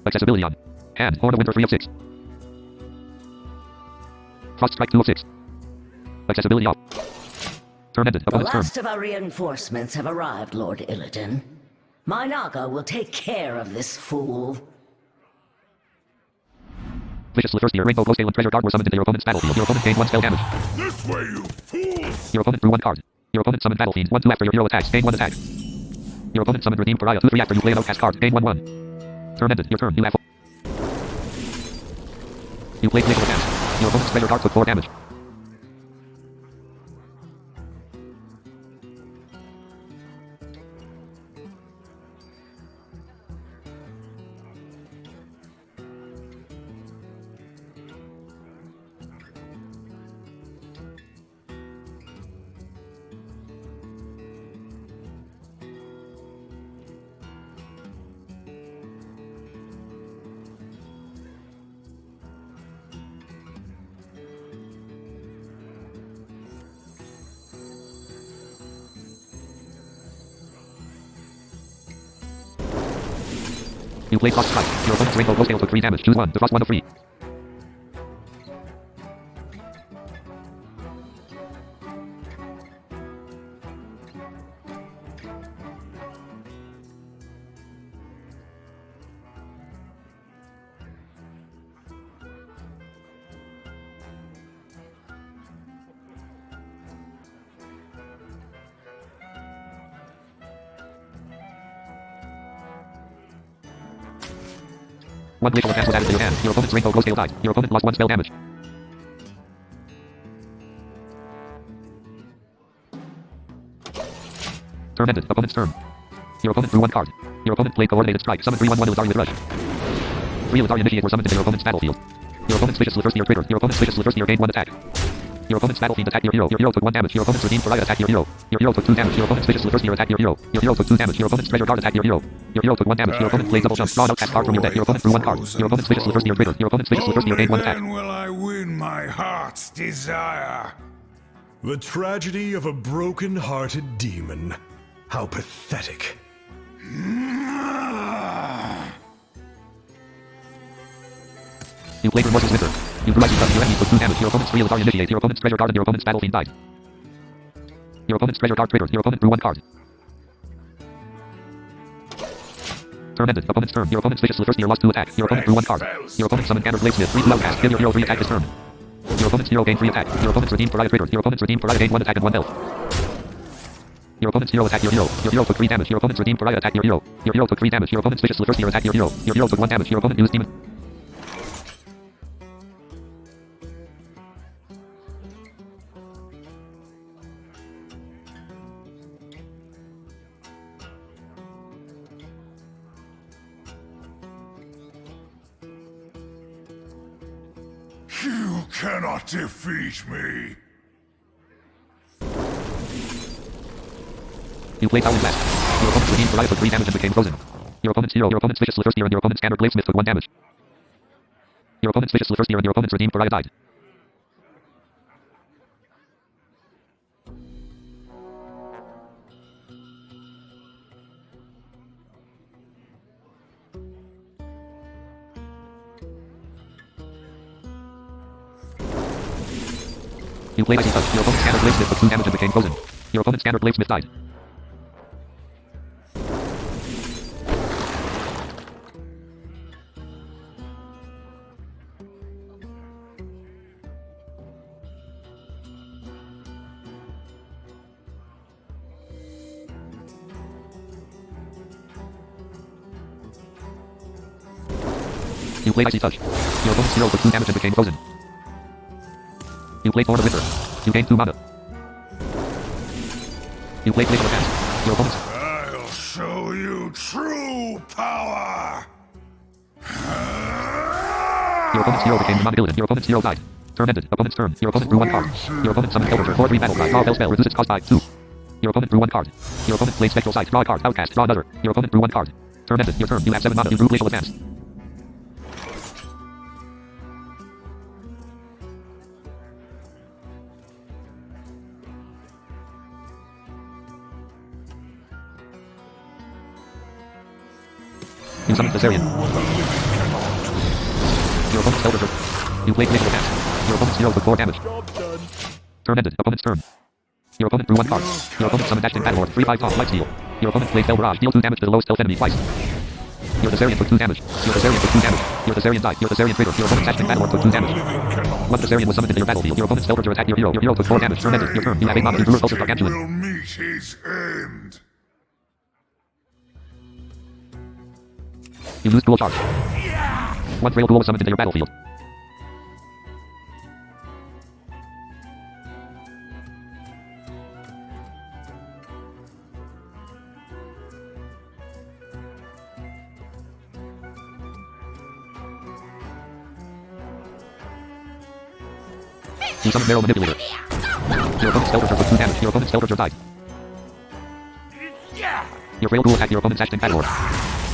Accessibility on. Hand. Horn of Winter 3 of 6. Frost Strike 2 of 6. Accessibility off. Turn ended. The Opponent's turn. last of our reinforcements have arrived, Lord Illidan. My Naga will take care of this fool. Vicious First Year Rainbow Glowscale and Treasure Guard were summoned into your opponent's battlefield. Your opponent gained 1 spell damage. This way, you fools! Your opponent drew 1 card. Your opponent summoned Battle Fiend 1-2 after your hero attacks. Gain 1 attack. Your opponent summoned Redeemed Pariah 2-3 after you play an outcast card. Gain 1-1. Turn ended. Your turn. You have. You played Lich Advance. Your opponent's Treasure Guard took 4 damage. You played Frost Strike. Your opponent's Rainbow Glowscale took 3 damage. Choose 1. Defrost 1 of 3. One glacial advance was added to your hand. Your opponent's Rainbow Glowscale died. Your opponent lost 1 spell damage. Turn ended. Opponent's turn. Your opponent drew 1 card. Your opponent played Coordinated Strike. Summon 3/1/1 Illithari with Rush. 3 Illithari Initiate were summoned into your opponent's battlefield. Your opponent's Vicious First Year triggered. Your opponent's Vicious First Year gained 1 attack. Your opponent's Battle Fiend attacked your hero. Your hero took 1 damage. Your opponent's Redeemed Pariah attacked your hero. Your hero took 2 damage. Your opponent's Vicious First Year attacked your hero. Your hero took 2 damage. Your opponent's Treasure Guard attacked your hero. Your hero took 1 damage. Your opponent played double jump. Draw an outcast card from your deck. Your opponent drew 1 card. Your opponent's Vicious First Year triggered. Your opponent's Vicious First Year gained 1 attack. When will I win my heart's desire? The tragedy of a broken-hearted demon. How pathetic. You played Remorseless Winter. You drew Icy Touch. Your enemy took 2 damage. Your opponent's 3 Illithari Initiate. Your opponent's Treasure Guard and your opponent's Battle Fiend died. Your opponent's Treasure Guard triggered. Your opponent drew 1 card. Turn ended. Opponent's turn. Your opponent's Vicious First Year lost 2 attack. Your opponent drew 1 card. Your opponent summoned Gander Bladesmith 3 outcast. Give your hero 3 attack this turn. Your opponent's hero gained 3 attack. Your opponent's Redeemed Pariah triggered. Your opponent's Redeemed Pariah gained 1 attack and 1 health. Your opponent's hero attacked your hero. Your hero took 3 damage. Your opponent's Redeemed Pariah attacked your hero. Your hero took 3 damage. Your opponent's Vicious First Year attacked your hero. Your hero took 1 damage. Your opponent used demon. You cannot defeat me. You played Howling Blast. Your opponent's Redeemed Pariah took 3 damage and became frozen. Your opponent's hero, your opponent's Vicious First Year and your opponent's Gander Bladesmith took 1 damage. Your opponent's Vicious First Year and your opponent's Redeemed Pariah died. You played Icy Touch. Your opponent's Gander Bladesmith took 2 damage and became frozen. Your opponent's Gander Bladesmith died. You played Icy Touch. Your opponent's hero took 2 damage and became frozen. You played Horn of Winter. You gained 2 mana. You played Glacial Advance. Your opponent's... I'll show you true power. Your opponent's hero became the Mana Illidan. Your opponent's hero died. Turn ended. Opponent's turn. Your opponent drew 1 card. Your opponent summoned Hellbreaker. 4/3 battle cry. Draw a spell. Reduce its cost by 2. Your opponent drew 1 card. Your opponent played Spectral Sight. Draw a card. Outcast. Draw another. Your opponent drew 1 card. Turn ended. Your turn. You have 7 mana. You drew Glacial Advance. You summoned Thessarian. Your opponent's Elder Dragon. You played critical attack. Your opponent's hero took 4 damage. Turn ended. Opponent's turn. Your opponent drew 1 card. Your opponent summoned Ashton Battlelord. 3/5 cost lifesteal. Your opponent played Spell Barrage. Deal 2 damage to the lowest health enemy twice. Your Thessarian took 2 damage. Your Thessarian took 2 damage. Your Thessarian died. Your Thessarian triggered. Your opponent's Ashton Battlelord took 2 damage. One Thessarian was summoned into your battlefield. Your opponent's Elder attacked your hero. Your hero took 4 damage. Turn ended. Your turn. You have 8 mana. You drew Repulsive Gargantuan. Will meet his end. You lose Dual Charge. 1 Frail Ghoul was summoned into your battlefield. You summon Marrow Manipulator. Your opponent's Elder took 2 damage. Your opponent's Elder died. Your Frail Ghoul attacked your opponent's Ashton Battlelord.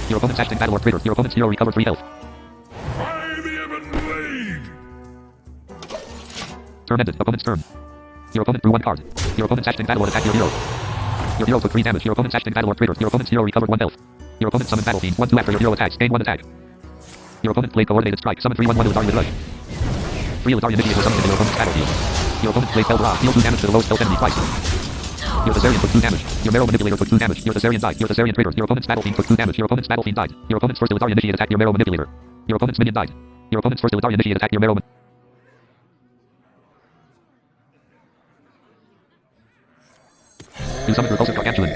Your opponent's Ashton Battlelord triggered. Your opponent's hero recovered 3 health. By the Ebon Blade! Turn ended. Opponent's turn. Your opponent drew 1 card. Your opponent's Ashton Battlelord attacked your hero. Your hero took 3 damage. Your opponent's Ashton Battlelord triggered. Your opponent's hero recovered 1 health. Your opponent summoned Battle Fiend. 1/2 after your hero attacks. Gain 1 attack. Your opponent played Coordinated Strike. Summon 3/1/1 Elitarian Rush. 3 Elitarian Initiates were summoned into your opponent's battlefield. Your opponent played Spell Barrage. Deal 2 damage to the lowest health enemy twice. Your Thessarian took 2 damage. Your Marrow Manipulator took 2 damage. Your Thessarian died. Your Thessarian triggered. Your opponent's Battle Fiend took 2 damage. Your opponent's Battle Fiend died. Your opponent's first Elitarian Initiate attacked your Marrow Manipulator. Your opponent's minion died. Your opponent's first Elitarian Initiate attacked your Marrow You summoned Repulsive Gargantuan.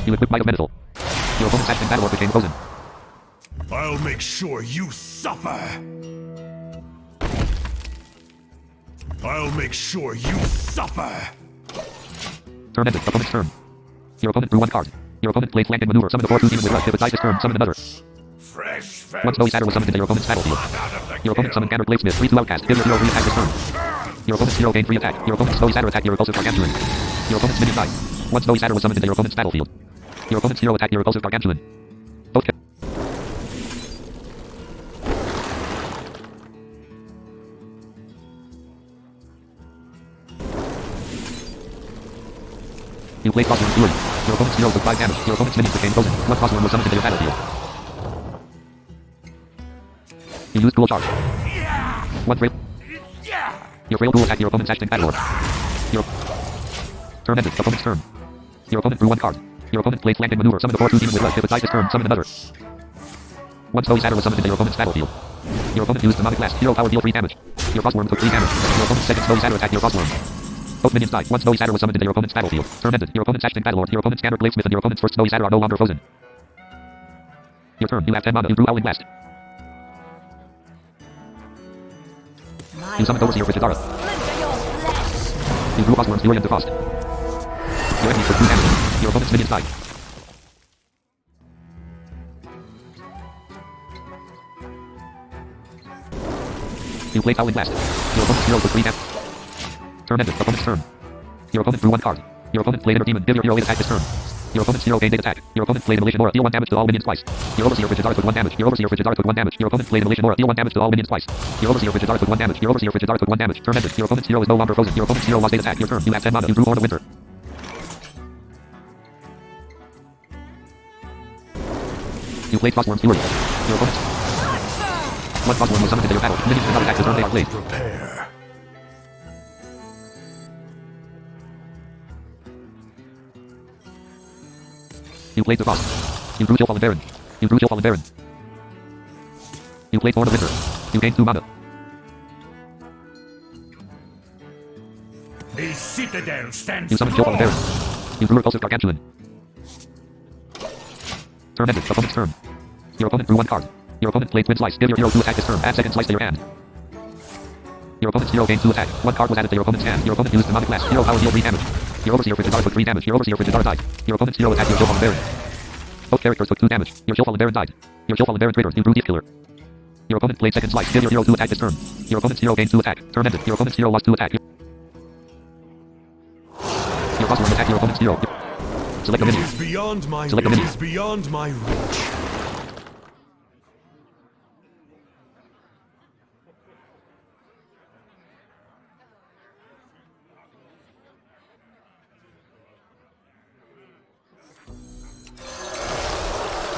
You equipped Might of Menethil. Your opponent's Ashton Battlelord became frozen. I'll make sure you suffer. I'll make sure you suffer. Turn ended. Opponent's turn. Your opponent drew 1 card. Your opponent played Flank and Maneuver. Summon the 4/2 demon with rush. If it dies this turn, summon another. Fresh Once Snowy Satyr was summoned into your opponent's battlefield. Your opponent summoned Gander Bladesmith. 3/2 outcast. Give your hero re-attack this turn. Your opponent's hero gained 3 attack. Your opponent's Snowy Satyr attacked your Repulsive Gargantuan. Your opponent's minion died. Once Snowy Satyr was summoned into your opponent's battlefield. Your opponent's hero attacked your Repulsive Gargantuan. Both ca- You played Crossworm Fury. Your opponent's hero took 5 damage. Your opponent's minions became frozen. 1 Crossworm was summoned into your battlefield. You used Dual Charge. 1 Frail. Your Frail Ghoul attacked your opponent's Ashton Battlelord. Your turn ended. Opponent's turn. Your opponent drew 1 card. Your opponent played Flank and Maneuver. Summon the 4/2 demon with rush. If it dies this turn, summon another. Once Snowy Satyr was summoned into your opponent's battlefield. Your opponent used Demonic Blast. Hero power deal 3 damage. Your Crossworm took 3 damage. Your opponent's second Snowy Satyr attacked your Crossworm. Both minions died. Once Snowy Satyr was summoned into your opponent's battlefield. Turn ended. Your opponent's Ashton Battlelord. Your opponent's Gander Bladesmith and your opponent's first Snowy Satyr are no longer frozen. Your turn. You have 10 mana. You drew Howling Blast. You summoned Overseer Frigidara. You drew Crossworm's Fury and Defrost. Your enemy took 2 damage. Your opponent's minions died. You played Howling Blast. Your opponent's hero took 3 damage. Turn ended. Opponent's turn. Your opponent drew 1 card. Your opponent played Inner Demon. Give your hero 8 attack this turn. Your opponent's hero gained 8 attack. Your opponent played Immolation Aura. Deal 1 damage to all minions twice. Your Overseer Frigidara took 1 damage. Your Overseer Frigidara took 1 damage. Your opponent played Immolation Aura. Deal 1 damage to all minions twice. Your Overseer Frigidara took 1 damage. Your Overseer Frigidara took 1 damage. Turn ended. Your opponent's hero is no longer frozen. Your opponent's hero lost 8 attack. Your turn. You have 10 mana. You drew Horn of Winter. You played Crossworm's Fury. Your opponent's 1 Crossworm was summoned into your battle. Minions cannot attack the turn they are played. Prepare. You played Defrost. You drew Chillfallen Baron. You drew Chillfallen Baron. You played Horn of Winter. You gained 2 mana. A citadel stands You summoned Chillfallen Baron. You drew Repulsive Gargantuan. Turn ended. Opponent's turn. Your opponent drew 1 card. Your opponent played Twin Slice. Give your hero 2 attack this turn. Add second slice to your hand. Your opponent's hero gained 2 attack. 1 card was added to your opponent's hand. Your opponent used Demonic Blast. Hero power deal 3 damage. Your Overseer Frigidara took 3 damage. Your Overseer Frigidara died. Your opponent's hero attacked your Chillfallen Baron. Both characters took 2 damage. Your Chillfallen Baron died. Your Chillfallen Baron triggered. You drew Thief Killer. Your opponent played second slice. Give your hero 2 attack this turn. Your opponent's hero gained 2 attack. Turn ended. Your opponent's hero lost 2 attack. Your Crossworm attacked your opponent's hero. Select a It minion. is beyond my Select a reach. It minion. is beyond my reach.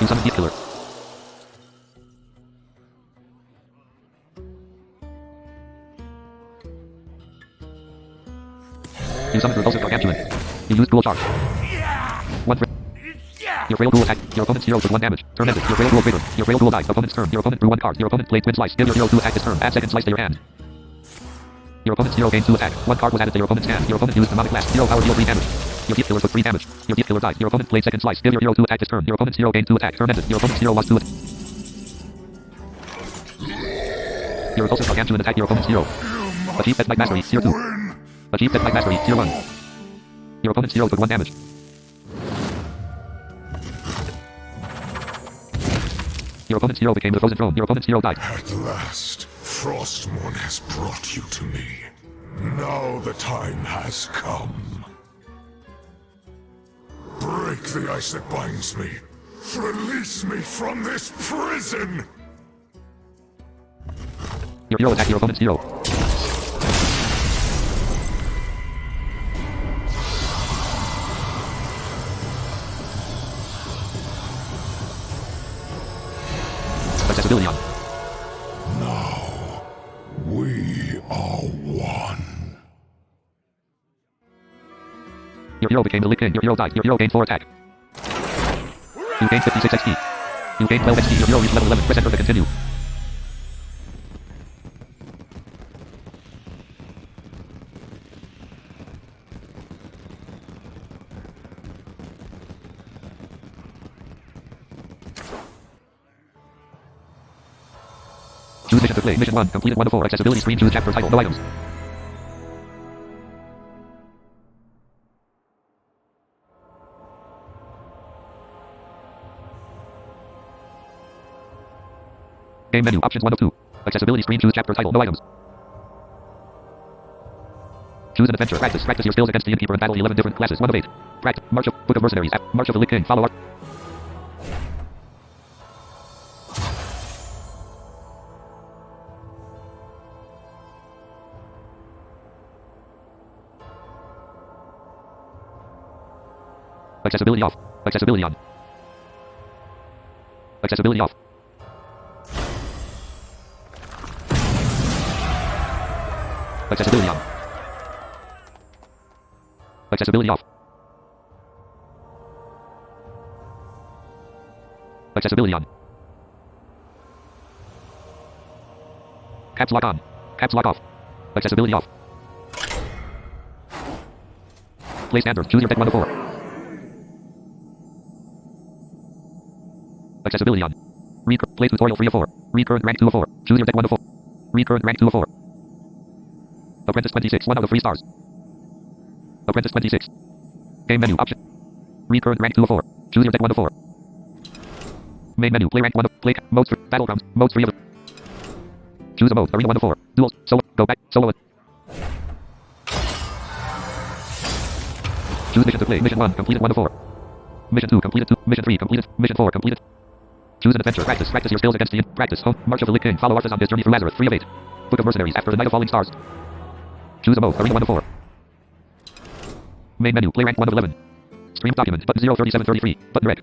You summon Deep Killer. You summon Repulsive Gargantuan. You use Dual Charge. One for... Your Frail Dual attack. Your opponent's hero took 1 damage. Turn ended. Your Frail Dual Greater. Your Frail Dual died. Opponent's turn. Your opponent drew 1 card. Your opponent played Twin Slice. Give your hero 2 attack this turn. Add second slice to your hand. Your opponent's hero gained 2 attack. 1 card was added to your opponent's hand. Your opponent used Demonic Blast. Hero power deal 3 damage. Your Deep Killer took 3 damage. Your Deep Killer died. Your opponent played second slice. Give your hero 2 attack this turn. Your opponent's hero gained 2 attack. Turn ended. Your opponent's hero lost 2 attack. Your Repulsive Gargantuan attack your opponent's hero. Achieve Death Knight Mastery, Tier 2. Achieve Death Knight Mastery, Tier 1. Your opponent's hero took 1 damage. Your opponent's hero became the Frozen Throne. Your opponent's hero died. At last, Frostmourne has brought you to me. Now the time has come. Break the ice that binds me. Release me from this prison! Your hero attacked your opponent's hero. Accessibility on. Now, we are one. Your hero became the Lich King. Your hero died. Your hero gained 4 attack. You gained 56 XP. You gained 12 XP. Your hero reached level 11. Press enter to continue. Choose mission to play. Mission 1. Completed 1 of 4. Accessibility screen. Choose chapter title. No items. Game menu. Options 1 of 2. Accessibility screen. Choose chapter title. No items. Choose an adventure. Practice. Practice your skills against the Innkeeper and battle 11 different classes. 1 of 8. Practice. March of Book of Mercenaries. March of the Lich King. Follow our... Accessibility off. Accessibility on. Accessibility off. Accessibility on. Accessibility off. Accessibility on. Caps lock on. Caps lock off. Accessibility off. Play standard. Choose your deck 1 of 4. Accessibility on. Read play tutorial 3 of 4. Read current rank 2 of 4. Choose your deck 1 of 4. Read current rank 2 of 4. Apprentice 26. 1 out of 3 stars. Apprentice 26. Game menu. Option. Read current rank 2 of 4. Choose your deck 1 of 4. Main menu. Play rank 1 of... Play... Modes 3. Battlegrounds. Modes 3 of... Choose a mode. Arena 1 of 4. Duels. Solo. Go back. Solo. Choose mission to play. Mission 1. Completed 1 of 4. Mission 2. Completed 2. Mission 3. Completed. Mission 4. Completed. Choose an adventure. Practice. Practice your skills against the... Practice. Home. March of the Lich King. Follow Arthas on his journey through Lazarus. 3 of 8. Book of Mercenaries. After the Night of Falling Stars. Choose a mode. Arena 1 of 4. Main menu. Play rank 1 of 11. Stream document. Button 03733. Button red.